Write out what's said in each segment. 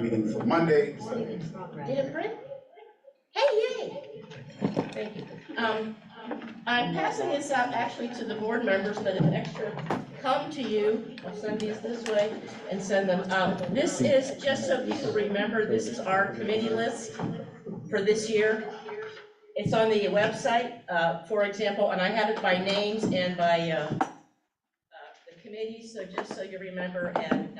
meeting for Monday. Did it print? Hey, yay! Thank you. I'm passing this out actually to the board members, but an extra come to you. I'll send these this way and send them. This is, just so people remember, this is our committee list for this year. It's on the website, for example, and I have it by names and by the committees, so just so you remember, and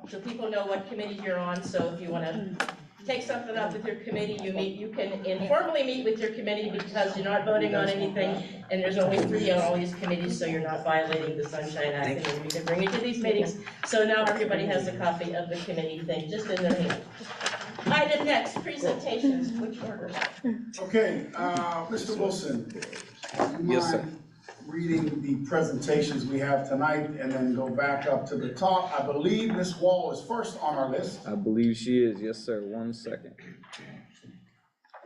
so people know what committee you're on. So if you want to take something up with your committee, you can informally meet with your committee because you're not voting on anything, and there's only 3 on all these committees, so you're not violating the Sunshine Act, and then you can bring it to these meetings. So now everybody has a copy of the committee thing just in their hand. Item next, presentations, which order? Okay, Mr. Wilson, do you Yes, sir. mind reading the presentations we have tonight and then go back up to the top? I believe Ms. Wall is first on our list. I believe she is. Yes, sir. 1 second.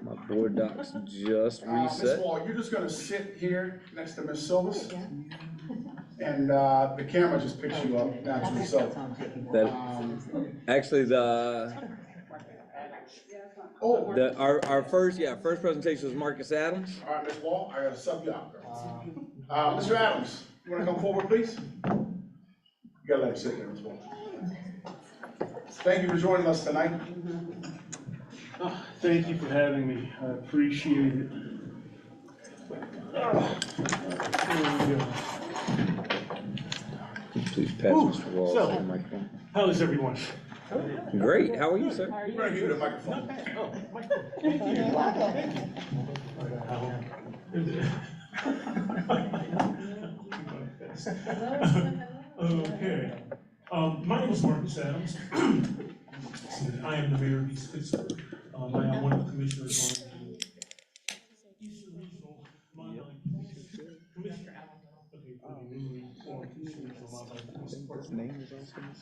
My board docs just Ms. reset. Wall, you're just gonna sit here next to Ms. Silvers. And the camera just picks you up naturally, so. Actually, Oh, our first presentation was Marcus Adams. all right, Ms. Wall, I gotta sub you out. Mr. Adams, you wanna come forward, please? You gotta let him sit there, Ms. Wall. Thank you for joining us tonight. Thank you for having me. I appreciate it. There we go. Please pass Mr. Wall so- the microphone. How is everyone? Great. How are you, sir? We're gonna give you the microphone. Oh, Thank you. Okay. My name is Marcus Adams. I am the mayor of East Pittsburgh. I am one of the commissioners on the Eastern Regional Mountain Commission. Okay, for the newly formed Eastern Regional Mountain Police Department.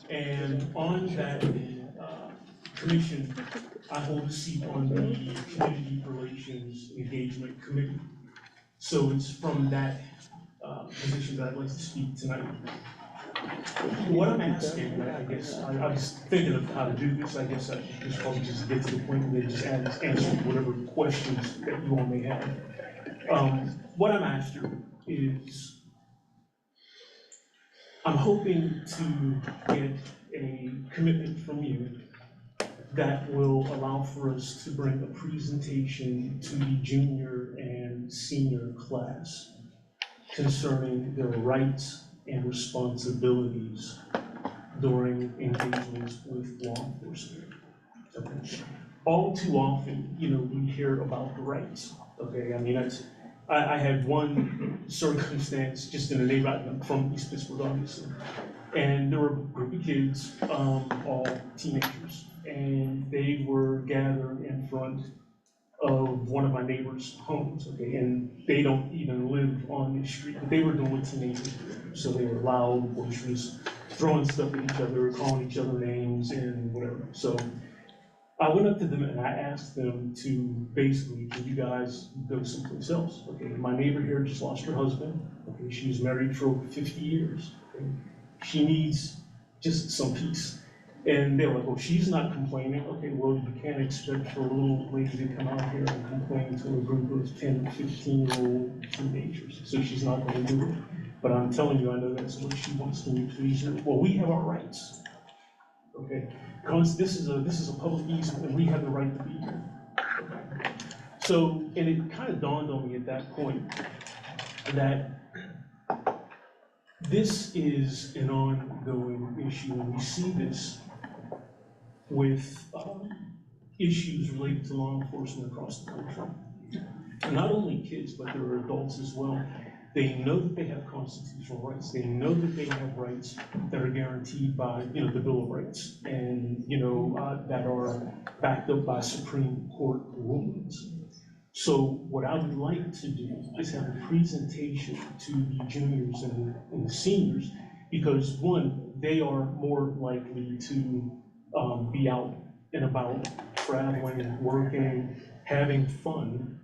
And on that commission, I hold a seat on the Community Relations Engagement Committee. So it's from that position that I'd like to speak tonight. What I'm asking, I guess, I was thinking of how to do this. I guess I should just probably just get to the point where they just answer whatever questions that you all may have. What I'm after is, I'm hoping to get a commitment from you that will allow for us to bring a presentation to the junior and senior class concerning their rights and responsibilities during engagements with law enforcement. Okay. All too often, we hear about the rights. Okay, I mean, I had one circumstance just in the neighborhood. I'm from East Pittsburgh, obviously, and there were a group of kids, all teenagers, and they were gathered in front of one of my neighbor's homes, okay, and they don't even live on the street, but they were doing what teenagers do. So they were loud, boisterous, throwing stuff at each other, calling each other names and whatever. So I went up to them and I asked them to basically, can you guys go someplace else? Okay, my neighbor here just lost her husband. Okay, she was married for over 50 years. Okay? She needs just some peace. And they were like, well, she's not complaining. Okay, well, you can't expect for a little lady to come out here and complain to a group of 10, 15-year-old teenagers. So she's not going to do it. But I'm telling you, I know that's what she wants to do. Please, well, we have our rights. Okay, because this is a public easement, and we have the right to be here. Okay. So, and it kind of dawned on me at that point that this is an ongoing issue, and we see this with issues related to law enforcement across the country. And not only kids, but there are adults as well. They know that they have constitutional rights. They know that they have rights that are guaranteed by, the Bill of Rights, and that are backed up by Supreme Court rulings. So what I would like to do is have a presentation to the juniors and the seniors, because one, they are more likely to be out and about, traveling, working, having fun,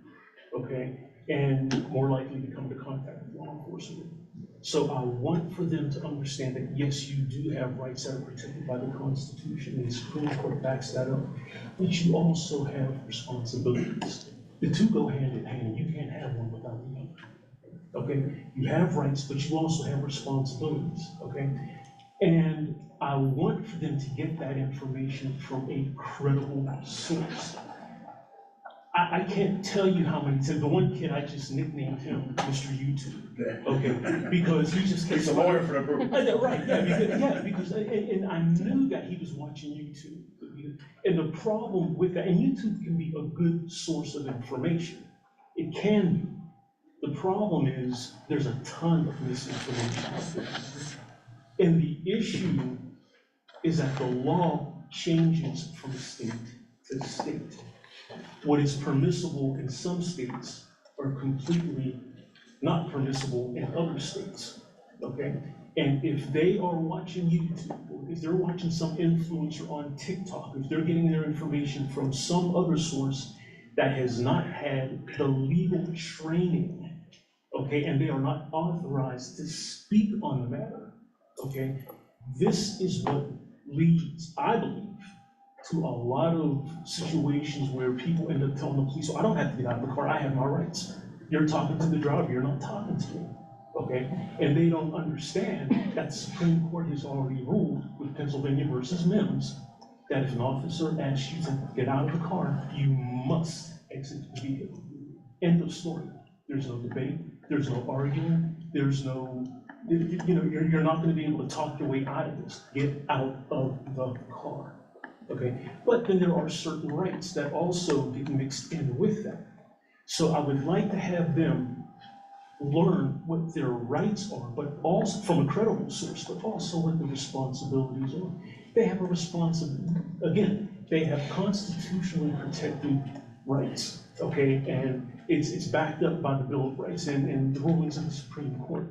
okay, and more likely to come into contact with law enforcement. So I want for them to understand that, yes, you do have rights that are protected by the Constitution, and the Supreme Court backs that up, but you also have responsibilities. The two go hand in hand, you can't have one without the other, okay? You have rights, but you also have responsibilities, okay? And I want for them to get that information from a credible source. I can't tell you how many times, the one kid, I just nicknamed him Mr. YouTube, okay? Because he just kept. He's a lawyer for the group. Right, because, and I knew that he was watching YouTube. And the problem with that, and YouTube can be a good source of information. It can be. The problem is, there's a ton of misinformation out there. And the issue is that the law changes from state to state. What is permissible in some states are completely not permissible in other states, okay? And if they are watching YouTube, or if they're watching some influencer on TikTok, if they're getting their information from some other source that has not had the legal training, okay, and they are not authorized to speak on the matter, okay, this is what leads, I believe, to a lot of situations where people end up telling the police, "Oh, I don't have to get out of the car, I have my rights." You're talking to the driver, you're not talking to me, okay? And they don't understand that the Supreme Court has already ruled with Pennsylvania versus Mims that if an officer asks you to get out of the car, you must exit the vehicle. End of story. There's no debate, there's no arguing, there's no, you're not gonna be able to talk your way out of this. Get out of the car. Okay, but then there are certain rights that also get mixed in with that. So I would like to have them learn what their rights are, but also from a credible source, but also what the responsibilities are. They have a responsibility, again, they have constitutionally protected rights, okay? And it's backed up by the Bill of Rights and the rulings of the Supreme Court.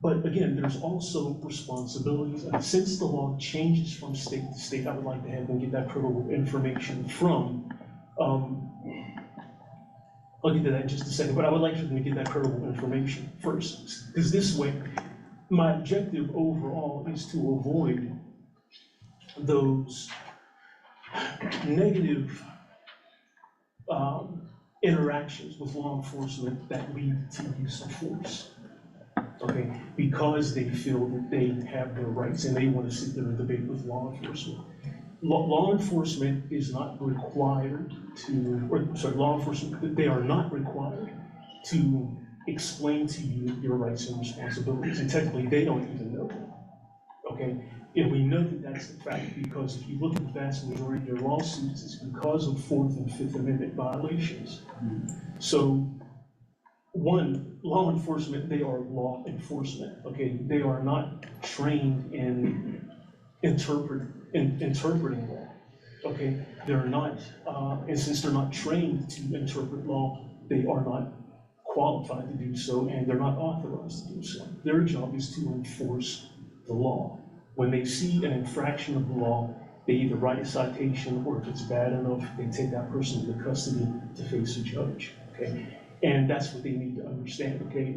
But again, there's also responsibilities, and since the law changes from state to state, I would like to have them get that credible information from, I'll get to that in just a second, but I would like for them to get that credible information first, because this way, my objective overall is to avoid those negative interactions with law enforcement that lead to use of force. Okay, because they feel that they have their rights and they want to sit there and debate with law enforcement. Law enforcement is not required to, law enforcement, they are not required to explain to you your rights and responsibilities, and technically they don't even know them, okay? And we know that that's the fact because if you look at the vast majority of your lawsuits, it's because of Fourth and Fifth Amendment violations. So, one, law enforcement, they are law enforcement, okay? They are not trained in interpreting law, okay? They're not, and since they're not trained to interpret law, they are not qualified to do so, and they're not authorized to do so. Their job is to enforce the law. When they see an infraction of the law, they either write a citation, or if it's bad enough, they take that person into custody to face a judge, okay? And that's what they need to understand, okay?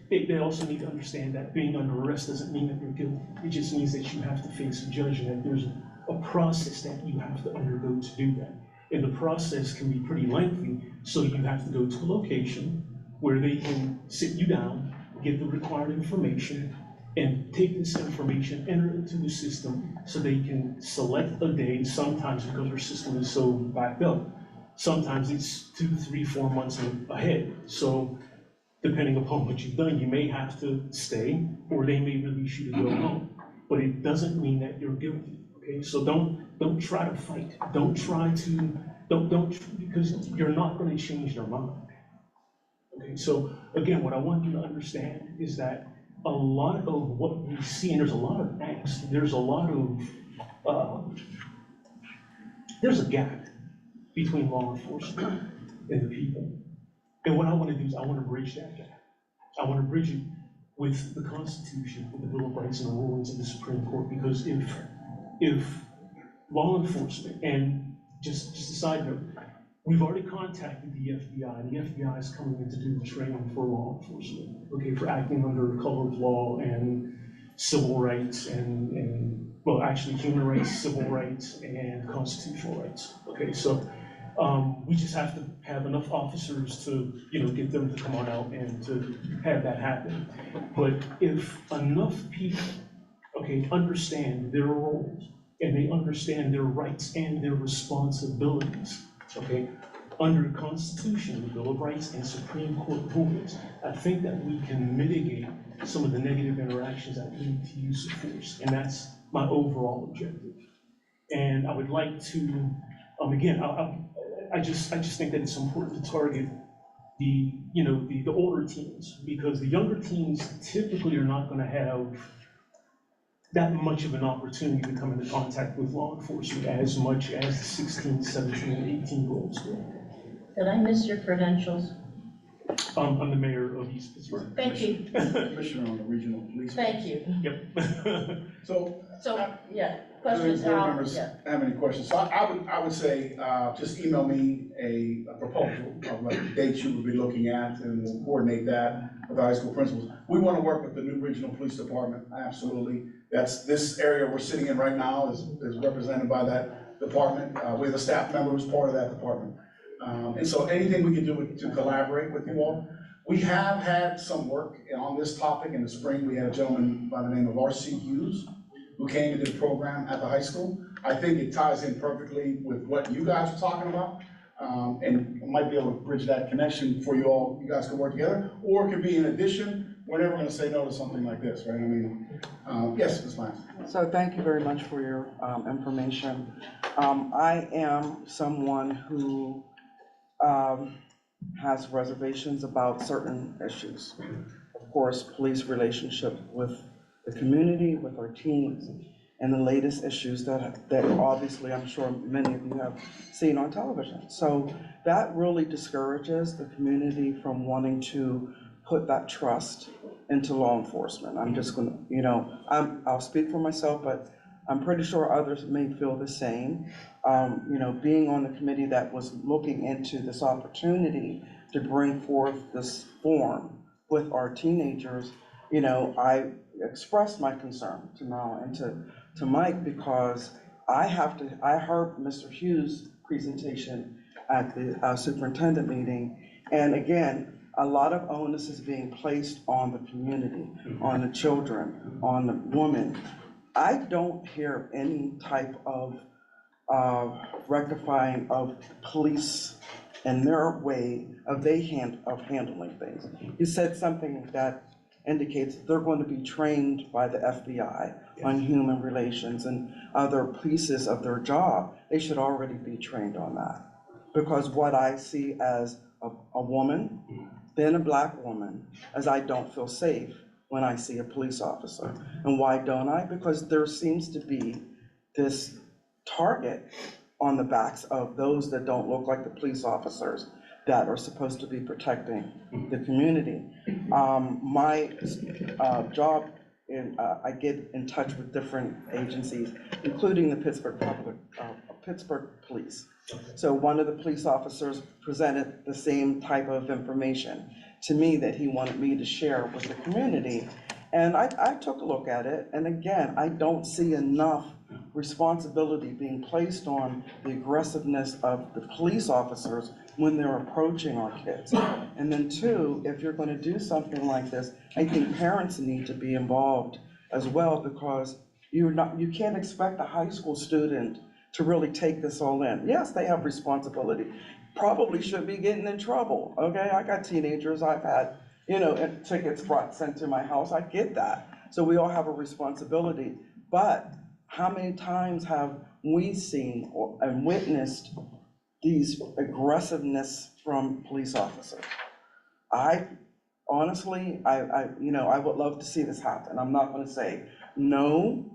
They also need to understand that being under arrest doesn't mean that you're guilty. It just means that you have to face a judge and that there's a process that you have to undergo to do that. And the process can be pretty lengthy, so you have to go to a location where they can sit you down, get the required information, and take this information, enter it into the system so they can select a day, sometimes because our system is so backed up. Sometimes it's 2, 3, 4 months ahead. So depending upon what you've done, you may have to stay, or they may release you to go home. But it doesn't mean that you're guilty, okay? So don't try to fight. Don't try to, because you're not gonna change their mind. Okay, so again, what I want you to understand is that a lot of what we see, and there's a lot of angst, there's a lot of, there's a gap between law enforcement and the people. And what I want to do is I want to bridge that gap. I want to bridge it with the Constitution, with the Bill of Rights and the rulings of the Supreme Court, because if law enforcement, and just a side note, we've already contacted the FBI, and the FBI is coming in to do the training for law enforcement, okay, for acting under color of law and civil rights and well, actually human rights, civil rights, and constitutional rights, okay, so we just have to have enough officers to, get them to come on out and to have that happen. But if enough people, okay, understand their roles and they understand their rights and their responsibilities, okay, under the Constitution, the Bill of Rights, and Supreme Court rulings, I think that we can mitigate some of the negative interactions that lead to use of force, and that's my overall objective. And I would like to, again, I just think that it's important to target the older teens, because the younger teens typically are not going to have that much of an opportunity to come into contact with law enforcement as much as the 16, 17, and 18-year-olds do. Did I miss your credentials? I'm the mayor of East Pittsburgh. Thank you, Commissioner on the regional police. thank you. Yep. So, So, yeah, do questions, board how, members yeah. have any questions? So I would say, just email me a proposal of like the dates you would be looking at, and we'll coordinate that with the high school principals. We want to work with the new regional police department, absolutely. This area we're sitting in right now is represented by that department. We have a staff member who's part of that department. And so anything we can do to collaborate with you all. We have had some work on this topic in the spring. We had a gentleman by the name of R.C. Hughes who came and did a program at the high school. I think it ties in perfectly with what you guys are talking about. And might be able to bridge that connection for you all. You guys can work together, or it could be in addition. We're never going to say no to something like this, right? I mean, yes, Ms. Lyons. So thank you very much for your information. I am someone who has reservations about certain issues. Of course, police relationship with the community, with our teams, and the latest issues that obviously I'm sure many of you have seen on television. So that really discourages the community from wanting to put that trust into law enforcement. I'm just gonna, I'll speak for myself, but I'm pretty sure others may feel the same. Being on the committee that was looking into this opportunity to bring forth this forum with our teenagers, I expressed my concern to Mel and to Mike, because I heard Mr. Hughes' presentation at the superintendent meeting, and again, a lot of onus is being placed on the community, on the children, on the women. I don't hear any type of rectifying of police and their way of handling things. You said something that indicates they're going to be trained by the FBI on human relations and other pieces of their job. They should already be trained on that. Because what I see as a woman, then a black woman, as I don't feel safe when I see a police officer. And why don't I? Because there seems to be this target on the backs of those that don't look like the police officers that are supposed to be protecting the community. My job, I get in touch with different agencies, including the Pittsburgh Police. So one of the police officers presented the same type of information to me that he wanted me to share with the community. And I took a look at it, and again, I don't see enough responsibility being placed on the aggressiveness of the police officers when they're approaching our kids. And then two, if you're going to do something like this, I think parents need to be involved as well, because you can't expect a high school student to really take this all in. Yes, they have responsibility. Probably should be getting in trouble, okay? I got teenagers, I've had, tickets sent to my house, I get that. So we all have a responsibility, but how many times have we seen and witnessed these aggressiveness from police officers? Honestly, I would love to see this happen. I'm not gonna say no,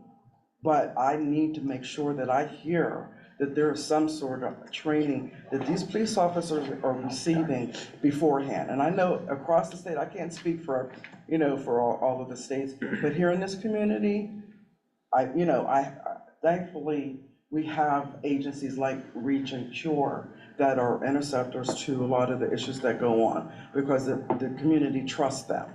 but I need to make sure that I hear that there is some sort of training that these police officers are receiving beforehand. And I know across the state, I can't speak for, for all of the states, but here in this community, thankfully, we have agencies like Reach and Cure that are interceptors to a lot of the issues that go on, because the community trusts them.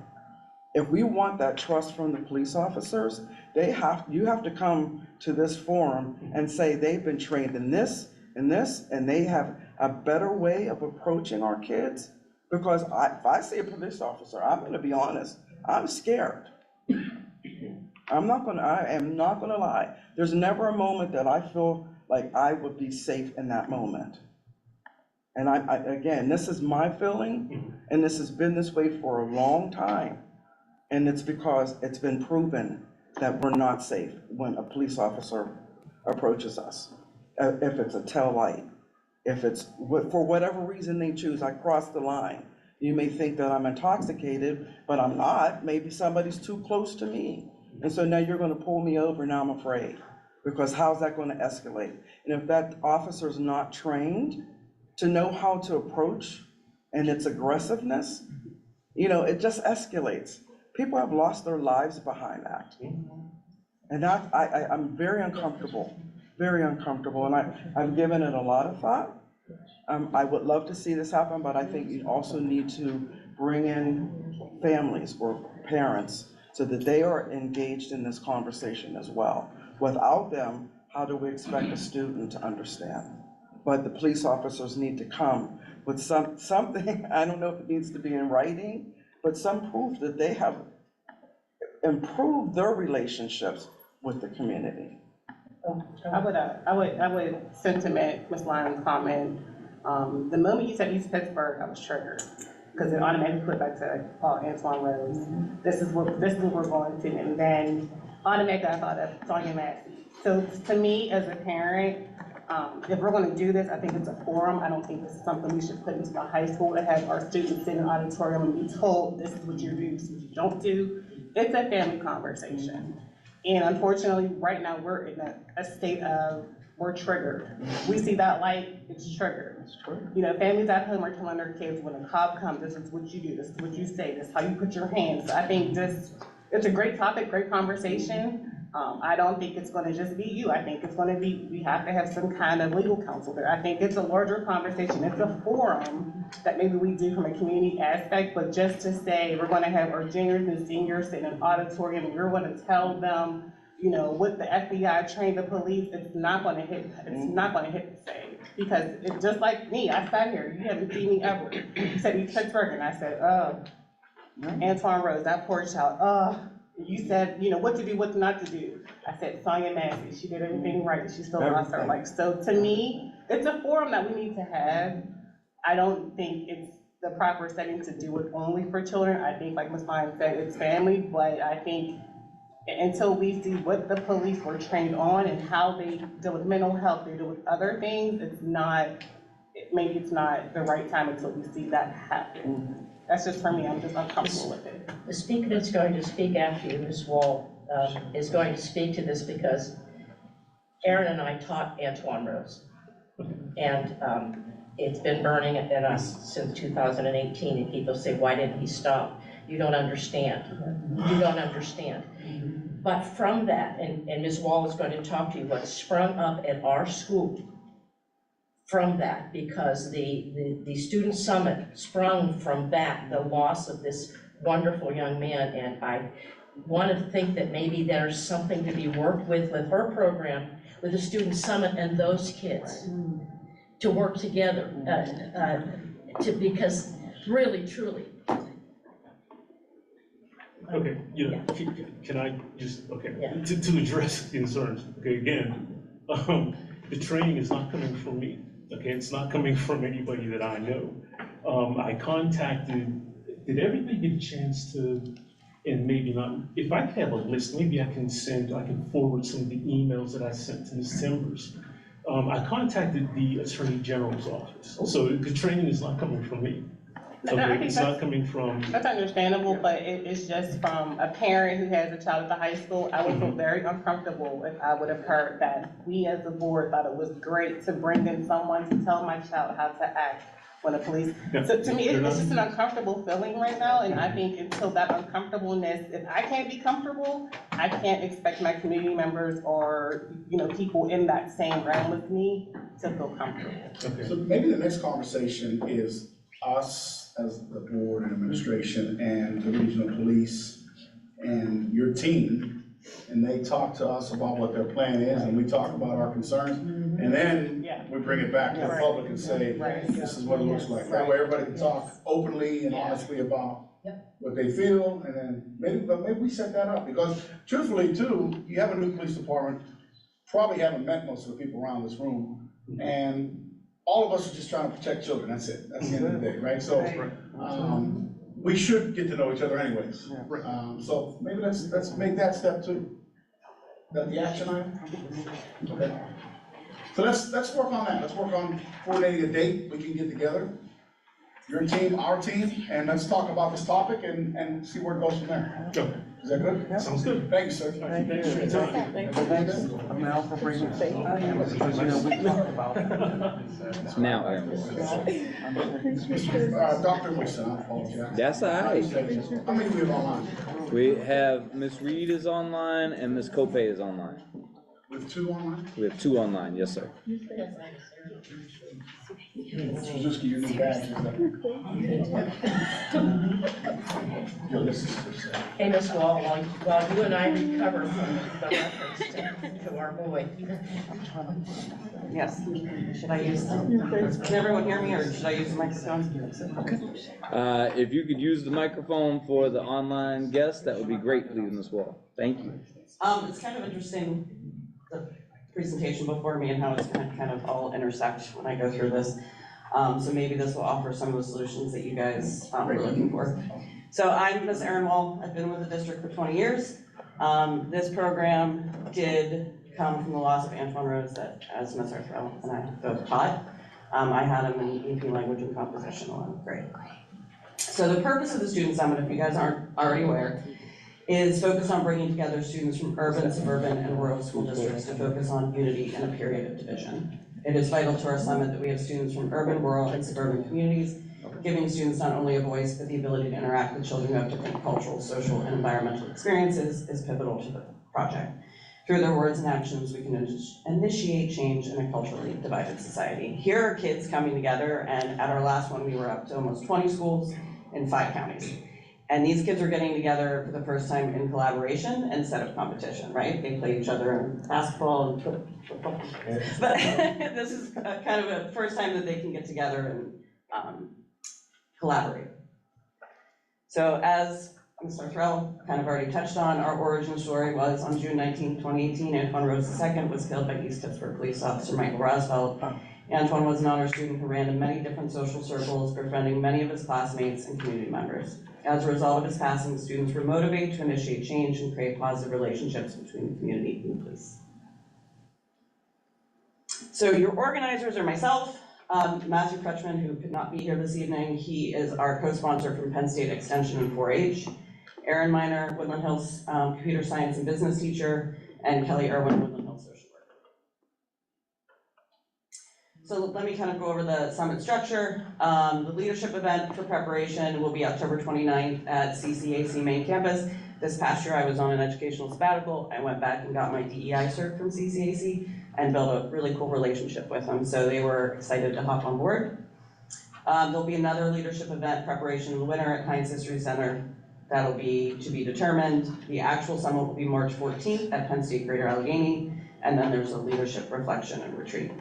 If we want that trust from the police officers, you have to come to this forum and say they've been trained in this, and this, and they have a better way of approaching our kids. Because if I see a police officer, I'm gonna be honest, I'm scared. I am not gonna lie. There's never a moment that I feel like I would be safe in that moment. And again, this is my feeling, and this has been this way for a long time. And it's because it's been proven that we're not safe when a police officer approaches us. If it's a tail light, if it's, for whatever reason they choose, I crossed the line. You may think that I'm intoxicated, but I'm not. Maybe somebody's too close to me. And so now you're gonna pull me over, now I'm afraid. Because how's that gonna escalate? And if that officer's not trained to know how to approach and its aggressiveness, it just escalates. People have lost their lives behind that. And I'm very uncomfortable, and I've given it a lot of thought. I would love to see this happen, but I think you also need to bring in families or parents so that they are engaged in this conversation as well. Without them, how do we expect a student to understand? But the police officers need to come with something, I don't know if it needs to be in writing, but some proof that they have improved their relationships with the community. I would sentiment Ms. Lyon's comment. The moment you said East Pittsburgh, I was triggered, because it automatically put back to Antoine Rose. This is what we're going to, and then automatically I thought of Sonia Massey. So to me, as a parent, if we're going to do this, I think it's a forum. I don't think this is something we should put into the high school to have our students sit in an auditorium and be told this is what you do, this is what you don't do. It's a family conversation. And unfortunately, right now, we're in a state of, we're triggered. We see that light, it's triggered. Families at home are telling their kids, when a cop comes, this is what you do, this is what you say, this is how you put your hands. So I think it's a great topic, great conversation. I don't think it's gonna just be you. I think it's gonna be, we have to have some kind of legal counsel there. I think it's a larger conversation. It's a forum that maybe we do from a community aspect, but just to say, we're gonna have our juniors and seniors sit in an auditorium and we're gonna tell them, what the FBI trained the police, it's not gonna hit the same. Because it's just like me, I sat here, you haven't seen me ever. You said East Pittsburgh, and I said, Antoine Rose, that poor child, You said, what to do, what not to do. I said, Sonia Massey, she did everything right, she still lost her life. So to me, it's a forum that we need to have. I don't think it's the proper setting to do it only for children. I think, like Ms. Lyon said, it's family, but I think until we see what the police were trained on and how they deal with mental health, they deal with other things, maybe it's not the right time until we see that happen. That's just for me, I'm just uncomfortable with it. The speaker that's going to speak after you, Ms. Wall, is going to speak to this because Aaron and I taught Antoine Rose. And it's been burning in us since 2018, and people say, why didn't he stop? You don't understand. You don't understand. But from that, and Ms. Wall is going to talk to you, what sprung up at our school from that, because the student summit sprung from that, the loss of this wonderful young man, and I want to think that maybe there's something to be worked with her program, with the student summit and those kids, to work together, because really, truly. Okay, can I just, to address concerns, again, the training is not coming from me, it's not coming from anybody that I know. I contacted, did everybody get a chance to, and maybe not, if I have a list, maybe I can forward some of the emails that I sent to Ms. Timbers. I contacted the Attorney General's office, so the training is not coming from me. It's not coming from. That's understandable, but it's just from a parent who has a child at the high school. I would feel very uncomfortable if I would have heard that we as a board thought it was great to bring in someone to tell my child how to act when the police, Yeah. so to me, They're it's not- just an uncomfortable feeling right now, and I think until that uncomfortableness, if I can't be comfortable, I can't expect my community members or, you know, people in that same realm with me to feel comfortable. Okay. So maybe the next conversation is us as the board and administration and the regional police and your team, and they talk to us about what their plan is, and we talk about our concerns, and then Yeah. we bring it back to the Right. public and say, Right. this is what it looks like. That way everybody can talk openly and honestly about what they feel, and then maybe we set that up, because truthfully too, you have a new police department, probably haven't met most of the people around this room, and all of us are just trying to protect children, that's it, that's the end of the day, right? So, we should get to know each other anyways. So maybe let's make that step too. That the action item? Okay. So let's work on that, let's work on coordinating a date we can get together. Your team, our team, and let's talk about this topic and see where it goes from there. Okay. Is that good? Sounds good. Thank you, sir. Thank you. Thanks for your time. Thanks, Mel, for bringing this up, because, you know, we talked about it. Now, Aaron. Dr. Wilson, I apologize. That's all right. How many do we have online? We have Miss Reed is online and Miss Cope is online. With two online? We have 2 online, yes, sir. Suzuki, your new badge is up. Yo, this is. Hey, Ms. Wall, while you and I recover from the reference to our boy. Yes, should I use, can everyone hear me, or should I use the microphone? If you could use the microphone for the online guest, that would be great, please, Ms. Wall. Thank you. It's kind of interesting, the presentation before me and how it's gonna kind of all intersect when I go through this. So maybe this will offer some of the solutions that you guys were looking for. So I'm Ms. Erin Wall, I've been with the district for 20 years. This program did come from the loss of Antoine Rose that, as Ms. Arthur and I both taught. I had him in EP language and composition along grade. So the purpose of the Student Summit, if you guys aren't already aware, is focused on bringing together students from urban, suburban, and rural school districts to focus on unity in a period of division. It is vital to our summit that we have students from urban, rural, and suburban communities, giving students not only a voice, but the ability to interact with children who have different cultural, social, and environmental experiences is pivotal to the project. Through their words and actions, we can initiate change in a culturally divided society. Here are kids coming together, and at our last one, we were up to almost 20 schools in 5 counties. And these kids are getting together for the first time in collaboration instead of competition, right? They play each other in basketball and football. But this is kind of a first time that they can get together and collaborate. So as Mr. Threll kind of already touched on, our origin story was on June 19, 2018, Antoine Rose II was killed by East Pittsburgh police officer Michael Rosfeld. Antoine was an honor student who ran in many different social circles, befriending many of his classmates and community members. As a result of his passing, students were motivated to initiate change and create positive relationships between the community and the police. So your organizers are myself, Matthew Crutchman, who could not be here this evening. He is our co-sponsor from Penn State Extension and 4-H. Aaron Miner, Woodland Hills computer science and business teacher, and Kelly Irwin, Woodland Hills social worker. So let me kind of go over the summit structure. The leadership event for preparation will be October 29th at CCAC main campus. This past year I was on an educational sabbatical. I went back and got my DEI cert from CCAC and built a really cool relationship with them. So they were excited to hop on board. There'll be another leadership event preparation in the winter at Heinz History Center. That'll be to be determined. The actual summit will be March 14th at Penn State Greater Allegheny. And then there's a leadership reflection and retreat.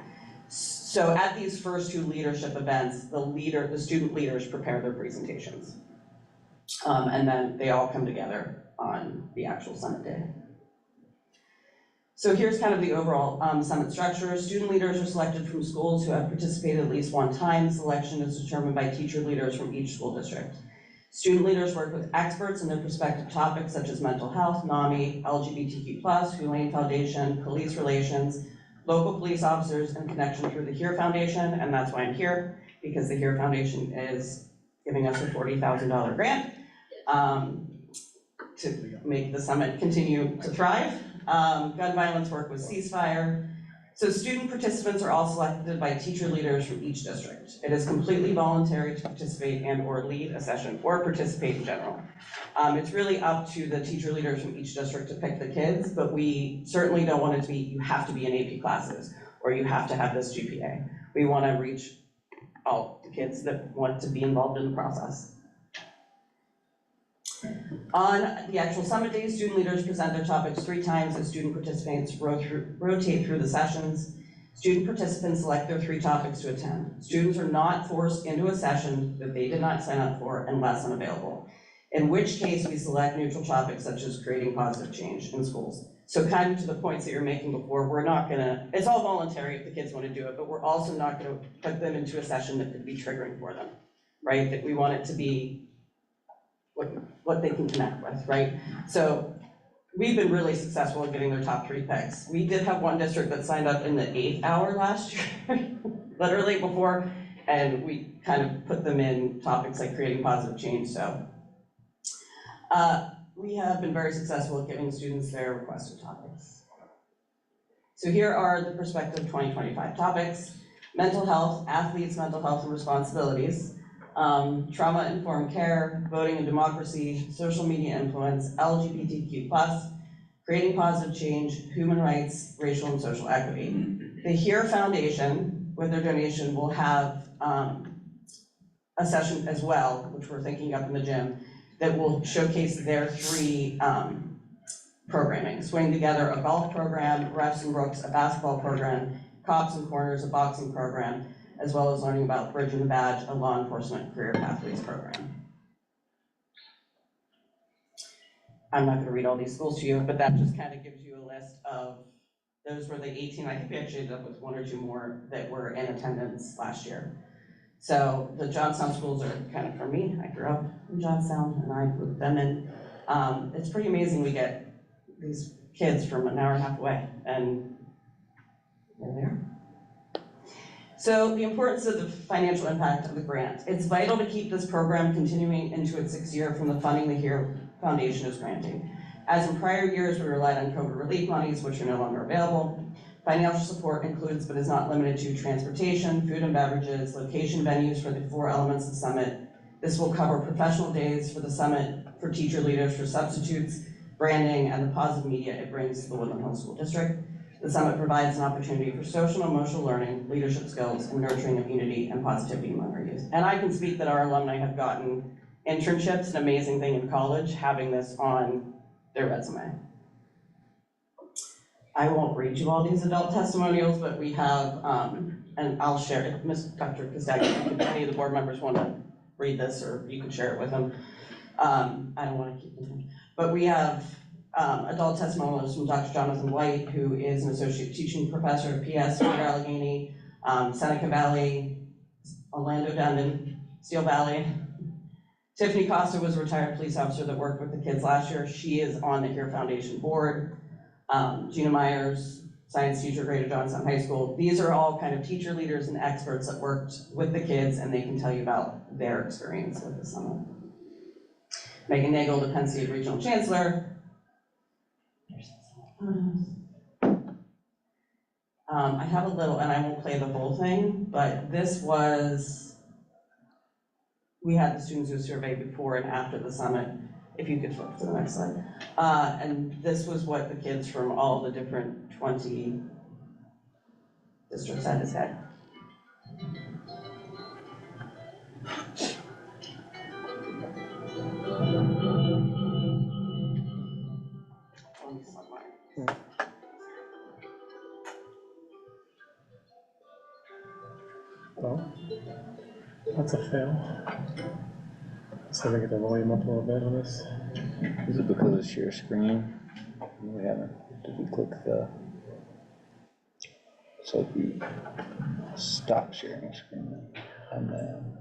So at these first 2 leadership events, the student leaders prepare their presentations. And then they all come together on the actual summit day. So here's kind of the overall summit structure. Student leaders are selected from schools who have participated at least one time. Selection is determined by teacher leaders from each school district. Student leaders work with experts in their respective topics such as mental health, NAMI, LGBTQ+, Hulane Foundation, police relations, local police officers, and connection through the HERE Foundation, and that's why I'm here, because the HERE Foundation is giving us a $40,000 grant to make the summit continue to thrive. Gun violence work with Ceasefire, So student participants are all selected by teacher leaders from each district. It is completely voluntary to participate and or lead a session or participate in general. It's really up to the teacher leaders from each district to pick the kids, but we certainly don't want it to be, you have to be in AP classes or you have to have this GPA. We want to reach all the kids that want to be involved in the process. On the actual summit days, student leaders present their topics 3 times as student participants rotate through the sessions. Student participants select their 3 topics to attend. Students are not forced into a session that they did not sign up for unless unavailable, in which case we select neutral topics such as creating positive change in schools. So kind of to the points that you're making before, we're not gonna, it's all voluntary if the kids want to do it, but we're also not gonna put them into a session that could be triggering for them, right? That we want it to be what they can connect with, right? So we've been really successful in getting their top 3 picks. We did have one district that signed up in the 8th hour last year, literally before, and we kind of put them in topics like creating positive change, so. We have been very successful at giving students their requested topics. So here are the prospective 2025 topics: mental health, athletes' mental health and responsibilities, trauma-informed care, voting and democracy, social media influence, LGBTQ+, creating positive change, human rights, racial and social equity. The HERE Foundation, with their donation, will have a session as well, which we're thinking up in the gym, that will showcase their 3 programming: Swing Together, a golf program; Refs and Brooks, a basketball program; Cops and Corners, a boxing program, as well as learning about Bridging the Badge, a law enforcement career pathways program. I'm not gonna read all these schools to you, but that just kind of gives you a list of, those were the 18, I think we actually ended up with 1 or 2 more that were in attendance last year. So the Johnstown schools are kind of for me. I grew up in Johnstown and I moved them in. It's pretty amazing we get these kids from an hour and a half away and they're there. So the importance of the financial impact of the grant. It's vital to keep this program continuing into its 6th year from the funding the HERE Foundation is granting. As in prior years, we relied on COVID relief monies, which are no longer available. Financial support includes, but is not limited to, transportation, food and beverages, location venues for the 4 elements of the summit. This will cover professional days for the summit, for teacher leaders, for substitutes, branding, and the positive media it brings to the Woodland Hills School District. The summit provides an opportunity for social and emotional learning, leadership skills, and nurturing of unity and positivity among our youth. And I can speak that our alumni have gotten internships, an amazing thing in college, having this on their resume. I won't read you all these adult testimonials, but we have, and I'll share it, Dr. Kostaki, if any of the board members want to read this, or you can share it with them. I don't want to keep them, but we have adult testimonials from Dr. Jonathan White, who is an associate teaching professor at PS for Allegheny, Seneca Valley, Orlando Dundon, Steel Valley. Tiffany Costa was a retired police officer that worked with the kids last year. She is on the HERE Foundation board. Gina Myers, science teacher, Greater Johnstown High School. These are all kind of teacher leaders and experts that worked with the kids, and they can tell you about their experience with the summit. Megan Nagel, the Penn State Regional Chancellor. I have a little, and I won't play the whole thing, but this was, we had the students who surveyed before and after the summit. If you could flip to the next slide. And this was what the kids from all the different 20 districts had to say. Well, that's a fail. Let's have to get the volume up a little bit on this. Is it because it's share screen? We haven't, did we click the, so we stop sharing screen and then,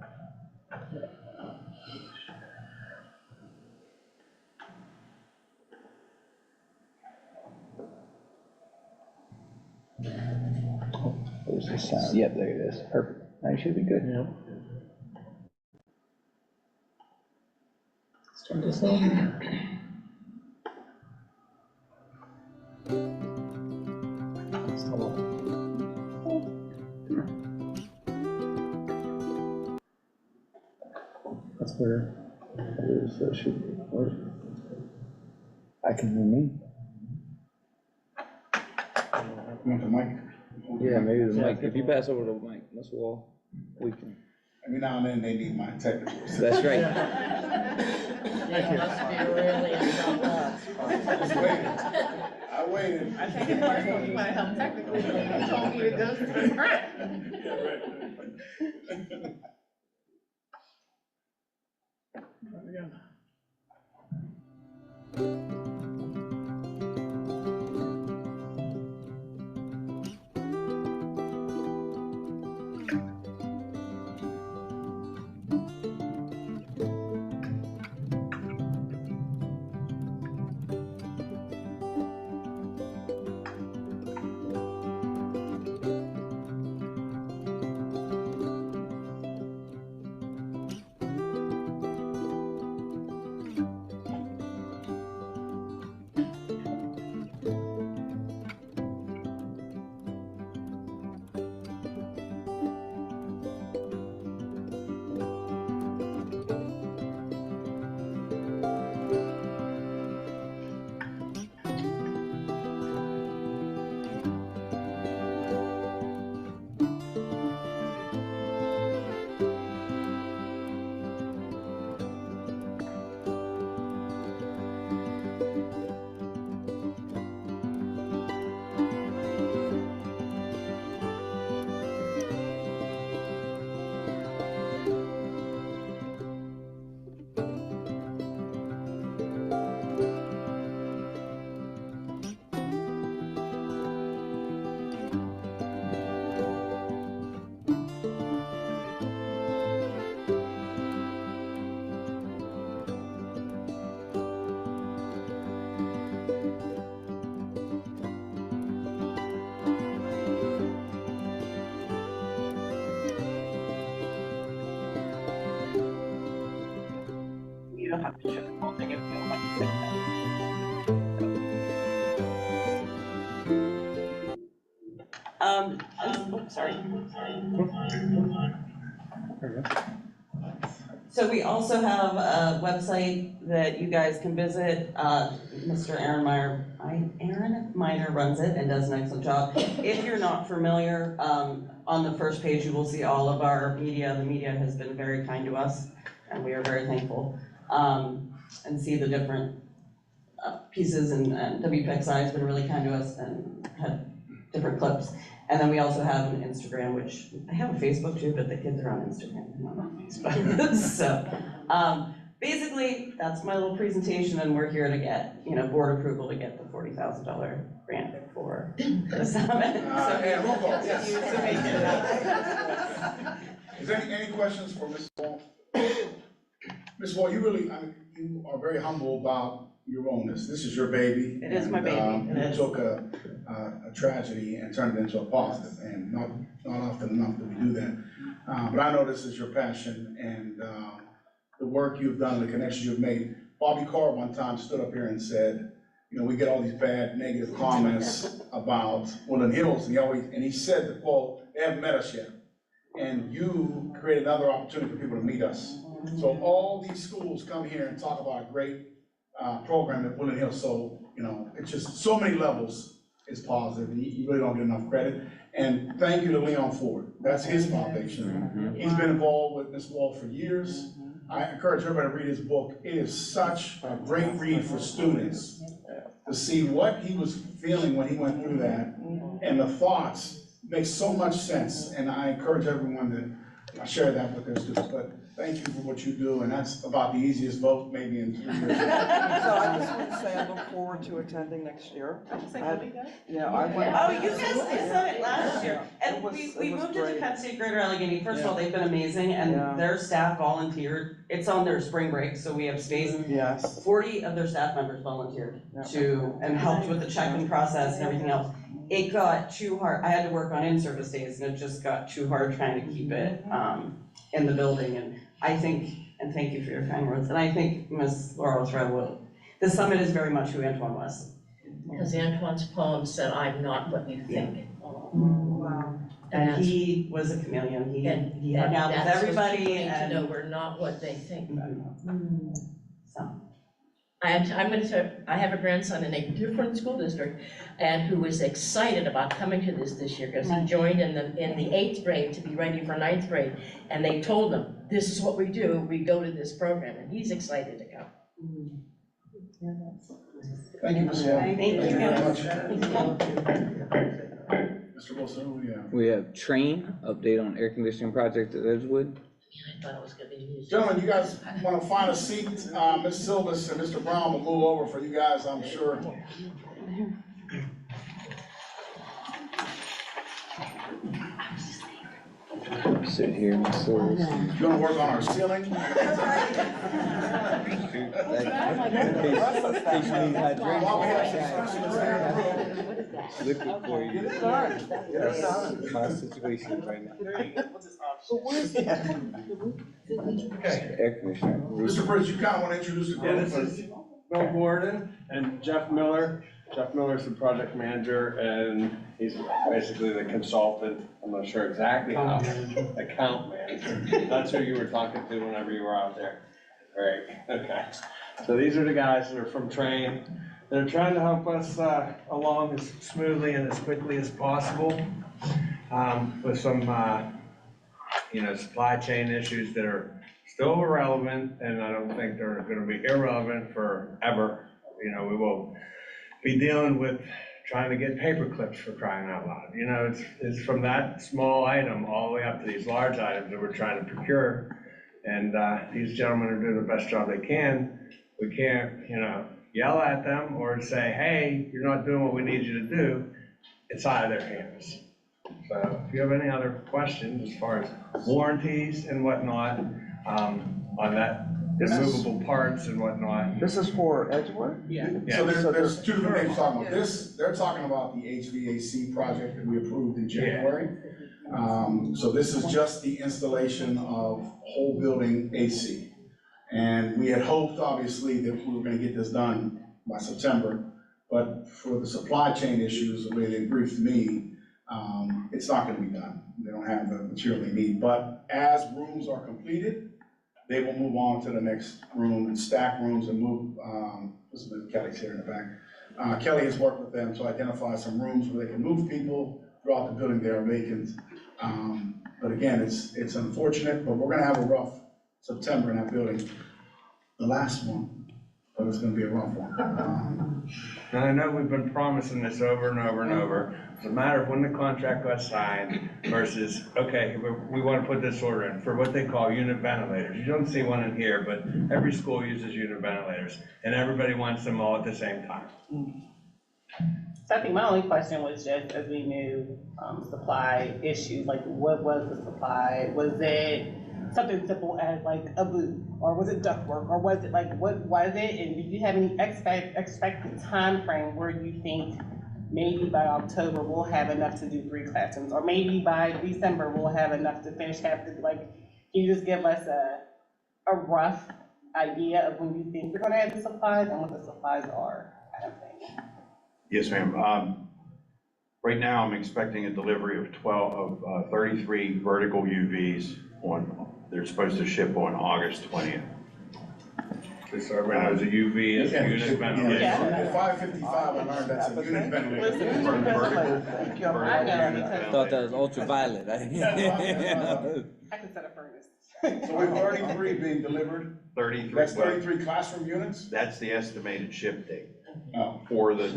oh, there's the sound. Yep, there it is. Perfect. Now you should be good. Yep. Start this on. Still on. clear. So it should work. I can hear me. Want the mic? Yeah, maybe the mic, if you pass over the mic, Ms. Wall, we can. Every now and then they need my technical. That's right. They must be really in trouble. I waited. I take it personal, you wanna help technically, you told me to go through the script. Yeah, right. Again. You don't have to show the whole thing if you don't want to. Sorry. There you go. So we also have a website that you guys can visit. Mr. Aaron Miner runs it and does an excellent job. If you're not familiar, on the first page, you will see all of our media. The media has been very kind to us, and we are very thankful. And see the different pieces, and WPXI has been really kind to us and had different clips. And then we also have an Instagram, which I have a Facebook too, but the kids are on Instagram, and I'm on Facebook. So, basically, that's my little presentation, and we're here to get, board approval to get the $40,000 grant for the summit. Yeah, roll call, yes. So make it up. Is there any questions for Ms. Wall? Ms. Wall, you are very humble about your ownness. This is your baby. It is my baby, And, it you is. took a tragedy and turned it into a positive, and not often enough do we do that. But I know this is your passion, and the work you've done, the connections you've made. Bobby Carr one time stood up here and said, we get all these bad, negative comments about Woodland Hills, and he said the quote, "They haven't met us yet." And you create another opportunity for people to meet us. So all these schools come here and talk about a great program at Woodland Hills. So, it's just so many levels is positive. You really don't get enough credit. And thank you to Leon Ford. That's his foundation. He's been involved with Ms. Wall for years. I encourage everybody to read his book. It is such a great read for students to see what he was feeling when he went through that. And the thoughts make so much sense. And I encourage everyone to share that with their students. But thank you for what you do, and that's about the easiest vote maybe in 3 years. So I just want to say I look forward to attending next year. Say, can we go? Yeah, I went. Oh, you guys did Summit last year, It and was- we it was moved it to great. Penn State Greater Allegheny. First of all, they've been amazing, Yeah. and their staff volunteered. It's on their spring break, so we have space. Yes. 40 of their staff members volunteered Yeah. and helped with the check-in process and everything else. It got too hard. I had to work on in-service days, and it just got too hard trying to keep it in the building. And I think, and thank you for your kind words, and I think Ms. Laurel's right. The summit is very much who Antoine was. Because Antoine's poem said, "I'm not what you think." Wow. And he was a chameleon, he hung out with That's what everybody people need to know, and. we're not what they think. So, I'm gonna tell, I have a grandson in a different school district, and who was excited about coming to this year, because he joined in the 8th grade to be ready for 9th grade, and they told him, this is what we do, we go to this program, and he's excited to come. Thank you, Ms. Wall. Thank you. very much. Mr. Wilson, who we have? We have train, update on air conditioning project at Edgewood. I thought it was gonna be music. Gentlemen, you guys want to find a seat? Ms. Silvas and Mr. Brown will move over for you guys, I'm sure. Sit here and so. You want to work on our ceiling? In case you need hydration. While we have some specialists here in the room. Liquid for you. That's my situation right now. Air conditioner. Mr. Bridge, you kind of want to introduce the Yeah, group? this is Bill Gordon and Jeff Miller. Jeff Miller's the project manager, and he's basically the consultant. I'm not sure exactly how, account manager. That's who you were talking to whenever you were out there. Right, okay. So these are the guys that are from Train. They're trying to help us along as smoothly and as quickly as possible with some, supply chain issues that are still relevant, and I don't think they're gonna be irrelevant forever. We will be dealing with trying to get paper clips, for crying out loud. It's from that small item all the way up to these large items that we're trying to procure. And these gentlemen are doing the best job they can. We can't, yell at them or say, hey, you're not doing what we need you to do. It's out of their hands. So if you have any other questions as far as warranties and whatnot, on that, movable parts and whatnot. This is for Edgewood? So there's two different things talking about. They're talking about the HVAC project that we approved in January. So this is just the installation of whole building AC. And we had hoped, obviously, that we were gonna get this done by September, but for the supply chain issues, the way they briefed me, it's not gonna be done. They don't have the material they need, but as rooms are completed, they will move on to the next room and stack rooms and move, Kelly's here in the back. Kelly has worked with them to identify some rooms where they can move people throughout the building that are vacant. But again, it's unfortunate, but we're gonna have a rough September in that building. The last one, but it's gonna be a rough one. And I know we've been promising this over and over and over. It's a matter of when the contract got signed versus, okay, we want to put this order in for what they call unit ventilators. You don't see one in here, but every school uses unit ventilators, and everybody wants them all at the same time. So I think my only question was just, as we knew, supply issues, like what was the supply? Was it something simple as like a boot, or was it ductwork, or was it like, what was it? And did you have any expected time frame where you think maybe by October we'll have enough to do 3 classrooms, or maybe by December we'll have enough to finish half the, like, can you just give us a rough idea of when you think we're gonna have the supplies and what the supplies are, kind of thing? Yes, ma'am. Right now, I'm expecting a delivery of 33 vertical UVs they're supposed to ship on August 20th. Just so everybody knows, a UV is a unit ventilator. At 555, I learned that's a unit ventilator. Listen, Thank you. I know, because Thought that was ultraviolet. I can set a furnace. So we have 33 being delivered. 33. That's 33 classroom units? That's the estimated ship date Oh. for the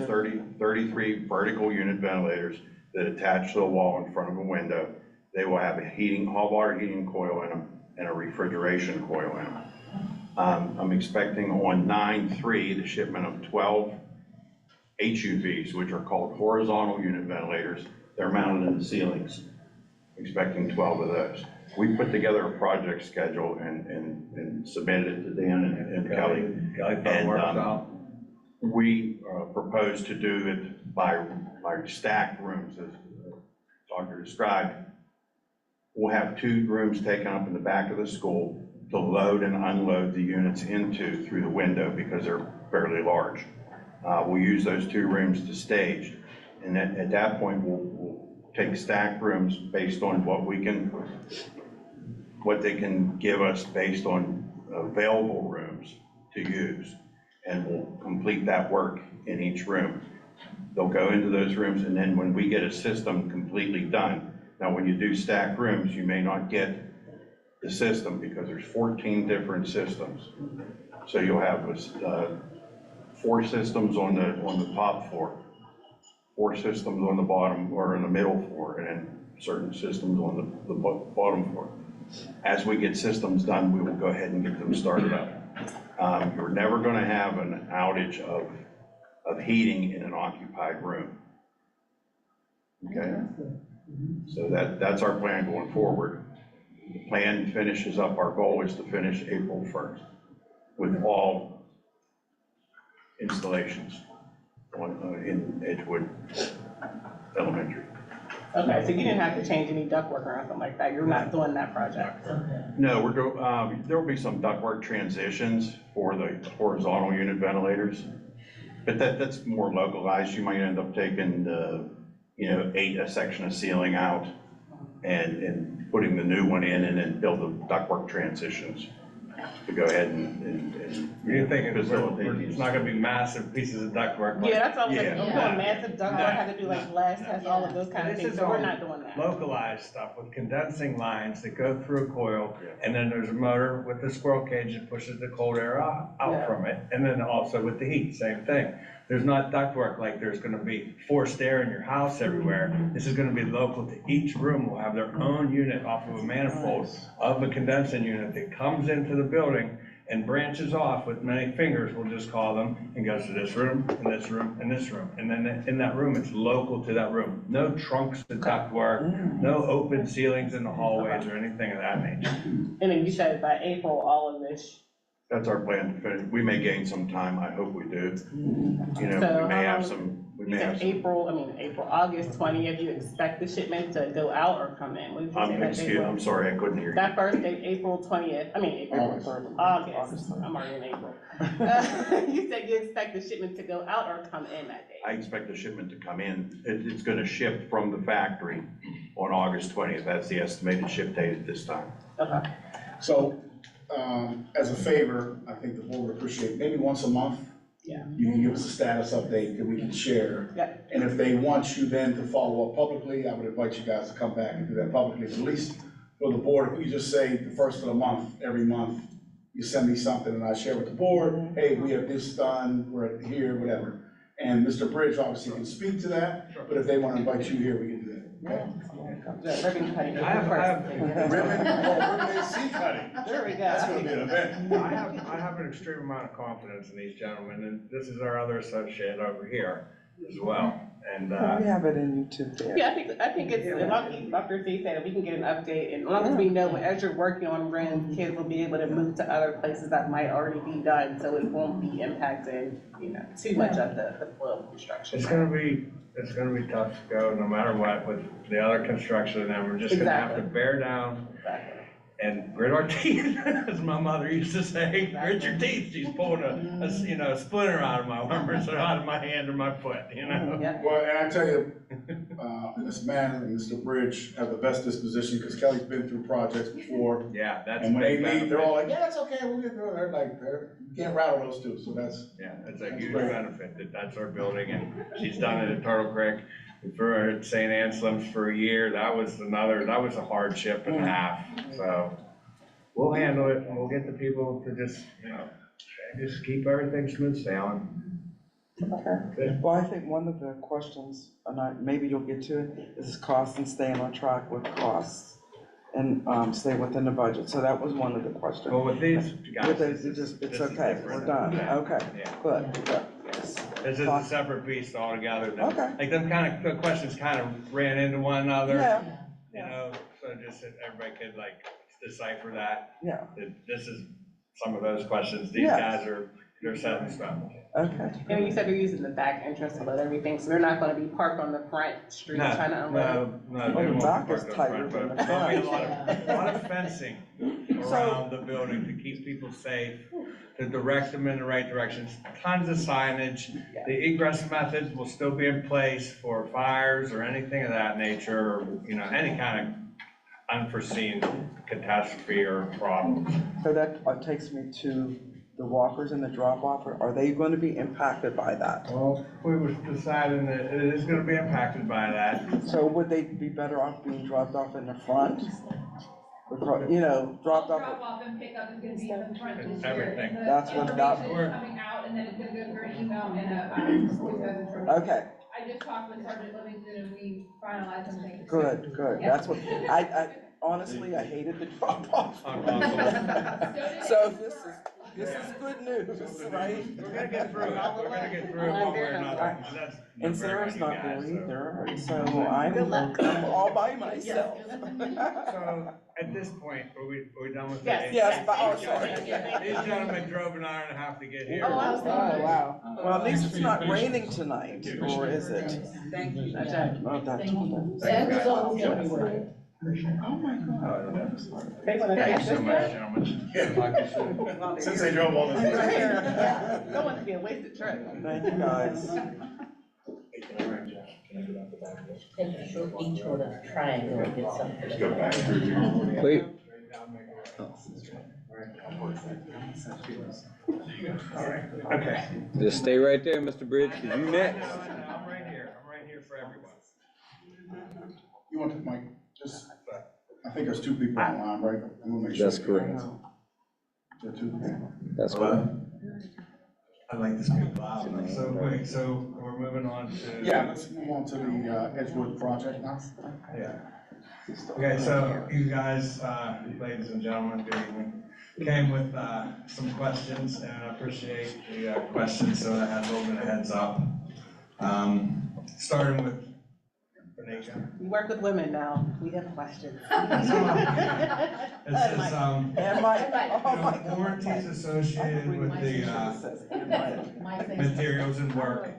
33 vertical unit ventilators that attach to the wall in front of a window. They will have a hot water heating coil in them and a refrigeration coil in them. I'm expecting on 9/3 the shipment of 12 HUVs, which are called horizontal unit ventilators. They're mounted in the ceilings. Expecting 12 of those. We put together a project schedule and submitted it to Dan and Kelly. And we propose to do it by stacked rooms, as the doctor described. We'll have 2 rooms taken up in the back of the school to load and unload the units into through the window because they're fairly large. We'll use those 2 rooms to stage, and at that point, we'll take stacked rooms based on what they can give us based on available rooms to use. And we'll complete that work in each room. They'll go into those rooms, and then when we get a system completely done, now when you do stacked rooms, you may not get the system because there's 14 different systems. So you'll have 4 systems on the top floor, 4 systems on the bottom or in the middle floor, and then certain systems on the bottom floor. As we get systems done, we will go ahead and get them started up. You're never going to have an outage of heating in an occupied room. Okay? So that's our plan going forward. The plan finishes up, our goal is to finish April 1st with all installations in Edgewood Elementary. Okay, so you didn't have to change any ductwork or anything like that, you're not doing that project? No, there will be some ductwork transitions for the horizontal unit ventilators, but that's more localized. You might end up taking a section of ceiling out and putting the new one in and then build the ductwork transitions to go ahead and You're thinking facilitate these. it's not gonna be massive pieces of ductwork like. Yeah, that's what I'm saying, Yeah. I'm doing massive ductwork, have to do like blast tests, all of those kind of This things, is so we're all not doing that. Localized stuff with condensing lines that go through a coil, and then there's a motor with the squirrel cage that pushes the cold air out Yeah. from it, and then also with the heat, same thing. There's not ductwork like there's gonna be forced air in your house everywhere. This is gonna be local to each room, will have their own unit off of a manifold of a condensing unit that comes into the building and branches off with many fingers, we'll just call them, and goes to this room, and this room, and this room. And then in that room, it's local to that room. No trunks to ductwork, no open ceilings in the hallways or anything of that nature. And then you said by April, all of this, That's our plan to finish. We may gain some time, I hope we do. So We may how have long- some, you said August 20th, you expect the shipment to go out or come in? What did you say that date was? I'm sorry, I couldn't hear you. That first date, April 20th, August. August, I'm already in April. You said you expect the shipment to go out or come in that day? I expect the shipment to come in. It's gonna ship from the factory on August 20th. That's the estimated ship date at this time. Okay. So, as a favor, I think the board would appreciate maybe once a month. Yeah. You can give us a status update that we can share. Yeah. And if they want you then to follow up publicly, I would invite you guys to come back and do that publicly. At least for the board, if we just say the first of the month, every month, you send me something and I share with the board, hey, we have this done, we're here, whatever. And Mr. Bridge obviously can speak to that, but if they want to invite you here, we can do that. Okay? The ribbon cutting. I have- Ribbon and seat cutting. There we That's go. gonna be an event. I have an extreme amount of confidence in these gentlemen, and this is our other associate over here as well. And, We have it in YouTube there. Yeah, I think it's, as long as Dr. C said, if we can get an update, and as long as we know, as you're working on rooms, kids will be able to move to other places that might already be done, so it won't be impacting, too much of the flow of construction. it's gonna be tough to go no matter what with the other construction, and we're just gonna have to bear down Exactly. and grit our teeth, as my mother used to say, grit your teeth. She's pulling a splinter out of my arm or out of my hand or my foot, Yeah. Well, and I tell you, this man and Mr. Bridge have the best disposition, because Kelly's been through projects before. Yeah, that's a And when they big leave, they're all benefit. like, yeah, that's okay, we'll get through it. They're like, you can't rattle those two, so that's, Yeah, it's a That's huge great. benefit that's our building, and she's done it at Turtle Creek. We threw her at St. Anselm's for a year. That was a hardship and a half, so. We'll handle it, and we'll get the people to just keep everything smooth sailing. Okay. Well, I think one of the questions, and maybe you'll get to it, is cost and staying on track with costs and stay within the budget. So that was one of the questions. Well, with these guys. With those, it's this is okay, different. we're done, Yeah, okay, yeah. good, yes. This is a separate beast altogether. Okay. Like them the questions kind of ran into one another. Yeah, So just that everybody could decipher that. yeah, That this is some of those questions. These Yes. guys are they're set in stone. Okay. And you said they're using the back entrance to load everything, so they're not gonna be parked on the front street No, trying to unload? no, Well, they the won't back park is up tighter front, than but the there'll be a front. lot of fencing around the building to keep people safe, to direct them in the right directions. Tons of signage. The egress methods will still be in place for fires or anything of that nature, or, you know, any kind of unforeseen catastrophe or problem. So that takes me to the walkers and the drop-off. Are they going to be impacted by that? Well, we were deciding that it is gonna be impacted by that. So would they be better off being dropped off in the front? You know, dropped off, Drop off and pick up is gonna be in the front this year. Everything. The That's what that- information is coming out, and then it's gonna go through an email and a, okay, I just talked with Sergeant Livingston and we finalized some things. good, good. That's what, I honestly, I hated the drop-off. So this is good news, right? We're gonna get through it, we're gonna get through it one way or another. 'Cause that's And no Sarah's burden on not you there guys, so. either, so I'm all by myself. So, at this point, are we done with the? Yes. Yes, but, oh, Thank you. sorry. These gentlemen drove an hour and a half to get here. Oh, I was Oh, thinking. wow. Well, at least it's not raining tonight, or is it? Thank you. That's right. Oh, that's. Oh, my God. They wanna Thank fix you so this much, yet? gentlemen. Yeah. Talk to you soon. Since they drove all this. Don't want to be a wasted trip. Thank you, guys. Take a short detour to the triangle and get something. Let's go back. Wait, Okay. just stay right there, Mr. Bridge, 'cause you next. I'm right here for everyone. You want to, Mike, just, I think there's two people online, right? I wanna make sure. That's correct. There are two. That's correct. I'd like to speak loud. So, wait, so we're moving on to. Yeah, let's move on to the Edgewood project now. Yeah. Okay, so you guys, ladies and gentlemen, good evening, came with some questions, and I appreciate the questions, so I had a little bit of heads up. Starting with Renika. We work with women now, we have questions. It says, And my, oh, my God. warranties associated with the materials and work,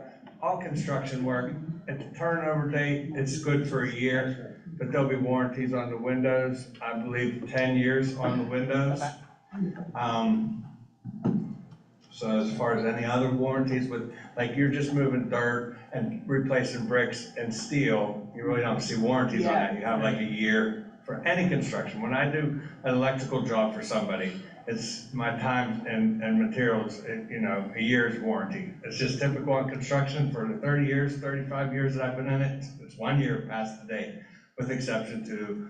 all construction work. At the turnover date, it's good for a year, but there'll be warranties on the windows, I believe 10 years on the windows. So as far as any other warranties with, like, you're just moving dirt and replacing bricks and steel, you really don't see warranties on that. You have like a year for any construction. When I do an electrical job for somebody, it's my time and materials, you know, a year's warranty. It's just typical in construction for the 30 years, 35 years that I've been in it. It's 1 year past the date, with exception to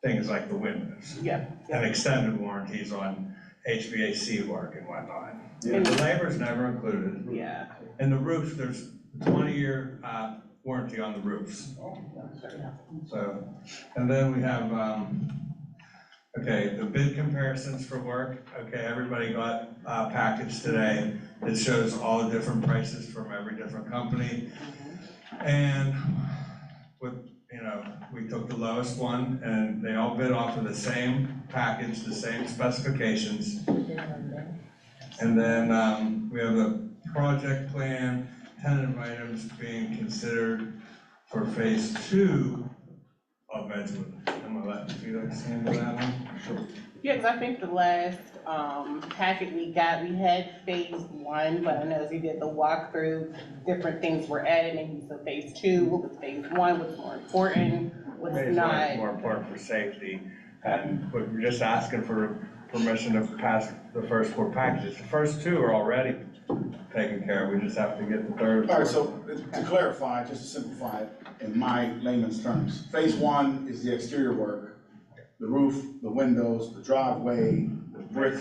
things like the windows. Yeah. And extended warranties on HVAC work and whatnot. The labor's never included. Yeah. And the roof, there's 20-year warranty on the roofs. So, and then we have, okay, the bid comparisons for work. Okay, everybody got a package today that shows all the different prices from every different company. And with, you know, we took the lowest one, and they all bid off of the same package, the same specifications. And then we have a project plan, tentative items being considered for phase 2 of Edgewood. I'm gonna let Felix handle that one. Sure. Yeah, because I think the last packet we got, we had phase 1, but I know as we did the walkthrough, different things were added, maybe so phase 2, what was phase 1, what's more important, what's Phase 1 is not. more important for safety, and we're just asking for permission to pass the first 4 packages. The first 2 are already taken care of, we just have to get the third. All right, so to clarify, just to simplify it in my layman's terms, phase 1 is the exterior work, the roof, the windows, the driveway, the brick,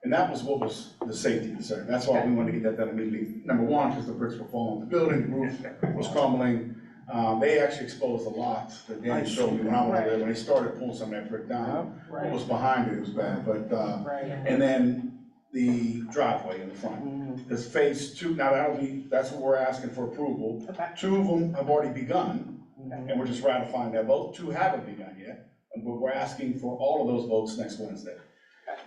and that was what was the safety concern. That's why we wanted to get that done immediately. Number 1, because the bricks were falling, the building, the roof was crumbling. They actually exposed a lot that Danny showed me when I went over there, when they started pulling some of that brick down. What was behind it was bad, but, and then the driveway in the front. This phase 2, now that's what we're asking for approval. Okay. 2 of them have already begun, and we're just ratifying that vote. 2 haven't begun yet, but we're asking for all of those votes next Wednesday.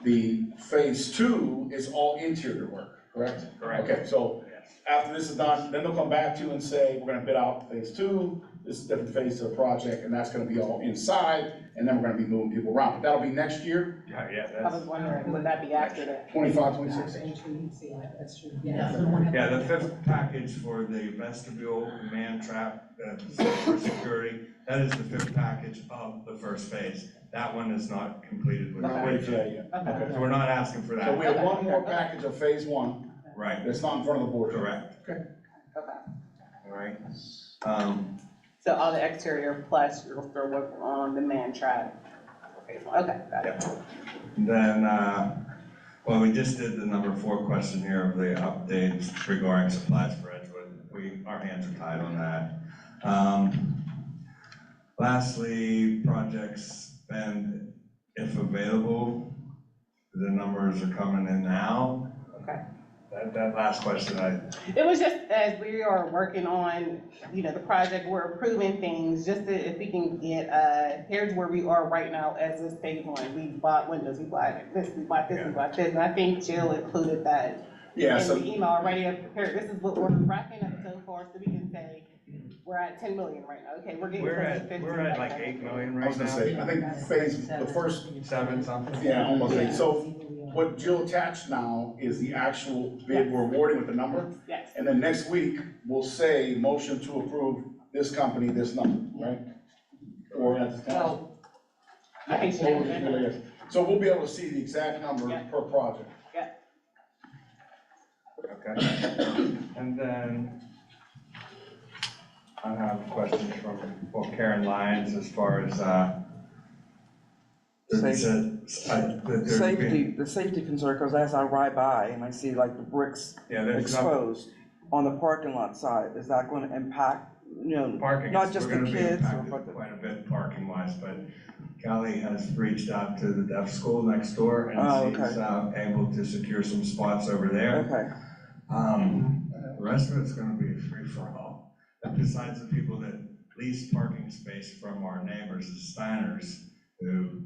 The phase 2 is all interior work. correct? Correct. Okay, so after this is done, then they'll come back to you and say, we're gonna bid out phase two, this is different phase of the project, and that's gonna be all inside, and then we're gonna be moving people around. But that'll be next year, Yeah, I was wondering, would that be after that? 25, 26. Yeah, the fifth package for the vestibule, command trap, for security, that is the fifth package of the first phase. That one is not completed with. We're not ready for that yet. Okay. So we're not asking for So that. we have one more package of phase one, Right, that's not in front of the board. correct, Okay. all right. So all the exterior plus you're still working on the man trap. Okay, got it. Then, well, we just did the number 4 question here of the updates regarding supplies for Edgewood. Our hands are tied on that. Lastly, project spend, if available, the numbers are coming in now. Okay. That last question, It was just as we are working on, the project, we're approving things, just if we can get, here's where we are right now as this phase one. We bought windows, we bought this, we bought this, we bought this, and I think Jill included that Yeah, in so, the email already. Prepared. This is what we're wrapping up so far, so we can say, we're at 10 million right now. Okay, we're getting close to 15. we're at like 8 million I right was now. gonna say, I think phase, the first, 7 something. yeah, almost eight. Yeah. So what Jill attached now is the actual bid we're awarding with the number. Yes. And then next week, we'll say, motion to approve this company, this number, right? Or at the time. I think she has it. So we'll be able to see the exact number Yeah. per project. Okay. And then I have questions from, well, Karen Lyons as far as, The safety concern, because as I ride by and I see like the bricks Yeah, there's exposed on the parking lot side, is that gonna impact, parking. not just We're the gonna be kids, impacted but quite a bit parking wise, but Kelly has reached out to the deaf school next door Oh, and she's able to secure some spots over there. okay, The rest of it's gonna be a free-for-all. And besides the people that lease parking space from our neighbors, the Steiners, who,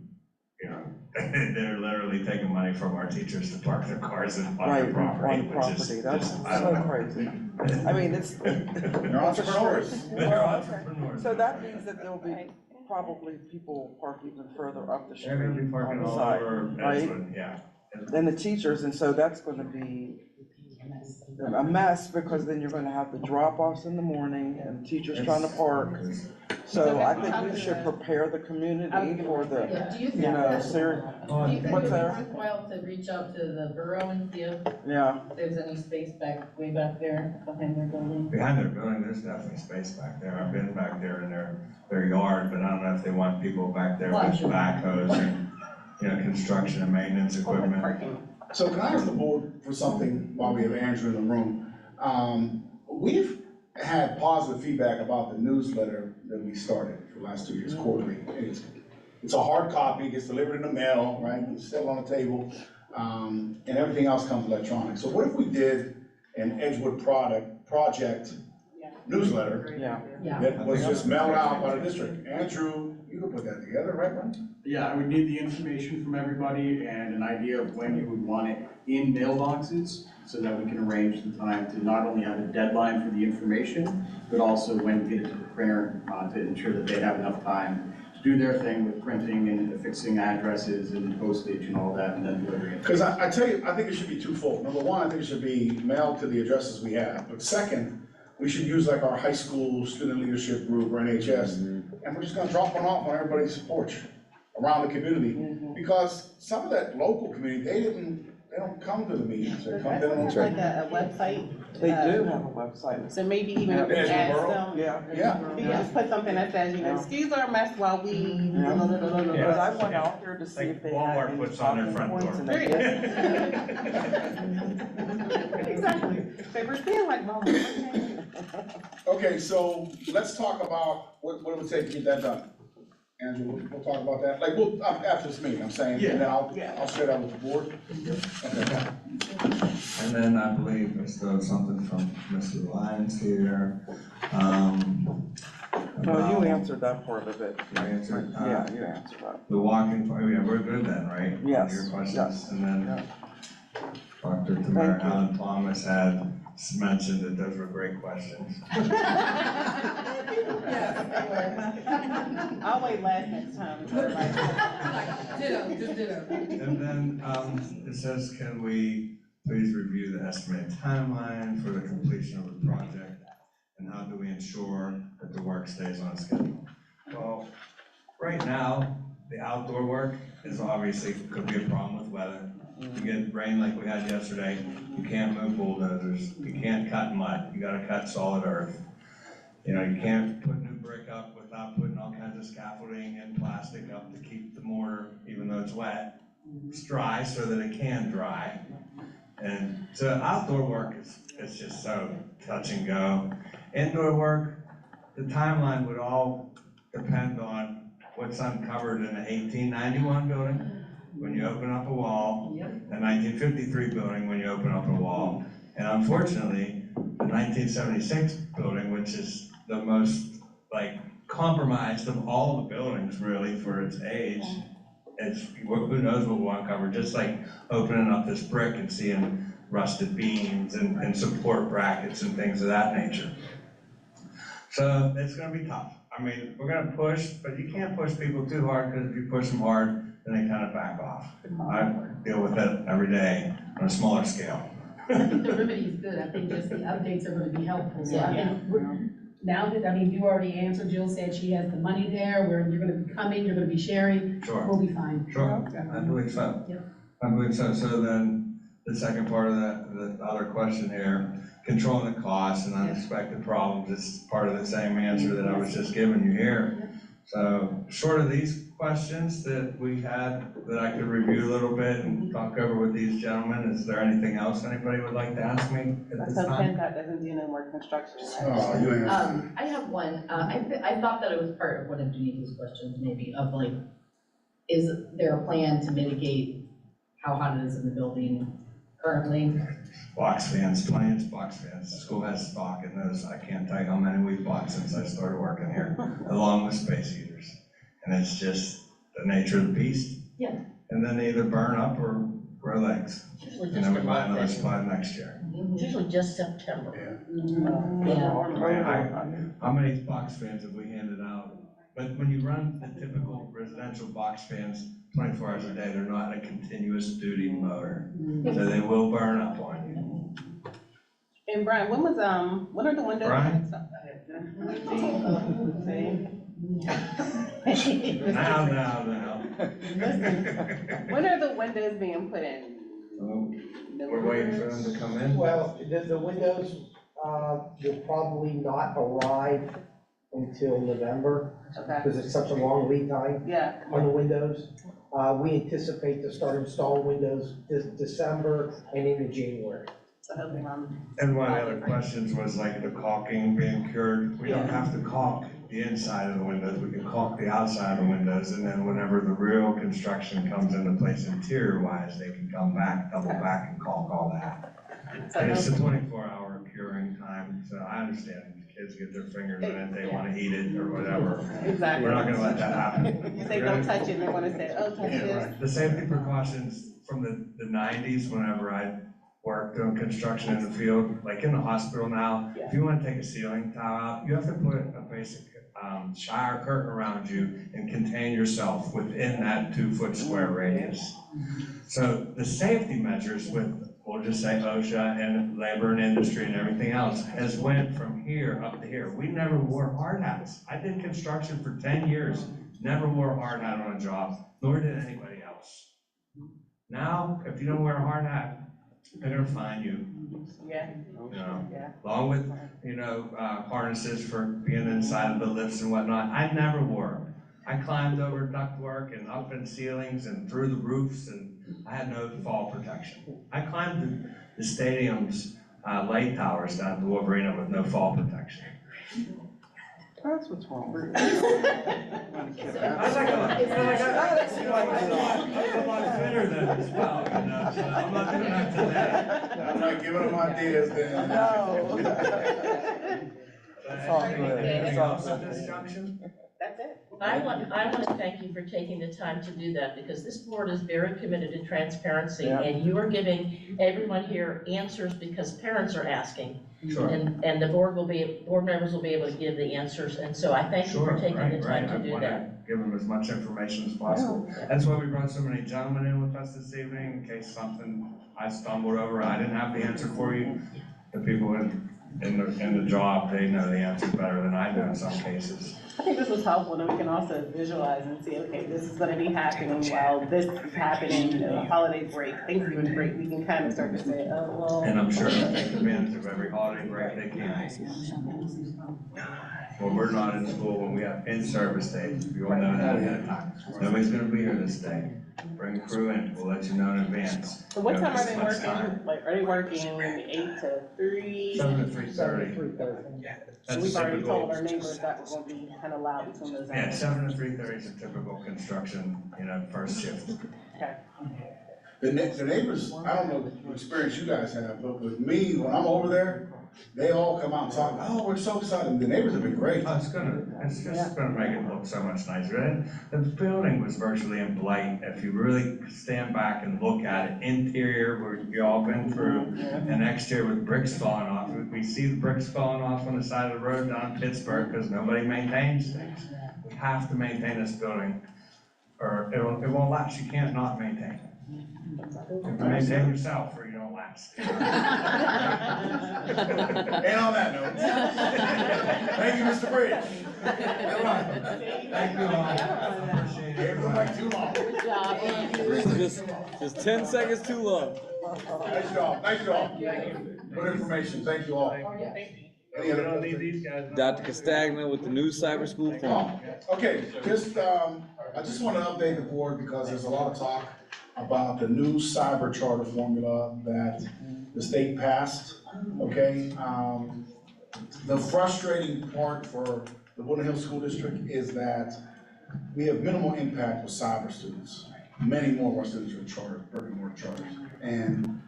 they're literally taking money from our teachers to park their cars on right, their property, on the which is property, that's just, I don't so know. crazy. I mean, it's. They're entrepreneurs. They're entrepreneurs. So that means that there'll be probably people park even further up the street They're gonna be on parking the all side, over right? Edgewood, yeah. And the teachers, and so that's gonna be a mess, because then you're gonna have the drop-offs in the morning and teachers trying to park. So I think we should prepare the community for the, Do you think do you think it'd be that? worthwhile to reach out to the borough and see if Yeah, there's any space way back there behind their building? Behind their building, there's definitely space back there. I've been back there in their yard, but I don't know if they want people back there with backhoes and, construction and maintenance equipment. Parking. So can I ask the board for something while we have Andrew in the room? We've had positive feedback about the newsletter that we started for the last 2 years, quarterly. It's a hard copy, gets delivered in the mail, right, it's still on the table, and everything else comes electronic. So what if we did an Edgewood project newsletter yeah. that was just mailed out by the district? Andrew, you could put that together, right, Ron? Yeah, I would need the information from everybody and an idea of when you would want it in mailboxes, so that we can arrange the time to not only have a deadline for the information, but also when to get it to the printer, to ensure that they have enough time to do their thing with printing and affixing addresses and postage and all that, and then delivering it. Because I tell you, I think it should be twofold. Number one, I think it should be mailed to the addresses we have. But second, we should use like our high school student leadership group or NHS, and we're just gonna drop one off on everybody's porch around the community. Because some of that local community, they don't come to the meetings, they come, they don't. Like a website. They do have a website. So maybe even if we ask them, Yeah. we can just put something that says, excuse our mess while we. Because I went out there to see Like if they Walmart had any puts on their front talking points, door. and they didn't. Exactly. So we're feeling like, well, okay. Okay, so let's talk about what it would take to get that done. Andrew, we'll talk about that, like, after this meeting, I'm saying, and then I'll share that with the board. Okay. And then I believe I still have something from Mr. Lyons here. No, you answered that part of it. I answered, Yeah, you answered that. the walking, yeah, we're good then, right? Yes, Your questions, yes, and then, Dr. Tamara Allen Thomas had mentioned that those were great questions. I'll wait last next time. Ditto, just ditto. And then, it says, can we please review the estimated timeline for the completion of the project? And how do we ensure that the work stays on schedule? Well, right now, the outdoor work is obviously, could be a problem with weather. You get rain like we had yesterday, you can't move bulldozers, you can't cut mud, you gotta cut solid earth. You know, you can't put new brick up without putting all kinds of scaffolding and plastic up to keep the mortar, even though it's wet, it's dry so that it can dry. And so outdoor work is just so touch and go. Indoor work, the timeline would all depend on what's uncovered in the 1891 building, when you open up a wall, the 1953 building, when you open up a wall, and unfortunately, the 1976 building, which is the most compromised of all the buildings really for its age. It's, who knows what we'll uncover, just like opening up this brick and seeing rusted beams and support brackets and things of that nature. So it's gonna be tough. I mean, we're gonna push, but you can't push people too hard, because if you push them hard, then they kind of back off. I deal with it every day on a smaller scale. I think the remedy is good. I think just the updates are gonna be helpful. So I think now that, I mean, you already answered, Jill said she has the money there, where you're gonna be coming, you're gonna be sharing. Sure. We'll be fine. Sure, I believe so. Yep. I believe so. So then, the second part of the other question here, controlling the costs and unexpected problems is part of the same answer that I was just giving you here. So, short of these questions that we had, that I could review a little bit and talk over with these gentlemen, is there anything else anybody would like to ask me at this So time? PennDOT doesn't do no more construction. Oh, you ain't asking. I have one, I thought that it was part of one of Denise's questions, maybe, of like, is there a plan to mitigate how hot it is in the building currently? Box fans, planes, box fans. The school has stock in those. I can't tell you how many we've bought since I started working here, along with space heaters. And it's just the nature of the beast. Yeah. And then they either burn up or grow legs. Usually And just then a we buy month, another and supply next year. it's usually just September. How many box fans have we handed out? But when you run the typical residential box fans 24 hours a day, they're not a continuous duty motor. So they will burn up on you. And Brian, when are the windows? Brian? Now. When are the windows being put in? We're waiting for them to come in. Well, the windows, will probably not arrive until November, Okay, because it's such a long lead time yeah. on the windows. We anticipate to start installing windows this December and into January. So hopefully, And one of the other questions was like the caulking being cured. We don't have to caulk the inside of the windows, we can caulk the outside of the windows, and then whenever the real construction comes into place interior wise, they can come back, double back and caulk all that. And it's a 24-hour curing time, so I understand kids get their fingers in it, they wanna eat it or whatever. Exactly. We're not gonna let that happen. If they don't touch it, they wanna say, oh, touch Yeah, this. right. The safety precautions from the 90s, whenever I worked doing construction in the field, like in the hospital now, if you wanna take a ceiling tile out, you have to put a basic shower curtain around you and contain yourself within that 2-foot square radius. So the safety measures with, we'll just say OSHA and labor and industry and everything else has went from here up to here. We never wore hard hats. I did construction for 10 years, never wore a hard hat on a job, nor did anybody else. Now, if you don't wear a hard hat, they're gonna fine you. Yeah. You know, Yeah. along with, harnesses for being inside of the lifts and whatnot. I never wore them. I climbed over ductwork and up in ceilings and through the roofs, and I had no fall protection. I climbed the stadium's light towers down at the Wolverine with no fall protection. That's what's wrong. I was like, a lot fitter than as well, so I'm not doing that today. I'm not giving them ideas then. No. Anything else at this junction? That's it. I want to thank you for taking the time to do that, because this board is very committed to transparency, Yeah. and you are giving everyone here answers because parents are asking. Sure. And the board members will be able to give the answers, and so I thank you for Sure, taking the right, time right. to do I that. wanna give them as much information as possible. That's why we brought so many gentlemen in with us this evening, in case something I stumbled over, I didn't have the answer for you. The people in the job, they know the answer better than I do in some cases. I think this was helpful, and we can also visualize and see, okay, this is gonna be happening while this is happening, you know, holiday break, Thanksgiving break, we can kind of start to say, oh, well. And I'm sure they'll take advantage of every holiday break they can. When we're not in school, when we have in-service days, we all know that ahead of time. Nobody's gonna be here this day. Bring a crew in, we'll let you know in advance. So what You know, time are this they much time. working, like, are they working 8 to 3? 7 to 3:30. So That's we've already typical. told our neighbors that we're gonna be kind of loud between those Yeah, hours. 7 to 3:30 is a typical construction, first shift. Okay. The neighbors, I don't know what experience you guys have, but with me, when I'm over there, they all come out and talk, oh, we're so excited. The neighbors have been great. Oh, it's just gonna make it look so much nicer. And the building was virtually in blight. If you really stand back and look at it, interior, where you all been through, and exterior with bricks falling off. We see the bricks falling off on the side of the road down in Pittsburgh because nobody maintains things. We have to maintain this building, or it won't last. You can't not maintain it. You have to maintain yourself or you don't last. And on that note, thank you, Mr. Bridge. Thank you all. Appreciate it. It was like too long. Good job. Just 10 seconds too long. Nice job, nice job. Good information, thank you all. Any other? don't need these guys. Dr. Castagna with the new cyber school forum. Okay, I just want to update the board because there's a lot of talk about the new cyber charter formula that the state passed, okay? The frustrating part for the Woodland Hills School District is that we have minimal impact with cyber students. Many more of our students are charter, very more charters. And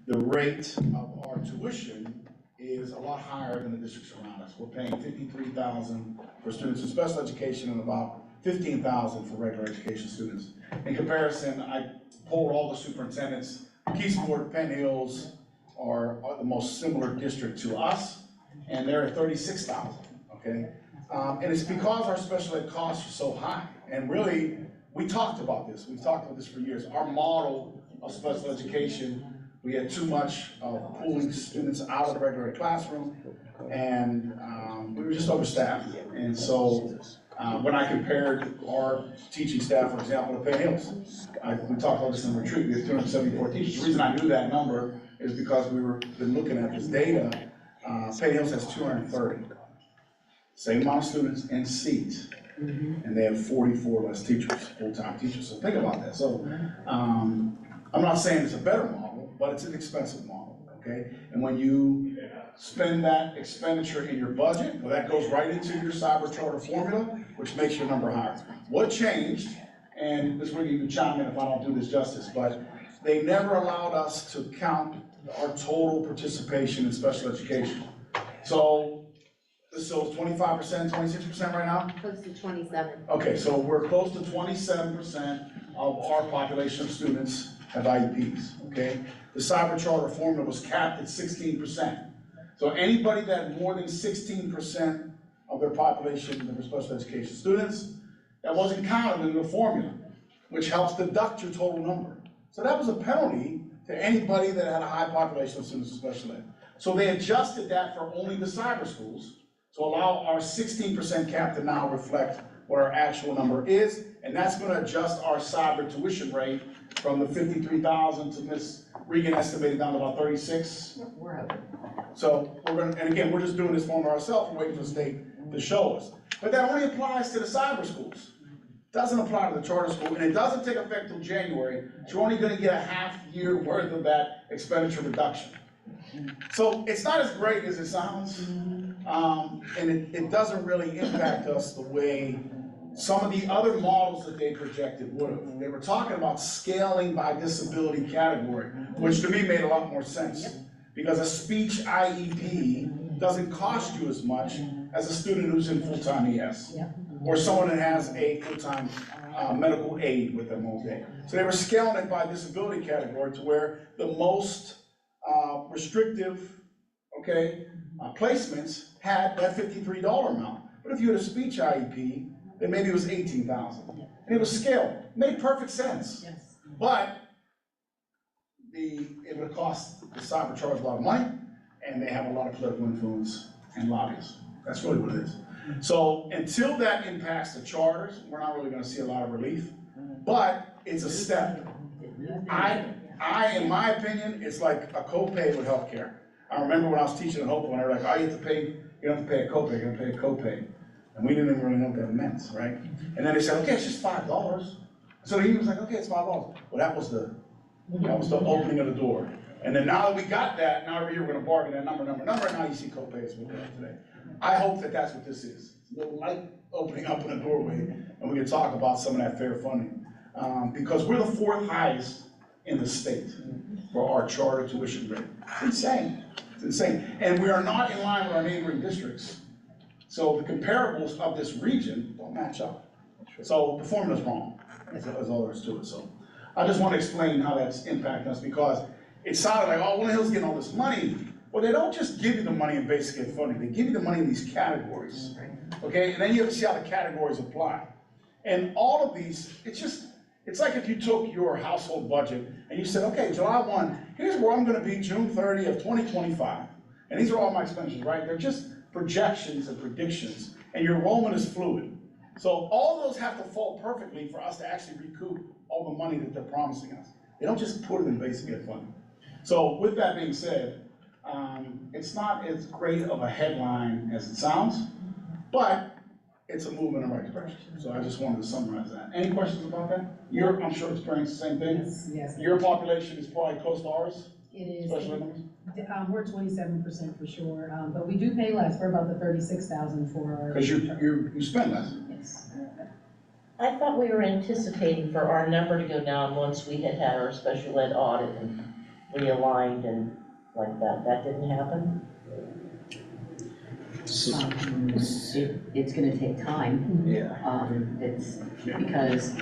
the rate of our tuition is a lot higher than the districts around us. We're paying $53,000 for students in special education and about $15,000 for regular education students. In comparison, I polled all the superintendents. Keysport, Penn Hills are the most similar district to us, and they're at $36,000, okay? And it's because our special ed costs are so high. And really, we talked about this. We've talked about this for years. Our model of special education, we had too much of pulling students out of the regular classroom, and we were just overstaffed. And so when I compared our teaching staff, for example, to Penn Hills, we talked about this in retreat, we have 274 teachers. The reason I knew that number is because we were been looking at this data. Penn Hills has 230. Same amount of students and seats, and they have 44 less teachers, full-time teachers. So think about that. So I'm not saying it's a better model, but it's an expensive model, okay? And when you spend that expenditure in your budget, well, that goes right into your cyber charter formula, which makes your number higher. What changed, and this will give you chime in if I don't do this justice, but they never allowed us to count our total participation in special education. So it's 25%, 26% right now? Close to 27. Okay, so we're close to 27% of our population of students have IEPs, okay? The cyber charter formula was capped at 16%. So anybody that had more than 16% of their population that were special education students, that wasn't counted in the formula, which helps deduct your total number. So that was a penalty to anybody that had a high population of students in special ed. So they adjusted that for only the cyber schools to allow our 16% cap to now reflect what our actual number is, and that's gonna adjust our cyber tuition rate from the 53,000 to Ms. Regan estimated down to about 36. So we're gonna, and again, we're just doing this formula ourselves, we're waiting for the state to show us. But that only applies to the cyber schools. Doesn't apply to the charter school, and it doesn't take effect till January. So you're only gonna get a half year worth of that expenditure reduction. So it's not as great as it sounds, and it doesn't really impact us the way some of the other models that they projected would have. They were talking about scaling by disability category, which to me made a lot more sense. Because a speech IEP doesn't cost you as much as a student who's in full-time ES. or someone that has a full-time medical aid with them all day. So they were scaling it by disability category to where the most restrictive, placements had that $53 amount. But if you had a speech IEP, then maybe it was $18,000. And it was scaled, made perfect sense. Yes. But it would cost the cyber charge a lot of money, and they have a lot of political influence and lobbyists. That's really what it is. So until that impacts the charters, we're not really gonna see a lot of relief, but it's a step. In my opinion, it's like a copay with healthcare. I remember when I was teaching at Hopewell, and they were like, oh, you have to pay, you don't have to pay a copay, you're gonna pay a copay. And we didn't even really know what that meant, right? And then they said, okay, it's just $5. So he was like, okay, it's $5. Well, that was the opening of the door. And then now that we got that, now every year we're gonna bargain that number, and now you see copays with that today. I hope that that's what this is. It's a little light opening up in a doorway, and we can talk about some of that fair funding. Because we're the 4th highest in the state for our charter tuition rate. It's insane, it's insane. And we are not in line with our neighboring districts. So the comparables of this region don't match up. So the formula's wrong, that's all there is to it. So I just want to explain how that's impacting us, because it sounded like, oh, Woodland Hills getting all this money. Well, they don't just give you the money in basic ed funding, they give you the money in these categories, okay? And then you have to see how the categories apply. And all of these, it's like if you took your household budget and you said, okay, July 1, here's where I'm gonna be June 30 of 2025. And these are all my expenditures, right? They're just projections and predictions, and your enrollment is fluid. So all those have to fall perfectly for us to actually recoup all the money that they're promising us. They don't just put it in basic ed funding. So with that being said, it's not as great of a headline as it sounds, but it's a move in the right direction. So I just wanted to summarize that. Any questions about that? You're, I'm sure, experienced the same thing? Yes. Your population is probably close to ours? It is. Special ed numbers? We're 27% for sure, but we do pay less. We're about the 36,000 for our. Because you spend less. Yes. I thought we were anticipating for our number to go down once we had our special ed audit and realigned and like that. That didn't happen? It's gonna take time. Yeah. It's because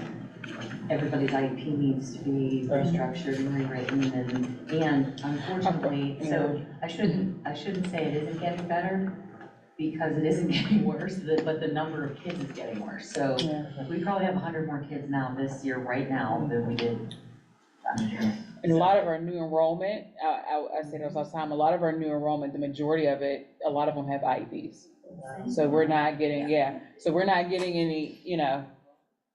everybody's IEP needs to be restructured and rewritten and unfortunately, so I shouldn't say it isn't getting better, because it isn't getting worse, but the number of kids is getting worse. So we probably have 100 more kids now this year, right now, than we did last year. And a lot of our new enrollment, I say this all the time, a lot of our new enrollment, the majority of it, a lot of them have IEPs. So we're not getting, so we're not getting any,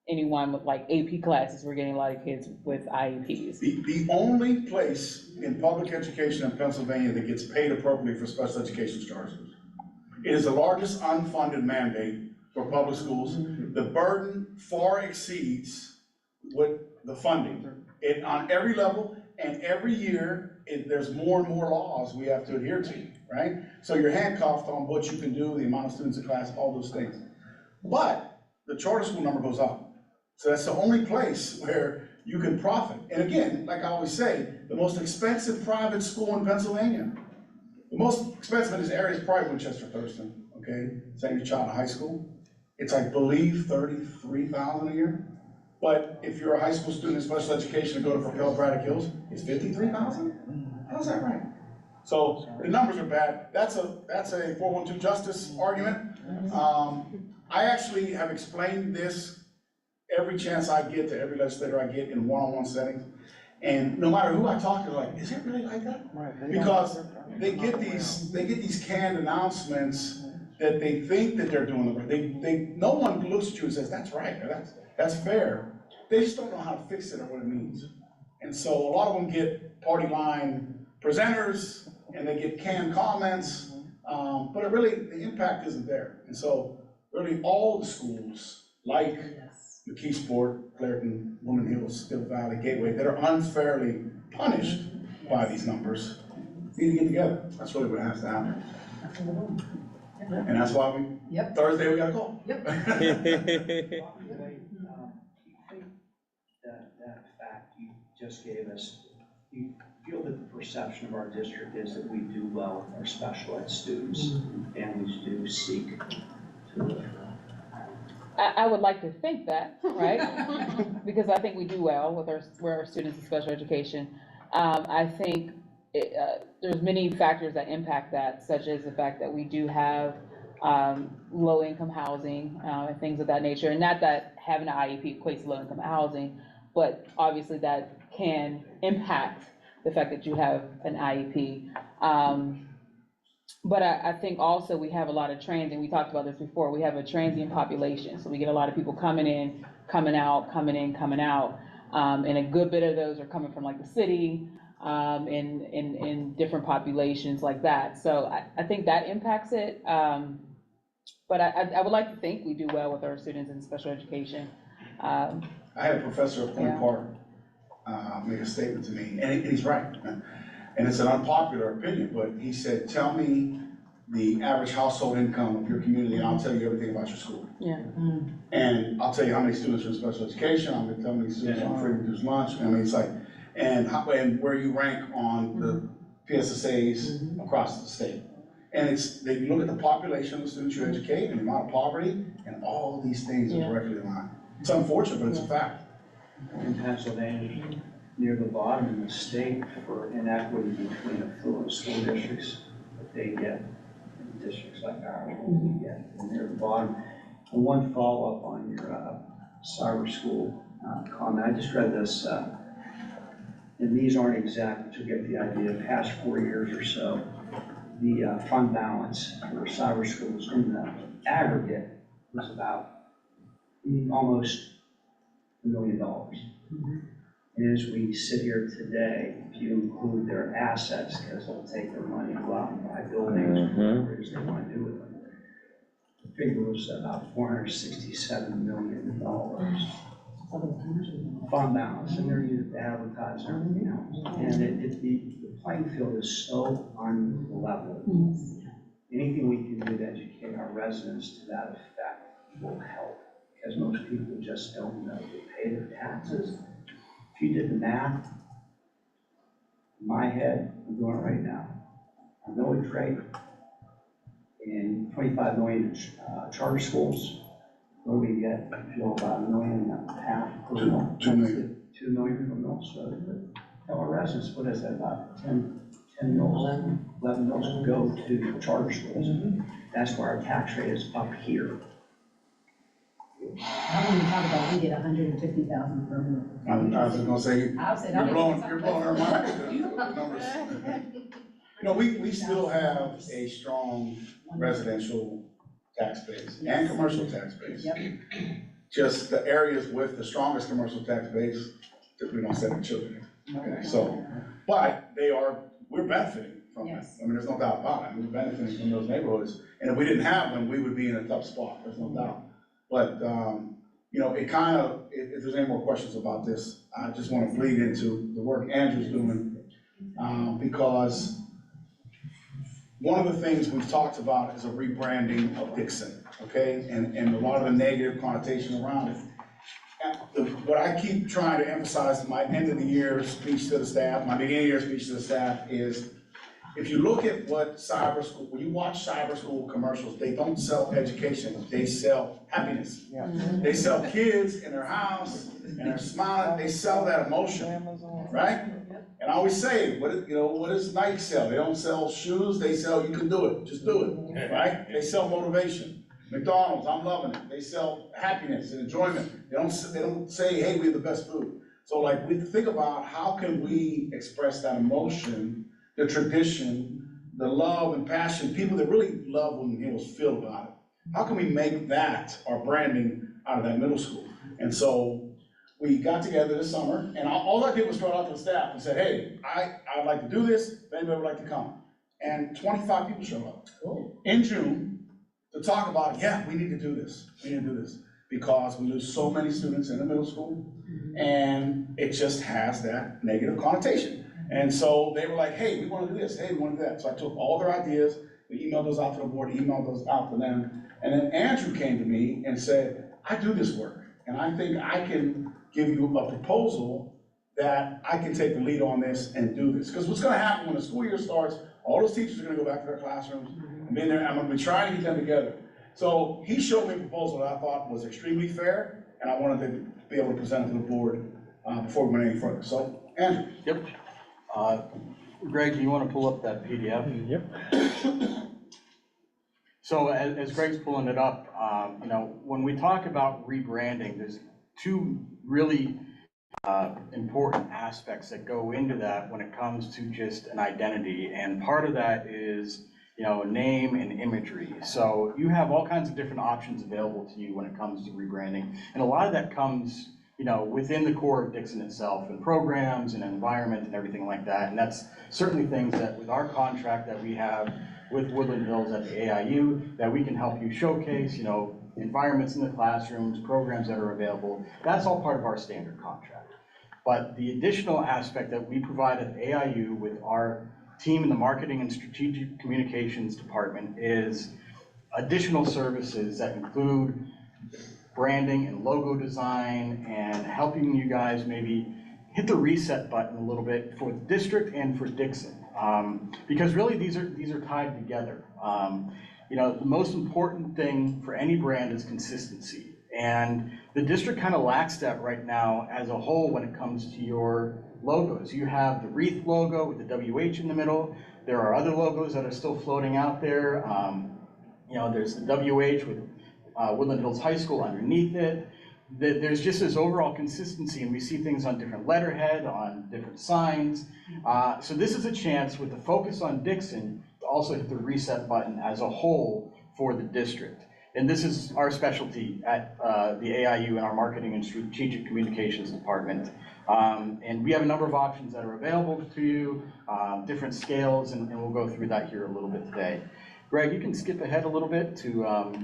anyone with like AP classes, we're getting a lot of kids with IEPs. The only place in public education in Pennsylvania that gets paid appropriately for special education charges. It is the largest unfunded mandate for public schools. The burden far exceeds what the funding. On every level and every year, there's more and more laws we have to adhere to, right? So you're handcuffed on what you can do, the amount of students in class, all those things. But the charter school number goes up. So that's the only place where you can profit. And again, like I always say, the most expensive private school in Pennsylvania, the most expensive in this area is probably Winchester Thurston, okay? Send your child to high school. It's, I believe, $33,000 a year. But if you're a high school student in special education and go to Propel Braddock Hills, it's $53,000? How's that right? So the numbers are bad. That's a 412 justice argument. I actually have explained this every chance I get to every legislator I get in one-on-one settings. And no matter who I talk to, they're like, is it really like that? Right, because they get these canned announcements that they think that they're doing the right. No one looks at you and says, that's right, or that's fair. They just don't know how to fix it or what it means. And so a lot of them get party line presenters and they get canned comments, but the impact isn't there. And so really all the schools, like McKeesport, Clairton, Woodland Hills, Still Valley, Gateway, that are unfairly punished by these numbers, need to get together. That's really what has to happen. And that's why Thursday we got a call. That fact you just gave us, you feel that the perception of our district is that we do well with our special ed students, and we do seek to I would like to think that, right? Because I think we do well with our students in special education. I think there's many factors that impact that, such as the fact that we do have low-income housing and things of that nature. And not that having an IEP equates to low-income housing, but obviously that can impact the fact that you have an IEP. But I think also we have a lot of transient, we talked about this before, we have a transient population. So we get a lot of people coming in, coming out, coming in, coming out. And a good bit of those are coming from like the city, in different populations like that. So I think that impacts it. But I would like to think we do well with our students in special education. I had a professor at Point Park make a statement to me, and he's right. And it's an unpopular opinion, but he said, tell me the average household income of your community, and I'll tell you everything about your school. Yeah. And I'll tell you how many students are in special education, I'm gonna tell you how many students on free reduced lunch. I mean, it's like, and where you rank on the PSSAs across the state. And it's, they look at the population of the students you educate and the amount of poverty, and all of these things are directly aligned. It's unfortunate, but it's a fact. In Pennsylvania, near the bottom in the state for inequity between affluent school districts that they get, and districts like ours, what we get, and near the bottom. And one follow-up on your cyber school comment, I just read this, and these aren't exact, but you'll get the idea, the past 4 years or so, the fund balance for cyber schools in the aggregate was about almost $1 million. And as we sit here today, if you include their assets, because they'll take their money and go out and buy buildings, whatever it is they want to do with them, the figure was about $467 million fund balance, and they're used to advertise and everything else. And the playing field is so unlevel. Anything we can do to educate our residents to that effect will help, because most people just don't know they pay their taxes. If you did the math, in my head, I'm doing it right now, our millage rate in 25 million charter schools, where we get, I feel about 1.5 million per mill. 2 million. 2 million per mill, so tell our residents, what is that, about 10 mills, 11 mills go to charter schools. That's why our tax rate is up here. I want to talk about, we get 150,000 per month. I was just gonna say, you're blowing our minds. You know, we still have a strong residential tax base and commercial tax base. Just the areas with the strongest commercial tax base, typically don't send their children. Okay, so, but we're benefiting from that. I mean, there's no doubt about it. We're benefiting from those neighborhoods. And if we didn't have them, we would be in a tough spot, there's no doubt. But, you know, it kind of, if there's any more questions about this, I just want to bleed into the work Andrew's doing, because one of the things we've talked about is a rebranding of Dixon, okay? And a lot of the negative connotation around it. What I keep trying to emphasize in my end of the year speech to the staff, my beginning of the year speech to the staff is, if you look at what cyber school, when you watch cyber school commercials, they don't sell education, they sell happiness. They sell kids in their house and they're smiling, they sell that emotion, right? And I always say, what does Nike sell? They don't sell shoes, they sell, you can do it, just do it, right? They sell motivation. McDonald's, I'm loving it. They sell happiness and enjoyment. They don't say, hey, we have the best food. So like, we think about how can we express that emotion, the tradition, the love and passion, people that really love Woodland Hills feel about it. How can we make that our branding out of that middle school? And so we got together this summer, and all I did was throw it out to the staff and said, hey, I'd like to do this, if anybody would like to come. And 25 people showed up in June to talk about, yeah, we need to do this, because we lose so many students in the middle school, and it just has that negative connotation. And so they were like, hey, we want to do this, hey, we want to do that. So I took all their ideas, we emailed those out to the board, emailed those out to them, and then Andrew came to me and said, I do this work, and I think I can give you a proposal that I can take the lead on this and do this. Because what's gonna happen when the school year starts, all those teachers are gonna go back to their classrooms, I'm gonna be trying to get them together. So he showed me a proposal that I thought was extremely fair, and I wanted to be able to present it to the board before we went any further. So, Andrew? Yep. Greg, do you want to pull up that PDF? Yep. So as Greg's pulling it up, you know, when we talk about rebranding, there's two really important aspects that go into that when it comes to just an identity. And part of that is, you know, name and imagery. So you have all kinds of different options available to you when it comes to rebranding. And a lot of that comes, you know, within the core of Dixon itself, and programs and environment and everything like that. And that's certainly things that with our contract that we have with Woodland Hills at the AIU, that we can help you showcase, you know, environments in the classrooms, programs that are available. That's all part of our standard contract. But the additional aspect that we provide at AIU with our team in the Marketing and Strategic Communications Department is additional services that include branding and logo design and helping you guys maybe hit the reset button a little bit for the district and for Dixon. Because really these are tied together. You know, the most important thing for any brand is consistency. And the district kind of lacks that right now as a whole when it comes to your logos. You have the Wreath logo with the WH in the middle. There are other logos that are still floating out there. You know, there's the WH with Woodland Hills High School underneath it. There's just this overall consistency, and we see things on different letterhead, on different signs. So this is a chance with the focus on Dixon to also hit the reset button as a whole for the district. And this is our specialty at the AIU in our Marketing and Strategic Communications Department. And we have a number of options that are available to you, different scales, and we'll go through that here a little bit today. Greg, you can skip ahead a little bit to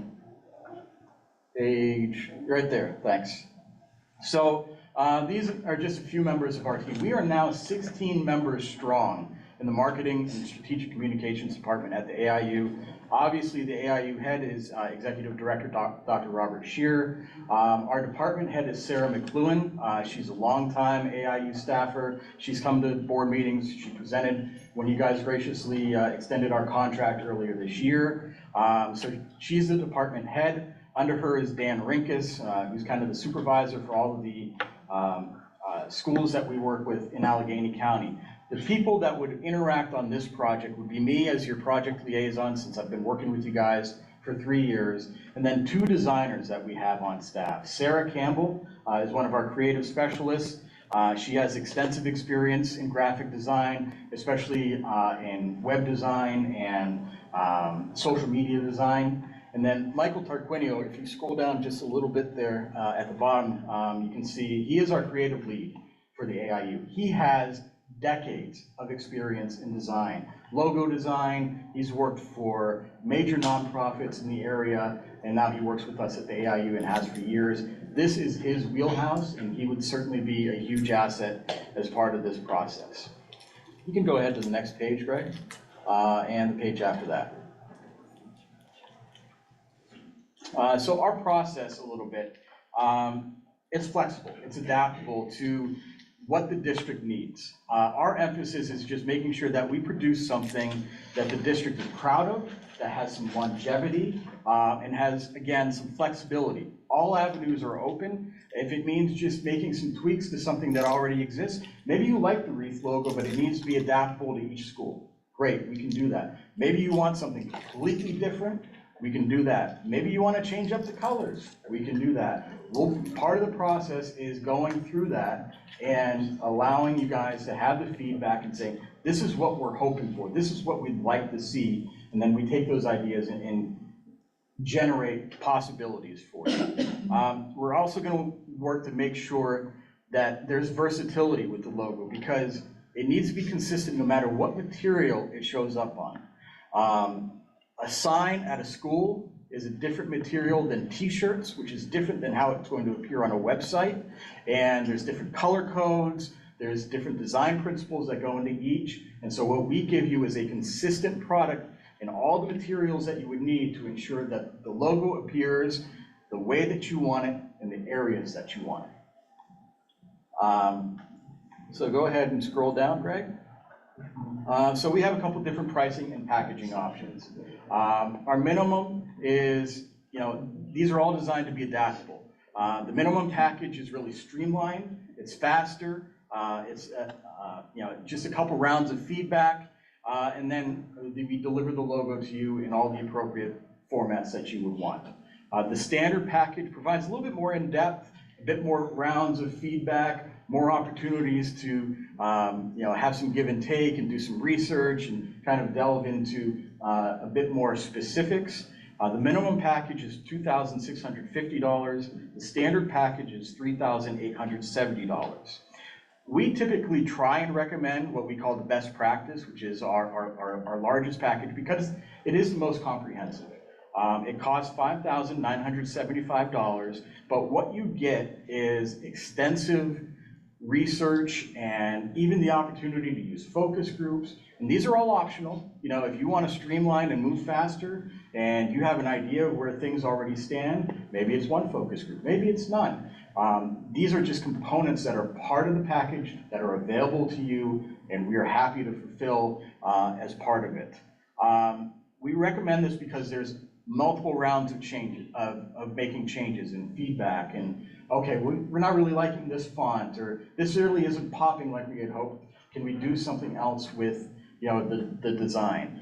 page right there, thanks. So these are just a few members of our team. We are now 16 members strong in the Marketing and Strategic Communications Department at the AIU. Obviously, the AIU head is Executive Director Dr. Robert Shearer. Our department head is Sarah McLuhan. She's a longtime AIU staffer. She's come to board meetings. She presented when you guys graciously extended our contract earlier this year. So she's the department head. Under her is Dan Rinkus, who's kind of the supervisor for all of the schools that we work with in Allegheny County. The people that would interact on this project would be me as your project liaison, since I've been working with you guys for 3 years, and then 2 designers that we have on staff. Sarah Campbell is one of our creative specialists. She has extensive experience in graphic design, especially in web design and social media design. And then Michael Tarquinio, if you scroll down just a little bit there at the bottom, you can see he is our creative lead for the AIU. He has decades of experience in design, logo design. He's worked for major nonprofits in the area, and now he works with us at the AIU and has for years. This is his wheelhouse, and he would certainly be a huge asset as part of this process. You can go ahead to the next page, Greg, and the page after that. So our process a little bit, it's flexible, it's adaptable to what the district needs. Our emphasis is just making sure that we produce something that the district is proud of, that has some longevity, and has, again, some flexibility. All avenues are open. If it means just making some tweaks to something that already exists, maybe you like the Wreath logo, but it needs to be adaptable to each school. Great, we can do that. Maybe you want something completely different, we can do that. Maybe you want to change up the colors, we can do that. Well, part of the process is going through that and allowing you guys to have the feedback and saying, this is what we're hoping for, this is what we'd like to see, and then we take those ideas and generate possibilities for you. We're also going to work to make sure that there's versatility with the logo, because it needs to be consistent no matter what material it shows up on. A sign at a school is a different material than t-shirts, which is different than how it's going to appear on a website. And there's different color codes, there's different design principles that go into each. And so what we give you is a consistent product in all the materials that you would need to ensure that the logo appears the way that you want it in the areas that you want it. So go ahead and scroll down, Greg. So we have a couple different pricing and packaging options. Our minimum is these are all designed to be adaptable. The minimum package is really streamlined, it's faster, it's just a couple rounds of feedback, and then we deliver the logo to you in all the appropriate formats that you would want. The standard package provides a little bit more in-depth, a bit more rounds of feedback, more opportunities to have some give and take and do some research and kind of delve into a bit more specifics. The minimum package is $2,650. The standard package is $3,870. We typically try and recommend what we call the best practice, which is our largest package, because it is the most comprehensive. It costs $5,975, but what you get is extensive research and even the opportunity to use focus groups. And these are all optional. If you want to streamline and move faster and you have an idea of where things already stand, maybe it's one focus group, maybe it's none. These are just components that are part of the package that are available to you, and we are happy to fulfill as part of it. We recommend this because there's multiple rounds of changes, of making changes and feedback, and okay, we're not really liking this font, or this really isn't popping like we had hoped. Can we do something else with the design?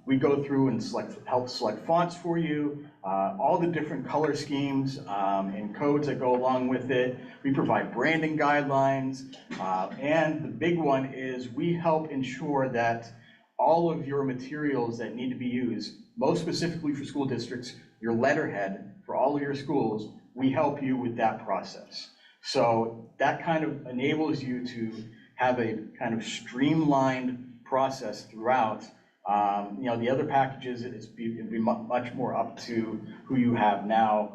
We go through and help select fonts for you, all the different color schemes and codes that go along with it. We provide branding guidelines, and the big one is we help ensure that all of your materials that need to be used, most specifically for school districts, your letterhead for all of your schools, we help you with that process. So that kind of enables you to have a kind of streamlined process throughout. The other packages, it'd be much more up to who you have now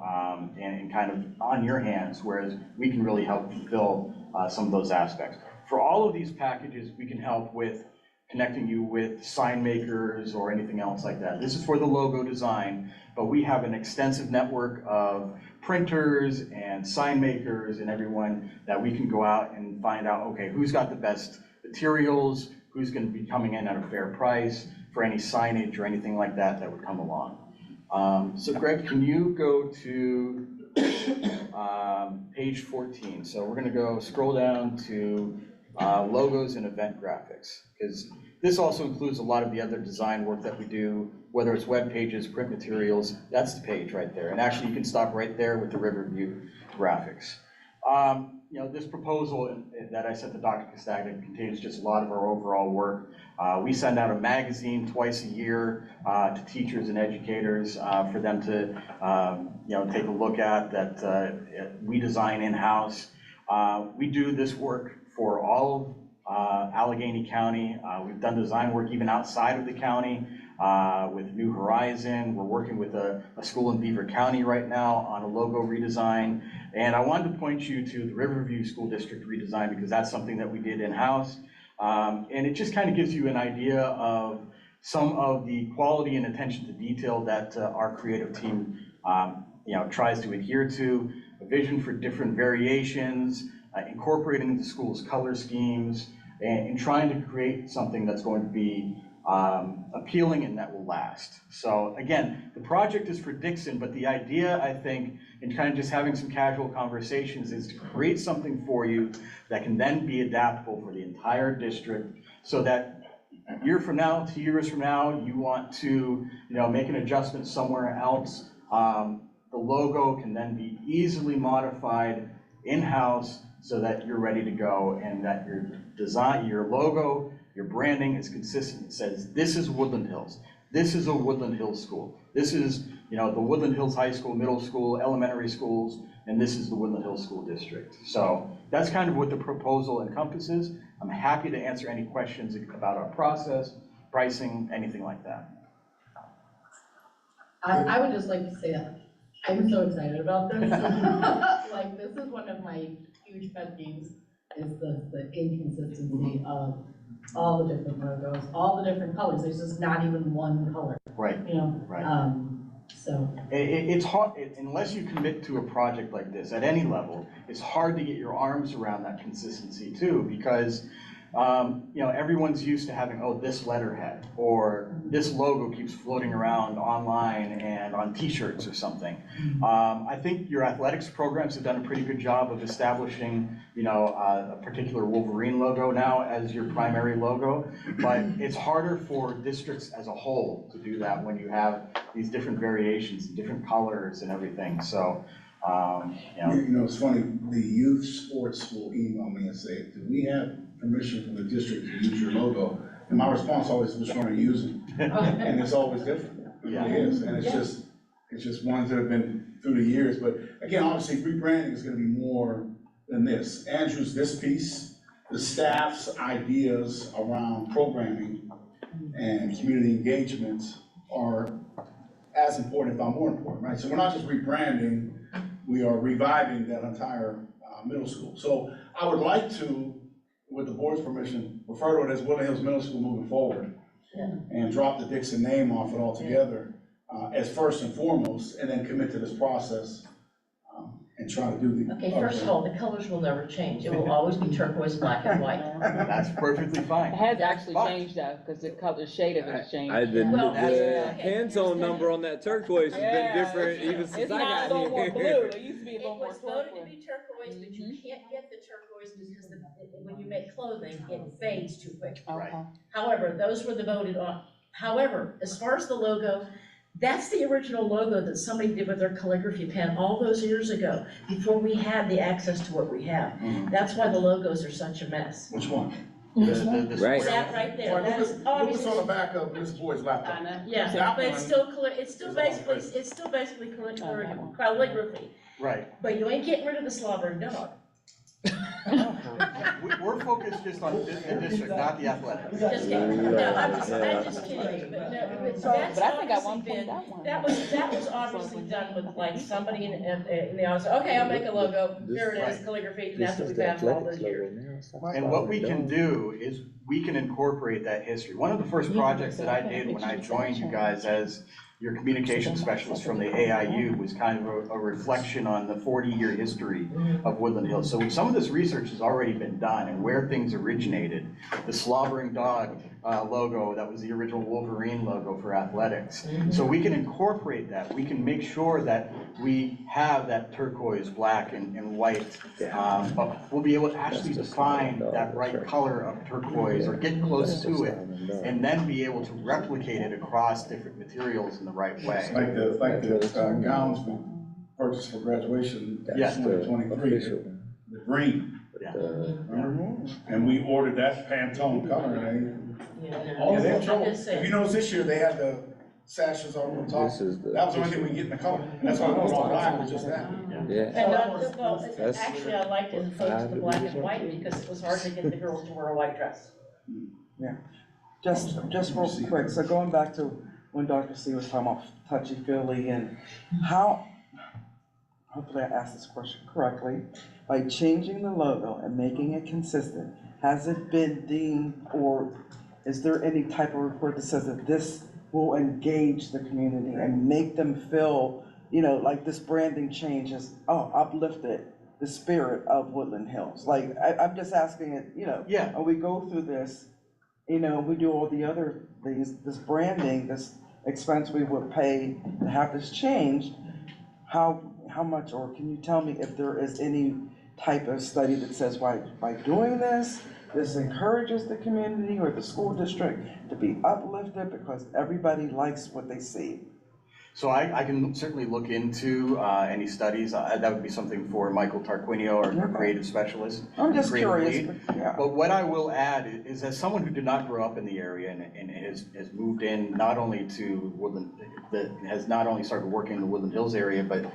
and kind of on your hands, whereas we can really help fulfill some of those aspects. For all of these packages, we can help with connecting you with sign makers or anything else like that. This is for the logo design, but we have an extensive network of printers and sign makers and everyone that we can go out and find out, okay, who's got the best materials, who's going to be coming in at a fair price for any signage or anything like that that would come along. So Greg, can you go to page 14? So we're going to scroll down to logos and event graphics, because this also includes a lot of the other design work that we do, whether it's web pages, print materials. That's the page right there. And actually, you can stop right there with the Riverview graphics. This proposal that I sent to Dr. Castagna contains just a lot of our overall work. We send out a magazine twice a year to teachers and educators for them to take a look at that we design in-house. We do this work for all of Allegheny County. We've done design work even outside of the county with New Horizon. We're working with a school in Beaver County right now on a logo redesign. And I wanted to point you to the Riverview School District redesign because that's something that we did in-house. And it just kind of gives you an idea of some of the quality and attention to detail that our creative team tries to adhere to, a vision for different variations, incorporating the school's color schemes, and trying to create something that's going to be appealing and that will last. So again, the project is for Dixon, but the idea, I think, in kind of just having some casual conversations is to create something for you that can then be adaptable for the entire district, so that a year from now, 2 years from now, you want to make an adjustment somewhere else, the logo can then be easily modified in-house so that you're ready to go and that your design, your logo, your branding is consistent. It says, this is Woodland Hills. This is a Woodland Hills school. This is, the Woodland Hills High School, middle school, elementary schools, and this is the Woodland Hills School District. So that's kind of what the proposal encompasses. I'm happy to answer any questions about our process, pricing, anything like that. I would just like to say that I'm so excited about this. Like, this is one of my huge pet peeves, is the inconsistency of all the different logos, all the different colors. There's just not even one color. Right. Right. So it's hard, unless you commit to a project like this at any level, it's hard to get your arms around that consistency too, because You know, everyone's used to having, oh, this letterhead, or this logo keeps floating around online and on t-shirts or something. I think your athletics programs have done a pretty good job of establishing, you know, a particular Wolverine logo now as your primary logo, but it's harder for districts as a whole to do that when you have these different variations, different colors and everything, so, you know. You know, it's funny, the youth sports will email me and say, do we have permission from the district to use your logo? And my response always is, which one are you using? And it's always different, it really is, and it's just ones that have been through the years, but again, obviously, rebranding is gonna be more than this. Andrew's this piece, the staff's ideas around programming and community engagement are as important, if not more important, right? So we're not just rebranding, we are reviving that entire middle school. So I would like to, with the board's permission, refer to it as Woodland Hills Middle School moving forward. And drop the Dixon name off it altogether as first and foremost, and then commit to this process and try to do the. Okay, first of all, the colors will never change. It will always be turquoise, black, and white. That's perfectly fine. It has actually changed though, because the color shade of it has changed. The Well, Pantone number on that turquoise has been different even since It's I not a got little more here. blue, it used to be a It little more was voted to turquoise. be turquoise, but you can't get the turquoise because when you make clothing, it fades too quick. Okay. However, those were the voted on. However, as far as the logo, that's the original logo that somebody did with their calligraphy pen all those years ago, before we had the access to what we have. That's why the logos are such a mess. Which one? Right. That right there, that is Look obviously. what's on the back of this boy's laptop. Yeah, That but one it's still, is all basically calligraphy, Right. but you ain't getting rid of the slobbering dog. We're focused just on the district, not the athletics. Just kidding, no, I'm just kidding, but no, but that's But I think at one obviously point been, that one. that was obviously done with like somebody in the office, okay, I'll make a logo, there it is, calligraphy, and that's what we've had for all those years. And what we can do is we can incorporate that history. One of the first projects that I did when I joined you guys as your communication specialist from the AIU was kind of a reflection on the 40-year history of Woodland Hills. So some of this research has already been done and where things originated. The slobbering dog logo, that was the original Wolverine logo for athletics. So we can incorporate that. We can make sure that we have that turquoise, black, and white. But we'll be able to actually define that right color of turquoise or get close to it, and then be able to replicate it across different materials in the right way. Like the gowns we purchased for graduation, Yes. 2023, the green. Yeah. Remember? And we ordered that Pantone color, and Yeah, they had I'm trouble. just saying. If you notice this year, they had the sashes on the top. This is the- That was the only thing we get in the color. That's why we went all black, was just that. Yeah. And well, That's- actually, I liked it as opposed to the black and white, because it was hard to get the girls to wear a white dress. Just real quick, so going back to when Dr. C was talking about touchy-feely and how, hopefully I asked this question correctly, by changing the logo and making it consistent, has it been deemed, or is there any type of report that says that this will engage the community and make them feel, you know, like this branding change has, uplifted the spirit of Woodland Hills? Like, I'm just asking it, you know, Yeah. and we go through this, you know, we do all the other things, this branding, this expense we would pay to have this changed, how much, or can you tell me if there is any type of study that says by doing this, this encourages the community or the school district to be uplifted because everybody likes what they see? So I can certainly look into any studies. That would be something for Michael Tarquinio, our creative specialist. I'm just creative curious, lead. but, yeah. But what I will add is, as someone who did not grow up in the area and has moved in not only to Woodland, that has not only started working in the Woodland Hills area, but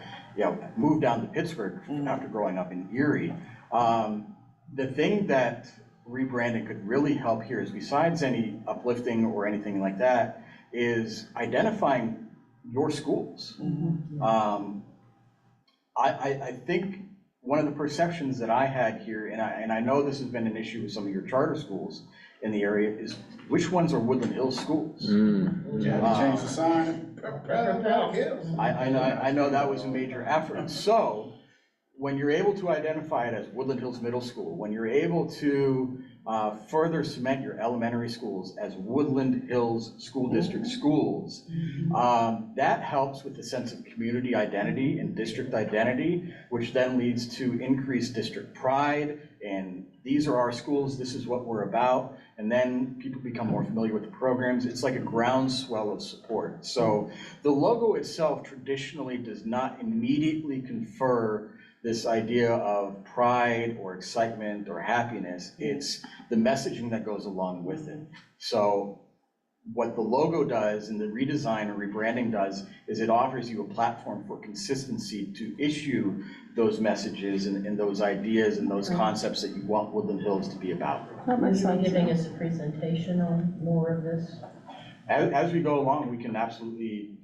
moved down to Pittsburgh after growing up in Erie. The thing that rebranding could really help here is, besides any uplifting or anything like that, is identifying your schools. I think one of the perceptions that I had here, and I know this has been an issue with some of your charter schools in the area, is which ones are Woodland Hills schools? Yeah, they changed the sign. I know that was a major effort. So when you're able to identify it as Woodland Hills Middle School, when you're able to further cement your elementary schools as Woodland Hills School District schools, that helps with the sense of community identity and district identity, which then leads to increased district pride, and these are our schools, this is what we're about, and then people become more familiar with the programs. It's like a groundswell of support. So the logo itself traditionally does not immediately confer this idea of pride or excitement or happiness. It's the messaging that goes along with it. So what the logo does and the redesign or rebranding does is it offers you a platform for consistency to issue those messages and those ideas and those concepts that you want Woodland Hills to be about. Are you giving us a presentation on more of this? As we go along, we can absolutely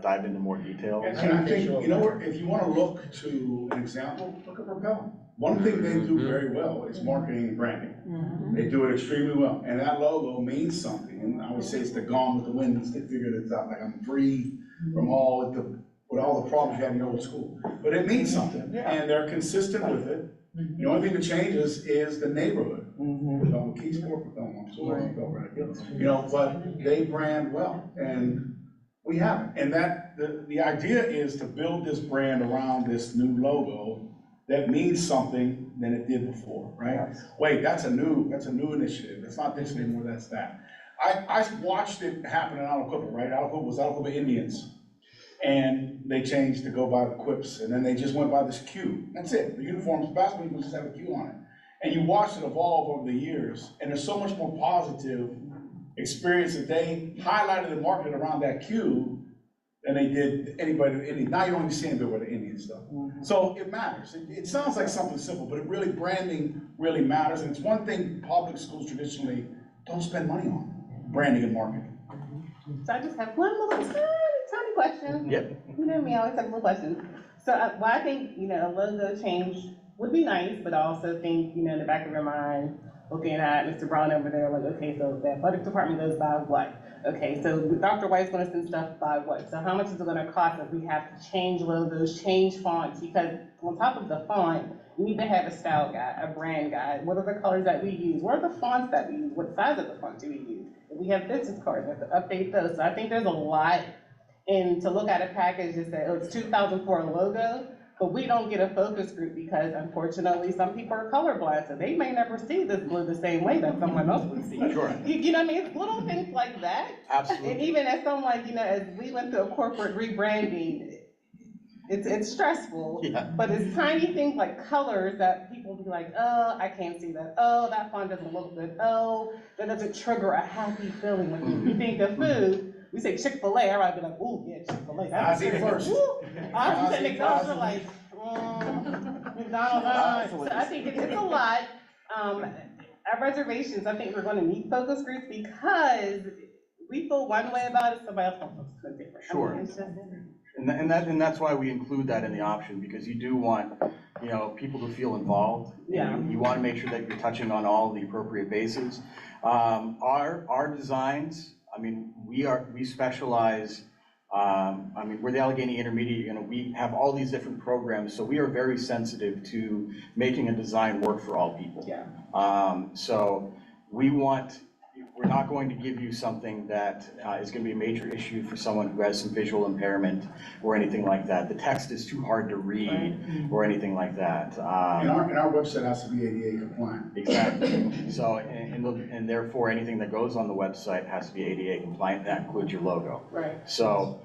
dive into more detail. And I think, you know what, if you want to look to an example, look at Propel. One thing they do very well is marketing and branding. They do it extremely well, and that logo means something. And I would say it's the Gone with the Wind, it's the figure that's out, like I'm free from all the problems you had in your old school. But it means something, and they're consistent with it. The only thing that changes is the neighborhood. Propel Keysport, Propel Montour, Propel Red Hill, you know, but they brand well, and we have it. And that, the idea is to build this brand around this new logo that means something than it did before, right? Wait, that's a new initiative. It's not this anymore, that's that. I watched it happen in Alaquippa, right? Alaquippa was Alaquippa Indians. And they changed to go by the quips, and then they just went by this Q. That's it. The uniforms, basketball uniforms just have a Q on it. And you watch it evolve over the years, and there's so much more positive experience that they highlighted and marketed around that Q than they did anybody. Now you don't even see anybody with the Indian stuff. So it matters. It sounds like something simple, but it really, branding really matters. And it's one thing public schools traditionally don't spend money on, branding and marketing. So I just have one little tiny question. Yep. You know me, I always have little questions. So well, I think, you know, a logo change would be nice, but I also think, you know, in the back of your mind, looking at Mr. Brown over there, like, okay, so the athletic department goes by what? Okay, so Dr. White's gonna send stuff by what? So how much is it gonna cost if we have to change logos, change fonts? Because on top of the font, you need to have a style guide, a brand guide. What are the colors that we use? What are the fonts that we use? What size of the font do we use? If we have business cards, we have to update those. So I think there's a lot, and to look at a package and say, oh, it's $2,000 for a logo, but we don't get a focus group because unfortunately, some people are colorblind, so they may never see this blue the same way that someone else would see. Sure. You know what I mean? It's little things like that. Absolutely. And even as someone, like, you know, as we went through a corporate rebranding, it's stressful, but it's tiny things like colors that people be like, oh, I can't see that. Oh, that font doesn't look good. Oh, that doesn't trigger a happy feeling when you think of food. We say Chick-fil-A, everybody be like, ooh, yeah, Chick-fil-A. That's first. I'm saying McDonald's are like, McDonald's. So I think it's a lot. At reservations, I think we're gonna need focus groups because we feel one way about it, somebody else will feel different. Sure. I mean, it's just, And that's why we include that in the option, because you do want, you know, people to feel involved. Yeah. You want to make sure that you're touching on all the appropriate bases. Our designs, I mean, we specialize, I mean, we're the Allegheny Intermediate, you know, we have all these different programs, so we are very sensitive to making a design work for all people. Yeah. So we're not going to give you something that is going to be a major issue for someone who has some visual impairment or anything like that. The text is too hard to read or anything like that. And our website has to be ADA compliant. Exactly. So, and therefore, anything that goes on the website has to be ADA compliant. That includes your logo. Right. So,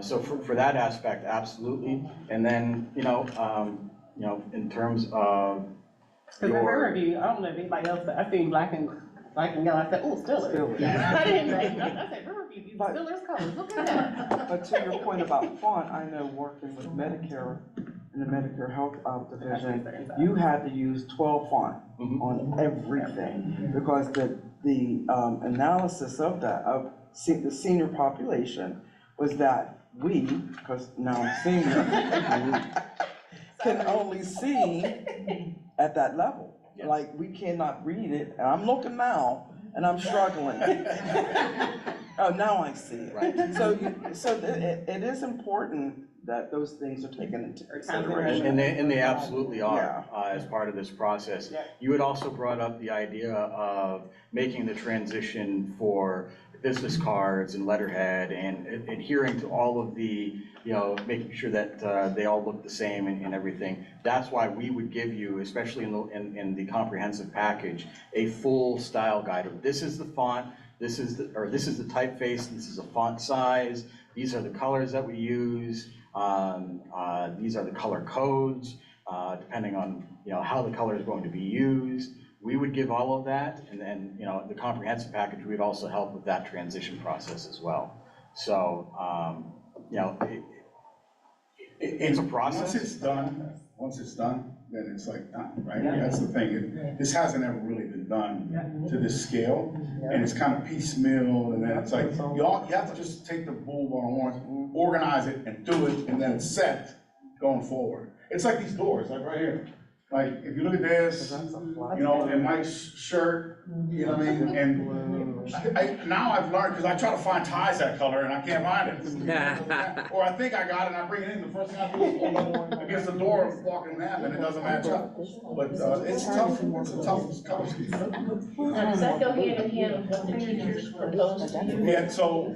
so for that aspect, absolutely. And then, you know, in terms of because in her review, I don't know if anybody else, but I seen black and yellow. I said, oh, Steelers. I didn't know. I said, Riverview, these Steelers colors. Look at that. But to your point about font, I know working with Medicare in the Medicare Health Division, you had to use 12 font on everything because the analysis of that, of the senior population, was that we, because now I'm senior, can only see at that level. Like, we cannot read it, and I'm looking now, and I'm struggling. Oh, now I see it. Right. So it is important that those things are taken into consideration. And they absolutely Yeah. are, as part of this process. You had also brought up the idea of making the transition for business cards and letterhead and adhering to all of the, making sure that they all look the same and everything. That's why we would give you, especially in the comprehensive package, a full style guide of this is the font, this is the typeface, this is the font size, these are the colors that we use, these are the color codes, depending on, how the color is going to be used. We would give all of that, and then, the comprehensive package, we'd also help with that transition process as well. So, it's a process. Once it's done, then it's like done, right? That's the thing. This hasn't ever really been done to this scale, and it's kind of piecemeal, and then it's like, you have to just take the bull by the horns, organize it, and do it, and then it's set going forward. It's like these doors, like right here. Like, if you look at this, and Mike's shirt, you know what I mean? And now I've learned, because I try to find ties that color and I can't find it. Or I think I got it and I bring it in, the first thing I do is hold up against the door, walking in half, and it doesn't match up. But it's tough, it's a tough color scheme. Now, does that go hand in hand with what the teachers propose to you? Yeah, so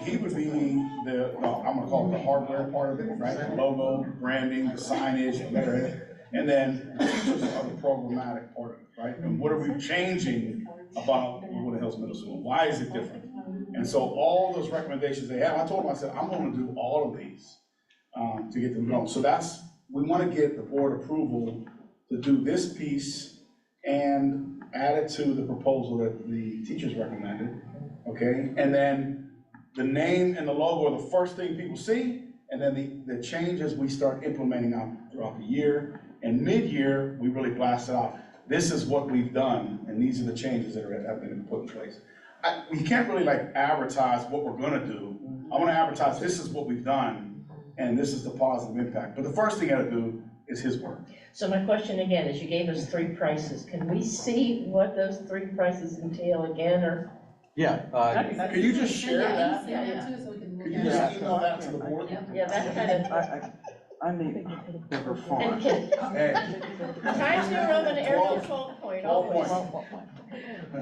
he would be I'm gonna call it the hardware part of it, right? The logo, branding, the signage, letterhead. And then the teachers are the programmatic part of it, right? And what are we changing about Woodland Hills Middle School? Why is it different? And so all those recommendations they have, I told them, I said, I'm gonna do all of these to get them going. So we wanna get the board approval to do this piece and add it to the proposal that the teachers recommended, okay? And then the name and the logo are the first thing people see, and then the changes we start implementing out throughout the year. And mid-year, we really blast it out. This is what we've done, and these are the changes that have been put in place. We can't really advertise what we're gonna do. I wanna advertise, this is what we've done, and this is the positive impact. But the first thing you gotta do is his work. So my question again is, you gave us 3 prices. Can we see what those 3 prices entail again, or? Yeah. Can you just share that? Yeah, too, so we can look Can at you it. just email that to the board? Yeah, that kind of. I need bigger font. And Times New Roman Arial 12 point, always.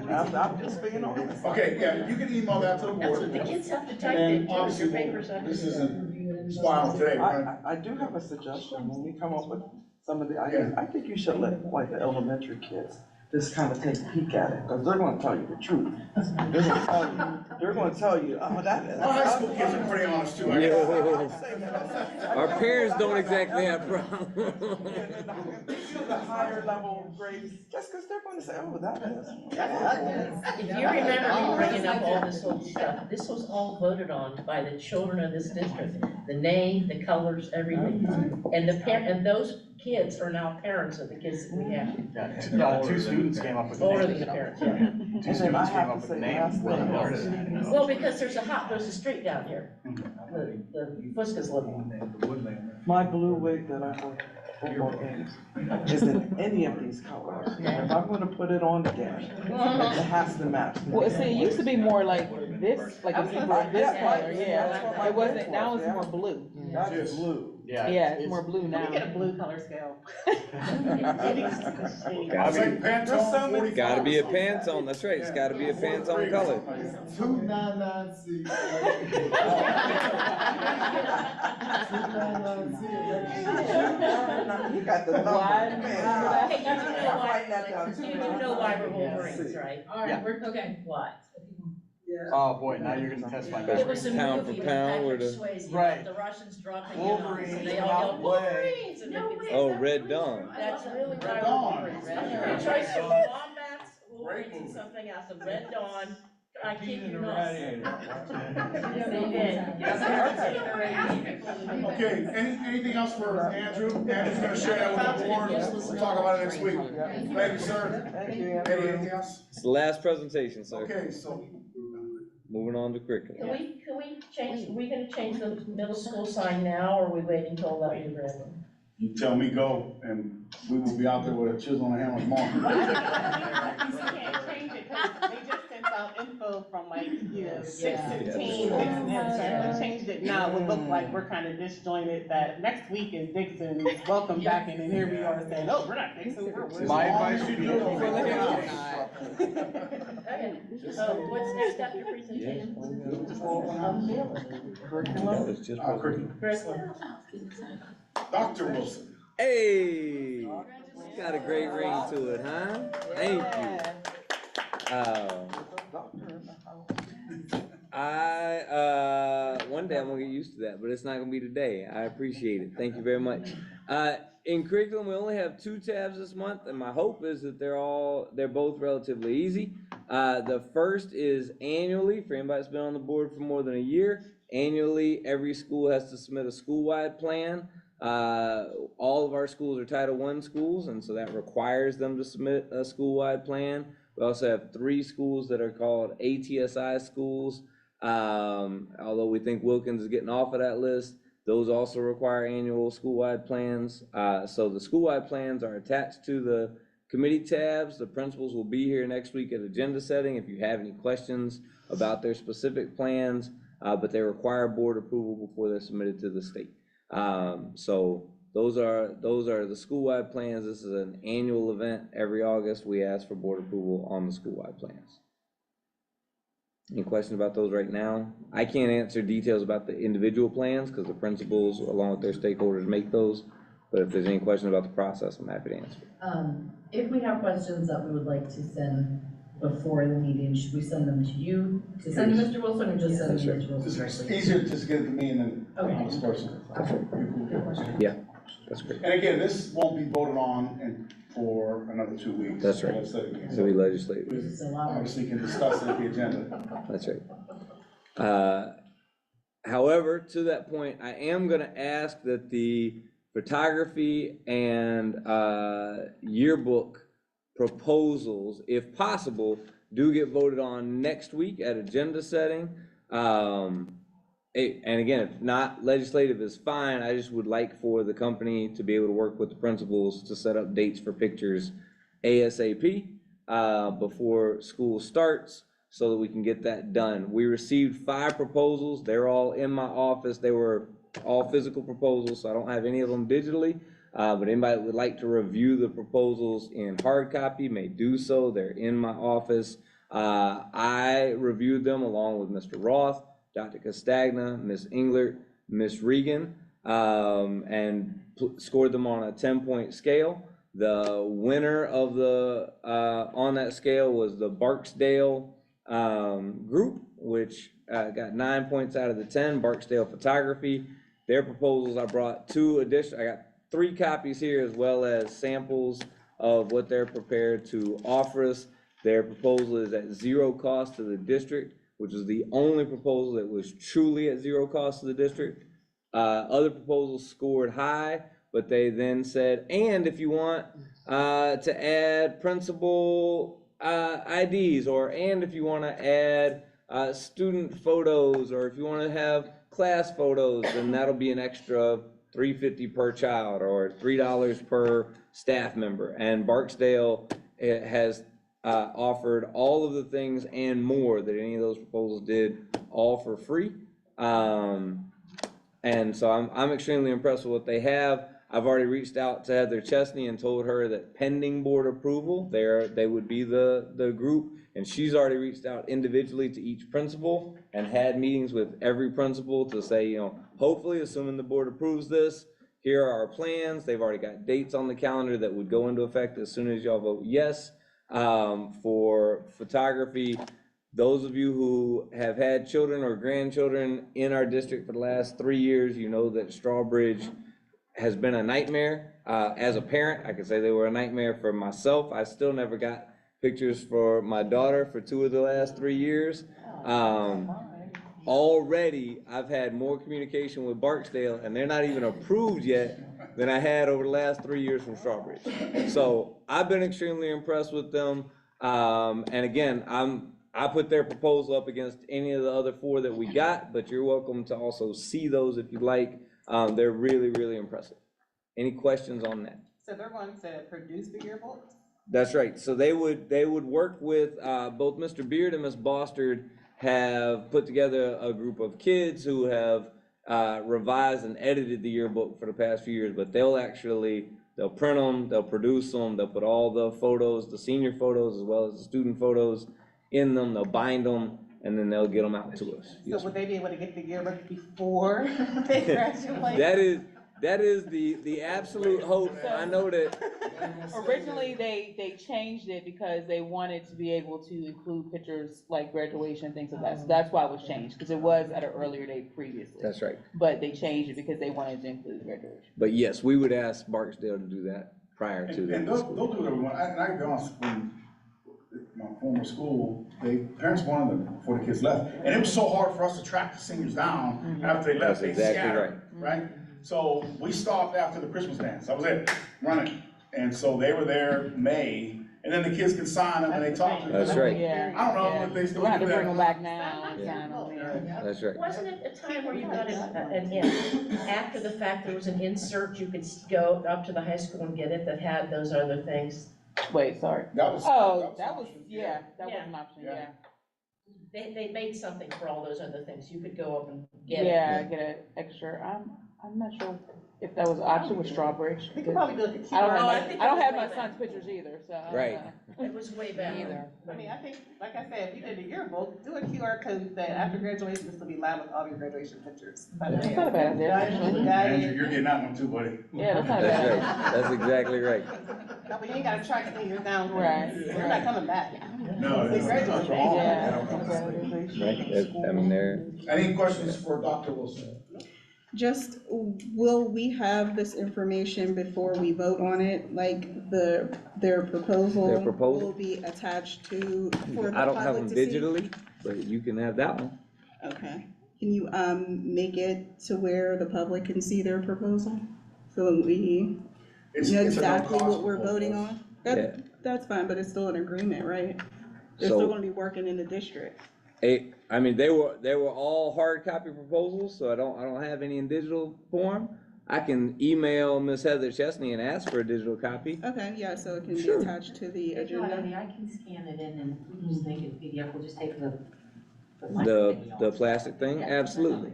I'm just being honest. Okay, yeah, you can email that to the board. That's what the kids have to type And in, then obviously, your papers have to. this isn't final today, right? I do have a suggestion, when we come up with some of the ideas, I think you should let the elementary kids just kind of take a peek at it, because they're gonna tell you the truth. They're gonna tell you, oh, that is. Our high school kids are pretty honest too. Our parents don't exactly have problems. The higher level grades, just because they're gonna say, oh, that is. If you remember me bringing up all this old stuff, this was all voted on by the children of this district. The name, the colors, everything. And and those kids are now parents of the kids that we have. Yeah, 2 students came up with the Older name. than the parents, Yeah. yeah. 2 students came up with the name. Well, because there's a street down here, the Fuskas live on. My blue wig that I wore football games isn't any of these colors. If I'm gonna put it on again, it has to match. Well, see, it used to be more like this, like a deeper this color, yeah. It wasn't, now it's more blue. That's blue. Yeah, it's more blue now. We get a blue color scale. Gotta be a Pantone, that's right, it's gotta be a Pantone color. 2996. You got the number. You do know why we're Wolverines, right? All right, we're, okay. Why? Oh, boy, now you're gonna test my memory. It was a Pound movie for with pound, Patrick or the- Swayze, Right. the Russians dropping in on us, Wolverines, and they all yelled, outplay. Wolverines! And the kids- Oh, Red Dawn. That's really why Red we're Dawn. Wolverines, right? Your choice of Wombats, Wolverines, and something else, the Red Dawn, I kid you not. Okay, anything else for Andrew? Andrew's gonna share that with the board, we'll talk about it next week. Thank you, sir. Thank you, Eddie, anything else? It's the last presentation, sir. Okay, so, Moving on to curriculum. Can we change, are we gonna change the middle school sign now, or are we waiting until 11 grand? you tell me go, and we will be out there with a chisel and a hammer tomorrow. You can't change it, because they just sent out info from like, you know, Yeah. 6:15, and changed it now, it would look like we're kind of disjointed, that next week is Dixon's welcome back, and then here we are saying, oh, we're not Dixon, we're. My advice, you do it We're before the Lincoln. Okay, so what's next after presentation? It's just. Dr. Wilson. Hey, got a great ring to it, huh? Thank you. One day I'm gonna get used to that, but it's not gonna be today. I appreciate it. Thank you very much. In curriculum, we only have 2 tabs this month, and my hope is that they're both relatively easy. The first is annually, for anybody that's been on the board for more than a year. Annually, every school has to submit a school-wide plan. All of our schools are Title I schools, and so that requires them to submit a school-wide plan. We also have 3 schools that are called ATSI schools. Although we think Wilkins is getting off of that list, those also require annual school-wide plans. So the school-wide plans are attached to the committee tabs. The principals will be here next week at agenda setting if you have any questions about their specific plans, but they require board approval before they're submitted to the state. So those are the school-wide plans. This is an annual event. Every August, we ask for board approval on the school-wide plans. Any questions about those right now? I can't answer details about the individual plans because the principals, along with their stakeholders, make those. But if there's any questions about the process, I'm happy to answer. If we have questions that we would like to send before the meeting, should we send them to you, to send to Mr. Wilson, or just send to Mr. Wilson It's directly? easier to just get it to me and then Okay. I'll disperse it. Yeah, that's great. And again, this won't be voted on for another 2 weeks. That's right. So we legislate. We obviously can discuss it at the agenda. That's right. However, to that point, I am gonna ask that the photography and yearbook proposals, if possible, do get voted on next week at agenda setting. And again, if not, legislative is fine. I just would like for the company to be able to work with the principals to set up dates for pictures ASAP before school starts so that we can get that done. We received 5 proposals. They're all in my office. They were all physical proposals, so I don't have any of them digitally. But anybody that would like to review the proposals in hard copy may do so. They're in my office. I reviewed them along with Mr. Roth, Dr. Castagna, Ms. Englert, Ms. Regan, and scored them on a 10-point scale. The winner of the on that scale was the Barksdale group, which got 9 points out of the 10. Barksdale Photography. Their proposals, I brought 2 additional. I got 3 copies here, as well as samples of what they're prepared to offer us. Their proposal is at 0 cost to the district, which is the only proposal that was truly at 0 cost to the district. Other proposals scored high, but they then said, and if you want to add principal IDs, and if you want to add student photos, or if you want to have class photos, then that'll be an extra $3.50 per child or $3 per staff member. And Barksdale has offered all of the things and more that any of those proposals did, all for free. And so I'm extremely impressed with what they have. I've already reached out to Heather Chesney and told her that pending board approval, they would be the group. And she's already reached out individually to each principal and had meetings with every principal to say, hopefully, assuming the board approves this, here are our plans. They've already got dates on the calendar that would go into effect as soon as y'all vote yes. For photography, those of you who have had children or grandchildren in our district for the last 3 years, you know that Strawbridge has been a nightmare. As a parent, I can say they were a nightmare for myself. I still never got pictures for my daughter for 2 of the last 3 years. Already, I've had more communication with Barksdale, and they're not even approved yet, than I had over the last 3 years from Strawbridge. So I've been extremely impressed with them. And again, I put their proposal up against any of the other 4 that we got, but you're welcome to also see those if you'd like. They're really, really impressive. Any questions on that? So they're going to produce the yearbooks? That's right. So they would work with, both Mr. Beard and Ms. Bostard have put together a group of kids who have, revised and edited the yearbook for the past few years, but they'll print them, they'll produce them, they'll put all the photos, the senior photos as well as the student photos in them, they'll bind them, and then they'll get them out to us. So would they be able to get the yearbook before they graduate? That is the absolute hope. I know that. Originally, they changed it because they wanted to be able to include pictures like graduation, things like that. So that's why it was changed, because it was at an earlier date previously. That's right. But they changed it because they wanted to include graduation. But yes, we would ask Barksdale to do that prior to the And they'll do whatever we want. And I can be honest, when my former school, parents wanted them before the kids left. And it was so hard for us to track the seniors down after they left. That's They exactly scattered, right? So we stopped after the Christmas dance. That was it, running. And so they were there May, and then the kids could sign them and they talked to them. That's right. Yeah. I don't know if they still do We'll have to bring them that. back now and sign them, yeah. That's right. Wasn't it a time where you got after the fact, there was an insert, you could go up to the high school and get it that had those other things? Wait, sorry. That was an option, yeah. They made something for all those other things, you could go up and get it. Yeah, get an extra, I'm not sure if that was an option with Strawbridge. We could probably do it. I don't have my son's pictures either, so. I don't Right. know. It was way back. Either. I mean, I think, like I said, if you did a yearbook, do a QR code that after graduation, this will be live with all your graduation pictures. That's not a bad idea, actually. Andrew, you're getting that one too, buddy. Yeah, that's not a That's bad right. That's exactly right. No, but you ain't gotta track seniors down. Right. They're not coming back. No, They graduate. Right? I mean, they're. Any questions for Dr. Wilson? Just, will we have this information before we vote on it, like their proposal? Their proposal? Will be attached to, for the I don't have public them to see? digitally, but you can have that one. Okay, can you, make it to where the public can see their proposal? So that we know It's a no exactly cost what we're proposal. voting on? Yeah. That's fine, but it's still an agreement, right? They're So- still gonna be working in the district. I mean, they were all hard copy proposals, so I don't have any in digital form. I can email Ms. Heather Chesney and ask for a digital copy. Okay, yeah, so it can be Sure. attached to the If not, I agenda. mean, I can scan it in and we can just make it PDF, we'll just take the. The plastic thing, absolutely.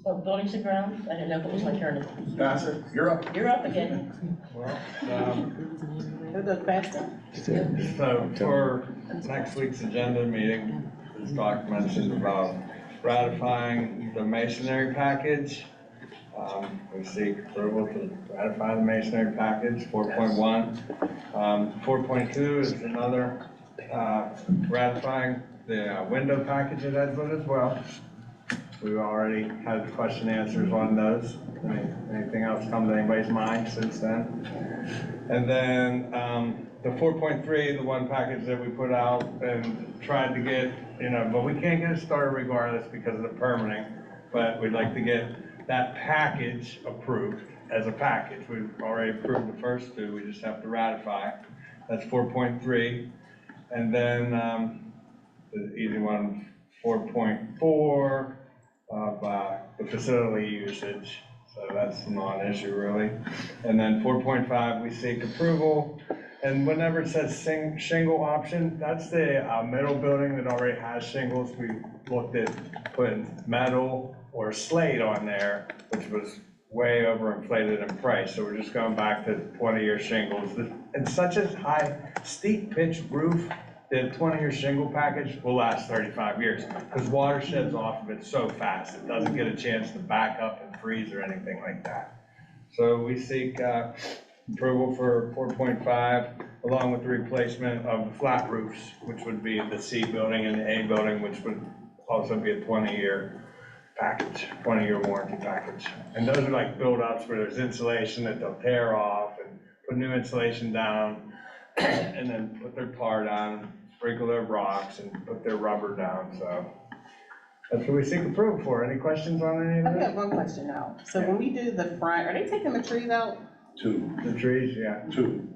Oh, buildings and grounds, I didn't know if it was my turn. That's it, you're up. You're up again. Well, It goes faster. so for next week's agenda meeting, as Doc mentioned about ratifying the masonry package. We seek approval to ratify the masonry package, 4.1. 4.2 is another, ratifying the window package at Edgewood as well. We've already had question answers on those. Anything else come to anybody's mind since then? And then, the 4.3, the one package that we put out and tried to get, but we can't get it started regardless because of the permitting. But we'd like to get that package approved as a package. We've already approved the first two, we just have to ratify. That's 4.3. And then, the easy one, 4.4 of the facility usage. So that's a non-issue really. And then 4.5, we seek approval. And whenever it says shingle option, that's the middle building that already has shingles. We looked at putting metal or slate on there, which was way overinflated in price. So we're just going back to 20-year shingles. It's such a high, steep pitch roof that a 20-year shingle package will last 35 years because water sheds off of it so fast. It doesn't get a chance to back up and freeze or anything like that. So we seek approval for 4.5 along with the replacement of the flat roofs, which would be the C building and the A building, which would also be a 20-year package, 20-year warranty package. And those are like build-ups where there's insulation that they'll tear off and put new insulation down and then put their tar down, sprinkle their rocks and put their rubber down, so. That's what we seek approval for. Any questions on any of I this? have one question now. So when we do the front, are they taking the trees out? Two. The trees, yeah. Two.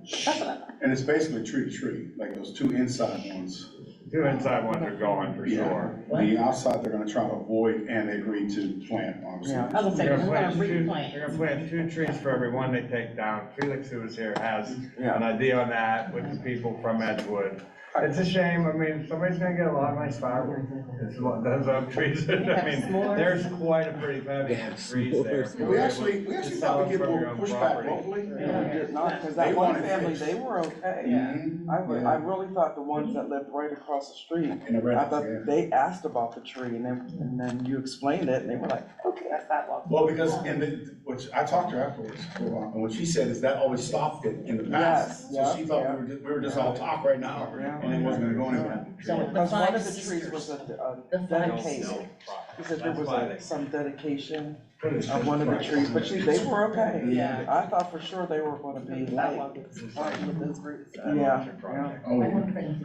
And it's basically tree to tree, like those two inside ones. Two inside ones are gone for Yeah. sure. The outside, they're gonna try to avoid, and they agreed to plant, obviously. Yeah. I was They're gonna say, gonna we're gonna plant two, replant. they're gonna plant 2 trees for every one they take down. Felix, who was here, has Yeah. an idea on that with the people from Edgewood. It's a shame, I mean, somebody's gonna get a lot of nice firewood. It's one, those oak trees, I mean, there's quite a pretty bevy of trees there. We actually Just thought sell we'd get them from more your own pushback property. locally. Yeah, we did not, because They that one wanted family, fixed. they were okay. Mhm. I really thought the ones that lived right across the street, In the red, I thought yeah. they asked about the tree and then you explained it and they were like, okay. That's sidewalk. Well, because which I talked to her afterwards, for a while, and what she said is that always stopped it in the past. Yes, So she thought we were just all talk right now, and it wasn't gonna go anywhere. So the Because one five of the trees sisters. was The five dedicated. sisters. He said there was some dedication What is of one of the trees, but they were okay. Yeah. I thought for sure they were gonna be like, Sidewalk is starting with those roots. yeah, yeah. Oh, yeah. Okay.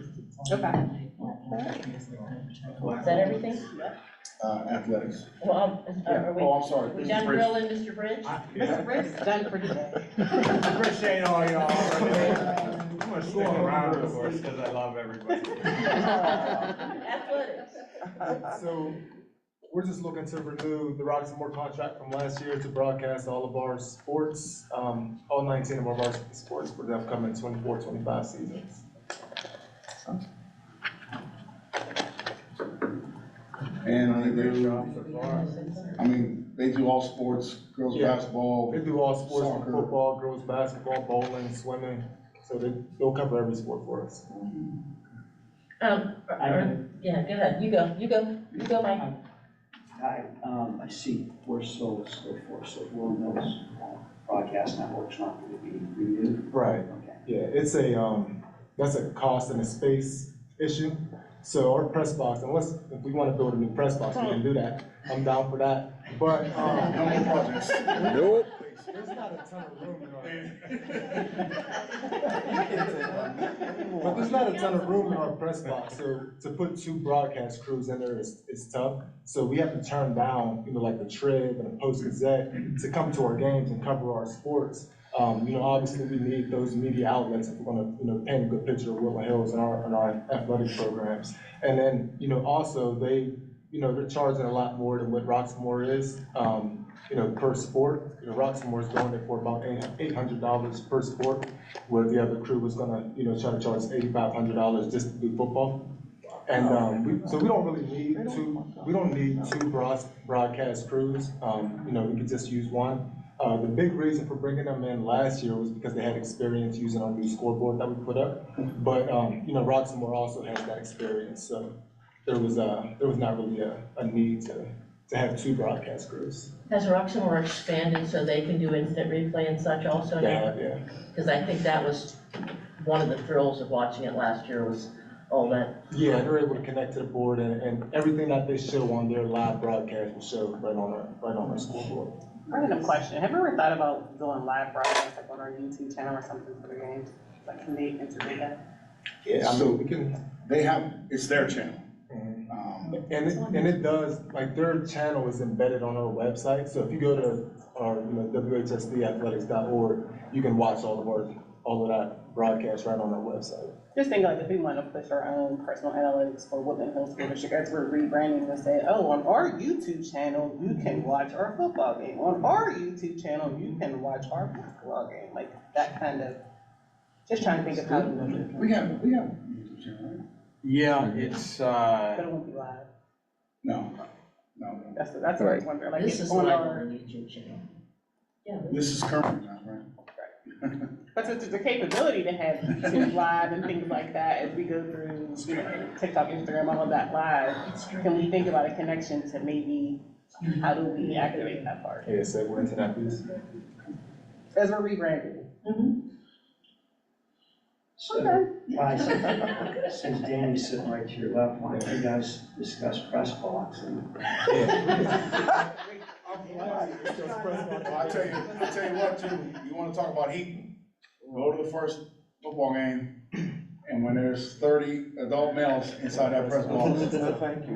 Is that everything? Athletics. Well, are we, Oh, I'm sorry. we Mrs. done Bridge. grilling, Mr. Bridge? Mr. Bridge is done for today. Appreciate all y'all. I'm gonna stick around, of course, because I love everybody. Athletics. So, we're just looking to renew the Roxmore contract from last year to broadcast all of our sports, all 19 of our varsity sports for the upcoming 24-25 seasons. And they do, I mean, they do all sports, girls Yeah. basketball. They do all sports, from Soccer. football, girls basketball, bowling, swimming, so they'll cover every sport for us. Yeah, go ahead, you go, Mike. I see we're so for, so Will Mills broadcast network's not going to be renewed. Right. Okay. Yeah, it's that's a cost and a space issue. So our press box, if we want to build a new press box, we can do that. I'm down for that. But, No more projects. Nope. there's not a ton of room in our press box, so to put 2 broadcast crews in there is tough. So we have to turn down, like the Trib and the Post Gazette to come to our games and cover our sports. Obviously we need those media outlets if we're gonna, paint a good picture of Woodland Hills and our athletic programs. And then, also they're charging a lot more than what Roxmore is, per sport. Roxmore's doing it for about $800 per sport, where the other crew was gonna, try to charge $8,500 just to do football. And, so we don't really need two broadcast crews, we could just use one. The big reason for bringing them in last year was because they had experience using our new scoreboard that we put up. But, Roxmore also has that experience, so there was not really a need to have 2 broadcast crews. Has Roxmore expanded so they can do instant replay and such also now? Yeah. Because I think that was one of the thrills of watching it last year was all that. Yeah, they're able to connect to the board and everything that they show on their live broadcast will show right on our scoreboard. Random question, have you ever thought about doing live broadcasts like on our YouTube channel or something for the games? Like, can they integrate that? Yeah, So we can. it's their channel. And it does, like, their channel is embedded on our website, so if you go to our, whsdathletics.org, you can watch all of that broadcast right on our website. Just think like if we want to push our own personal analytics for Woodland Hills School District, as we're rebranding and say, oh, on our YouTube channel, you can watch our football game. On our YouTube channel, you can watch our basketball game, like that kind of, just trying to think of how to do it. We have a YouTube channel, right? Yeah, it's, But it won't be live. No. That's what I was wondering, like This it's is on live our. on the YouTube channel. Yeah. This is current now, right? But it's the capability to have YouTube live and things like that as we go through, TikTok, Instagram, all of that live. Can we think about a connection to maybe, how do we activate that part? Yeah, segue into that piece. As we're rebranding. So, since Danny's sitting right to your left, why don't you guys discuss press box and? Well, I tell you what, too, you wanna talk about heat, go to the first football game, and when there's 30 adult males inside that press box, it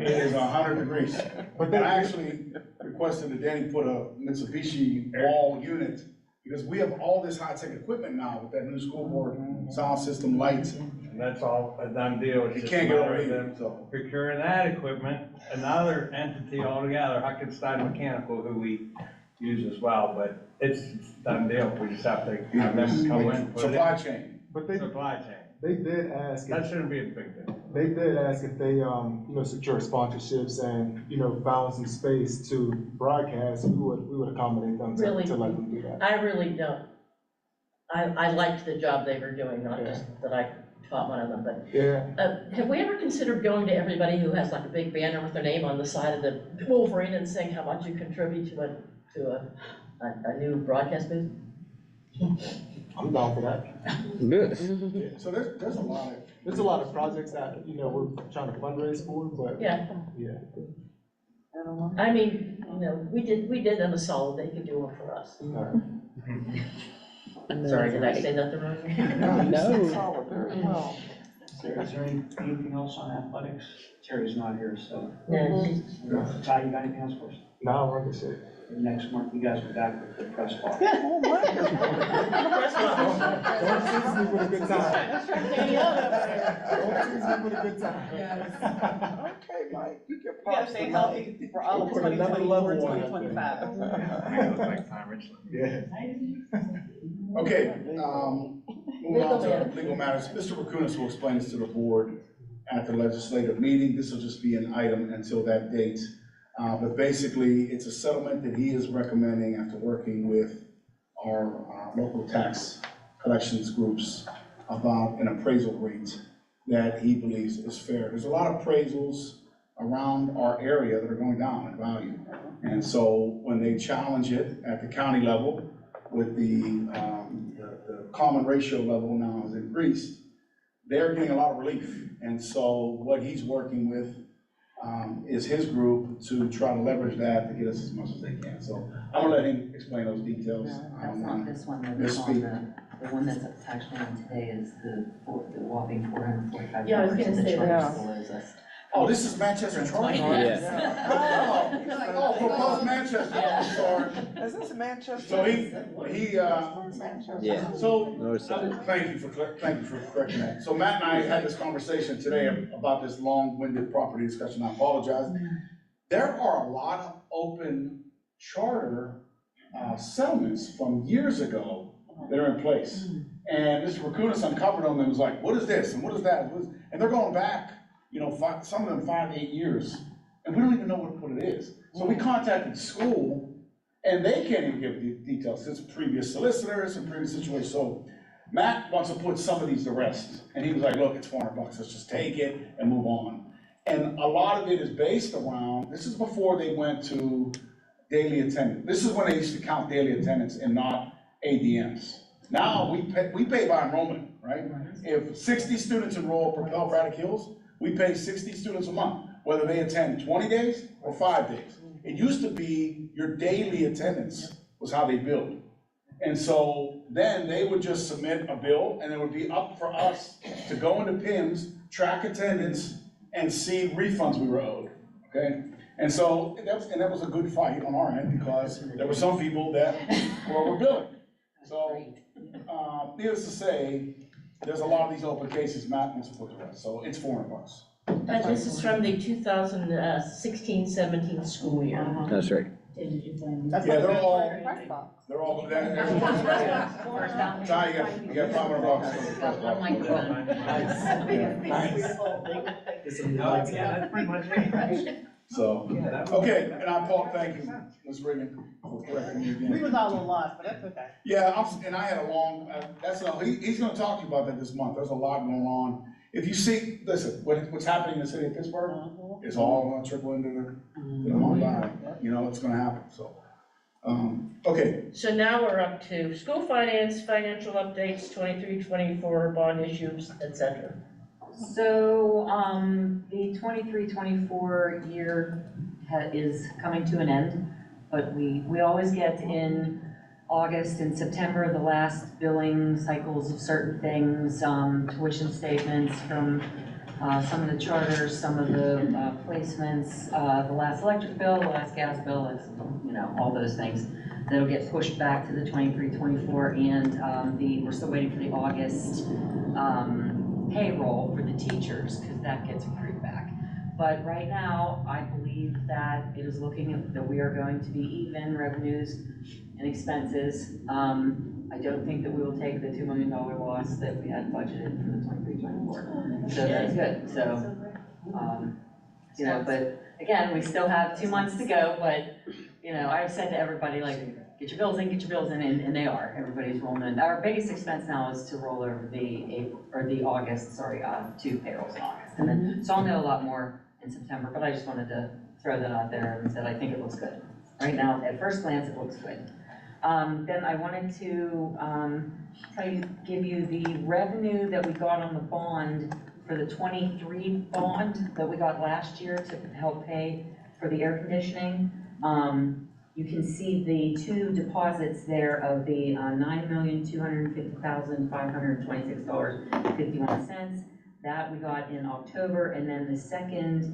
is 100 degrees. And I actually requested that Danny put a Mitsubishi wall unit, Because we have all this high-tech equipment now with that new school board, sound system, lights. And that's all a done deal. It's It just can't a get matter of overheated, them so. procuring that equipment, another entity altogether, Hockenstein Mechanical, who we use as well, but it's a done deal. We just have to have them come in. put it in. Supply chain. But they, Supply chain. they did ask, That if- shouldn't be a big deal. they did ask if they, secure sponsorships and, found some space to broadcast, we would accommodate them Really? to let them do that. I really don't. I liked the job they were doing, not just that I taught one of them, but. Yeah. Have we ever considered going to everybody who has like a big banner with their name on the side of the Wolverine and saying how much you contribute to a new broadcast booth? I'm down for that. Yeah, so there's a lot of projects that, we're trying to fundraise for, but. Yeah. Yeah. I mean, we did them a solid, they could do one for us. Sorry, did I say that the wrong way? Solid, very well. Is there anything else on athletics? Terry's not here, so. Yeah. Ty, you got anything else for us? No, we're good shit. Next month, you guys are back with the press box. Don't tease me with a good time. Don't tease me with a good time. Okay, Mike, you can We gotta stay healthy for all of 2024, 2025. Yeah. Okay, moving on to legal matters. Mr. Rakunas will explain this to the board at the legislative meeting. This will just be an item until that date. But basically, it's a settlement that he is recommending after working with our local tax collections groups about an appraisal rate that he believes is fair. There's a lot of appraisals around our area that are going down in value. And so when they challenge it at the county level with the common ratio level now has increased, they're getting a lot of relief. And so what he's working with is his group to try to leverage that to get us as much as they can. So I'm gonna let him explain those details. That's not this one, that's on the one that's actually on today is the whopping $445. Yeah, I was gonna say that. Below us. Oh, this is Manchester Charter? Yeah. Oh, proposed Manchester, I'm sorry. Is this Manchester? So Yeah. So, North side. thank you for correcting that. So Matt and I had this conversation today about this long-winded property discussion, I apologize. There are a lot of open charter settlements from years ago that are in place. And Mr. Rakunas uncovered them and was like, what is this, and what is that? And they're going back, some of them 5 to 8 years, and we don't even know what it is. So we contacted school, and they can't even give the details, it's previous solicitors and previous situations. So Matt wants to put some of these to rest, and he was like, look, it's $400, let's just take it and move on. And a lot of it is based around, this is before they went to daily attendance. This is when they used to count daily attendance and not ADMs. Now, we pay by enrollment, right? If 60 students enroll at Propel Braddock Hills, we pay 60 students a month, whether they attend 20 days or 5 days. It used to be your daily attendance was how they billed. And so then they would just submit a bill, and it would be up for us to go into PIMS, track attendance, and see refunds we were owed, okay? And so, that was a good fight on our end, because there were some people that were overbilling. So, needless to say, there's a lot of these open cases Matt wants to put to rest, so it's $400. This is from the 2016-17 school year. That's right. Yeah, they're all, everyone's ready. Ty, you got $500. That's pretty much it. So, okay, and thank you, Ms. Reagan, for correcting me again. We was all a loss, but that's okay. Yeah, and I had a long, he's gonna talk to you about that this month, there's a lot going on. If you see, listen, what's happening in the city of Pittsburgh, it's all gonna trickle into the whole line, it's gonna happen, so. Okay. So now we're up to school finance, financial updates, 23-24 bond issues, et cetera. So, the 23-24 year is coming to an end, but we always get in August and September, the last billing cycles of certain things, tuition statements from some of the charters, some of the placements, the last electric bill, the last gas bill, all those things. that'll get pushed back to the 23-24, and we're still waiting for the August payroll for the teachers, because that gets approved back. But right now, I believe that it is looking that we are going to be even revenues and expenses. I don't think that we will take the $2 million loss that we had budgeted for the 23-24. So that's good, so, you know, but again, we still have 2 months to go, but, you know, I've said to everybody, like, get your bills in, and they are, everybody's rolling in. Our biggest expense now is to roll over the August, two payrolls in August. And then, so I'll know a lot more in September, but I just wanted to throw that out there and said I think it looks good. Right now, at first glance, it looks good. Then I wanted to give you the revenue that we got on the bond for the 23 bond that we got last year to help pay for the air conditioning. You can see the two deposits there of the $9,250,526.51. That we got in October, and then the second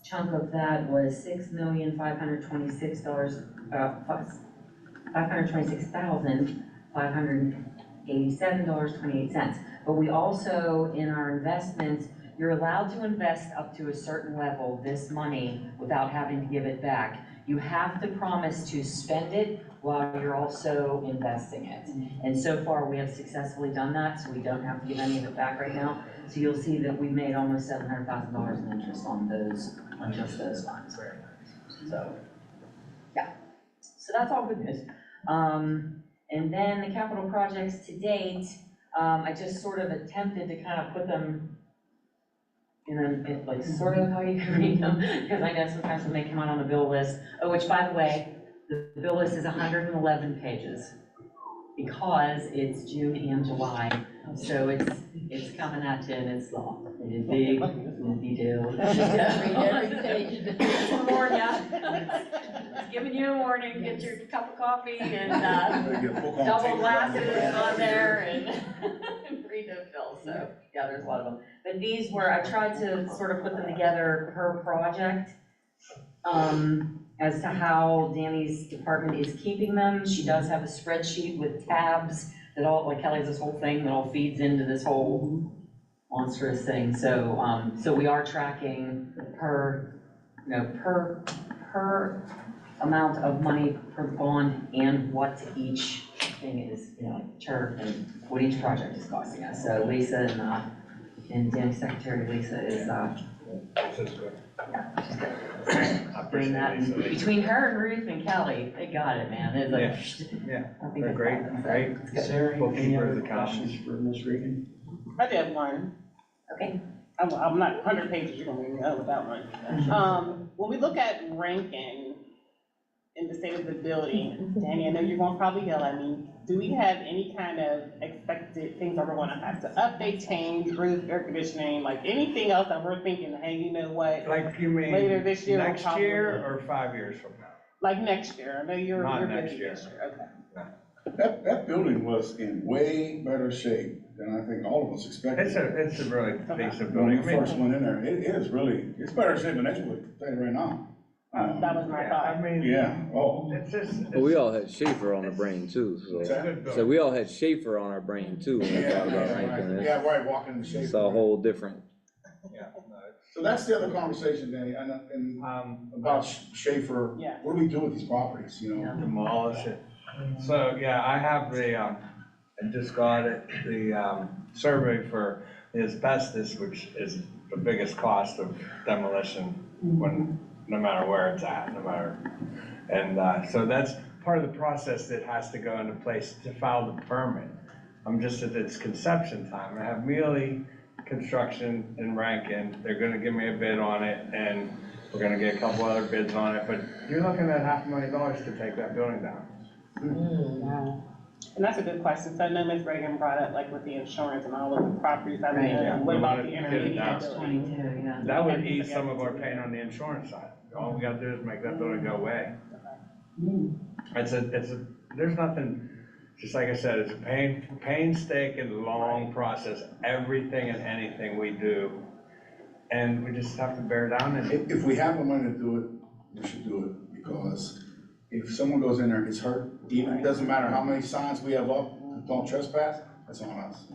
chunk of that was $526,587.28. But we also, in our investments, you're allowed to invest up to a certain level this money without having to give it back. You have to promise to spend it while you're also investing it. And so far, we have successfully done that, so we don't have to give any of it back right now. So you'll see that we made almost $700,000 in interest on just those funds. So, yeah. So that's all good news. And then the capital projects to date, I just sort of attempted to kind of put them like sort of how you can read them, because I know sometimes when they come out on the bill list, which by the way, the bill list is 111 pages, because it's June and July, so it's coming at you and it's long, it is big, and detailed. Every page. It's a warning, it's giving you a warning, get your cup of coffee and double glasses on there and read those bills, so yeah, there's a lot of them. But these were, I tried to sort of put them together per project, as to how Danny's department is keeping them. She does have a spreadsheet with tabs that all, like Kelly has this whole thing that all feeds into this whole monstrous thing. So, so we are tracking per amount of money per bond and what each thing is, and what each project is costing us. So Lisa and Danny's secretary, Lisa, is, yeah, she's good. Doing that, between her and Ruth and Kelly, they got it, man. It's like, They're great. Sarah, any other Bookkeepers, questions for Ms. Regan? I did have one. Okay. I'm not 100 pages, you're gonna leave me out with that one. When we look at ranking in the state of the building, Danny, I know you're gonna probably yell at me. Do we have any kind of expected things that we're gonna have to update, change, roof, air conditioning, like anything else that we're thinking, hey, you know what? Like you mean Later this year, we'll next probably- year or 5 years from now? Like next year, I know you're Not next busy year. this year, okay. That building was in way better shape than I think all of us expected. It's a really decent When we building. first went in there, it is really, it's better shape than Edgewood, I'll tell you right now. That was my thought. It's just. But we all had Schaefer on the brain too, so. It's a good So building. we all had Schaefer on our brain too when we thought about ranking it. Yeah, right, walking the shape. It's a whole different. So that's the other conversation, Danny, and about Schaefer, Yeah. what do we do with these properties, you know? Demolish it. So, yeah, I have I just got it, the survey for the asbestos, which is the biggest cost of demolition no matter where it's at, and so that's part of the process that has to go into place to file the permit. I'm just at its conception time. I have Mealy Construction in Rankin, they're gonna give me a bid on it, and we're gonna get a couple other bids on it, but you're looking at $500,000 to take that building down. Wow. And that's a good question, so I know Ms. Reagan brought up like with the insurance and all of the properties, I mean, Yeah. what about the We wanna get it intermediate down. building? That would ease some of our pain on the insurance side. All we gotta do is make that building go away. There's nothing, just like I said, it's a painstaking, long process, everything and anything we do. And we just have to bear down and. If we have the money to do it, we should do it, because if someone goes in there and gets hurt, Even, it doesn't matter how many signs we have up, don't trespass, that's on us.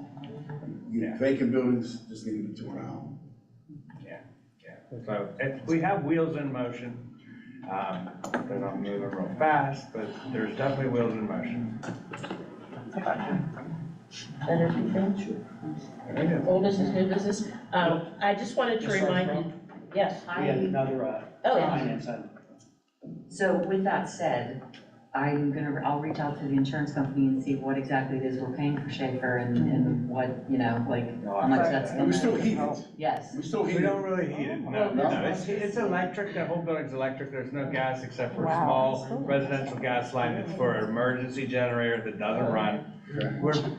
Vacant buildings just need to be torn out. So, we have wheels in motion. They're not moving real fast, but there's definitely wheels in motion. And everything? Old business, new business. I just wanted to Just sorry, remind you, yes. We had another, Oh, yeah. finance item. So with that said, I'll reach out to the insurance company and see what exactly it is we're paying for Schaefer and what, you know, like, how much that's gonna. We still heat it. Yes. We still We heat it. don't really heat it, no, it's electric, the whole building's electric, there's no gas except for a small residential gas line that's for an emergency generator that doesn't run.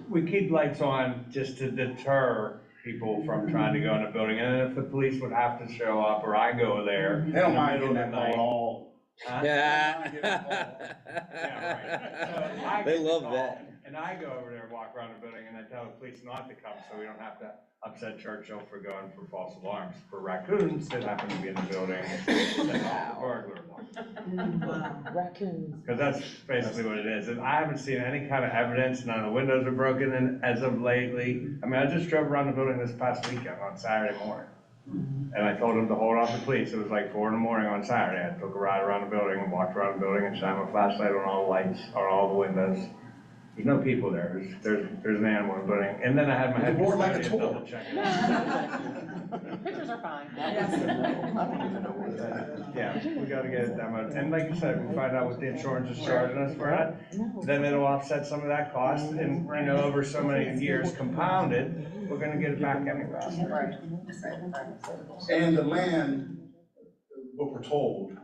We keep lights on just to deter people from trying to go in the building, and then if the police would have to show up, or I go there. They don't in the mind middle getting of the that night. call Huh? Yeah. So I They get the love call, that. And I go over there, walk around the building, and I tell the police not to come, so we don't have to upset Churchill for going for false alarms for raccoons that happen to be in the building. Set off the burglar alarm. Raccoons. Because that's basically what it is, and I haven't seen any kind of evidence, none of the windows are broken in as of lately. I mean, I just drove around the building this past weekend on Saturday morning. And I told them to hold off the police, it was like 4 a.m. on Saturday, I took a ride around the building and walked around the building and shined my flashlight on all the lights, on all the windows. There's no people there, there's an animal in the building, and then I had my head. Board like a tour. Double check. Pictures are fine. Yeah, we gotta get it demoed, and like you said, we find out what the insurance is charging us for it, then it'll offset some of that cost, and, you know, over so many years compounded, we're gonna get it back anyway. And the land, what we're told,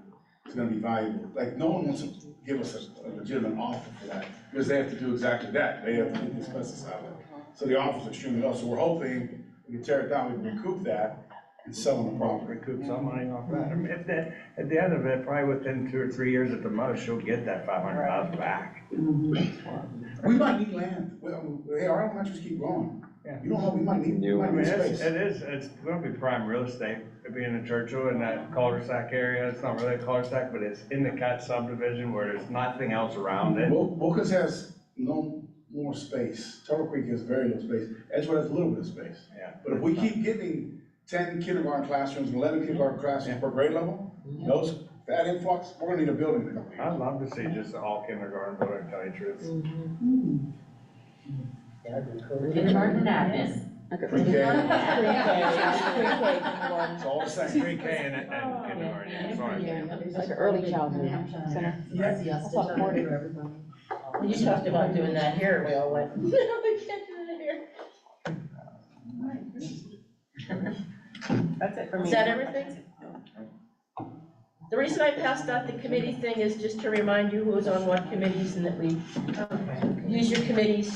is gonna be valuable. Like, no one wants to give us a legitimate offer for that, because they have to do exactly that. They have to get the asbestos out of it. So the offer's extremely low, so we're hoping we can tear it down, we can recoup that and sell them the property. Recoup some money off that. I mean, at the end of it, probably within 2 or 3 years at the most, you'll get that 500,000 back. We might need land. Well, hey, our elementaries keep growing. Yeah. You don't know, we might need space. It's gonna be prime real estate, being in Churchill in that cul-de-sac area. It's not really a cul-de-sac, but it's in the Cat subdivision where there's nothing else around it. Wilkins has no more space. Turtle Creek has very little space. Edgewood has a little bit of space. Yeah. But if we keep getting 10 kindergarten classrooms, 11 kindergarten classrooms per grade level, that influx, we're gonna need a building in a couple years. I'd love to see just a all kindergarten building, to tell you the truth. Kindergarten and admin. Pre-K. It's all the same. Pre-K and kindergarten, yeah, sorry. It's like an early childhood center. Yes, That's what I'm wondering. When you talked about doing that here, we all went, no, we can't do that here. That's it for me. Is that everything? The reason I passed out the committee thing is just to remind you who's on what committees and that we use your committees.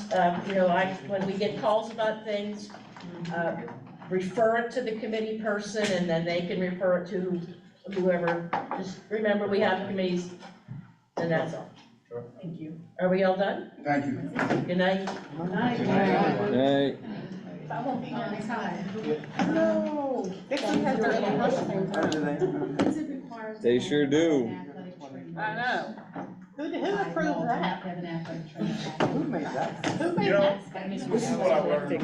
You know, when we get calls about things, refer it to the committee person and then they can refer it to whoever. Just remember, we have committees and that's all. Thank you. Are we all done? Thank you. Good night. Hey. I won't be here next time. No. Dixie has her own person. They sure do. I know. Who approved that? Have an athletic trainer. Who made that? Who made You know, that? this is what I learned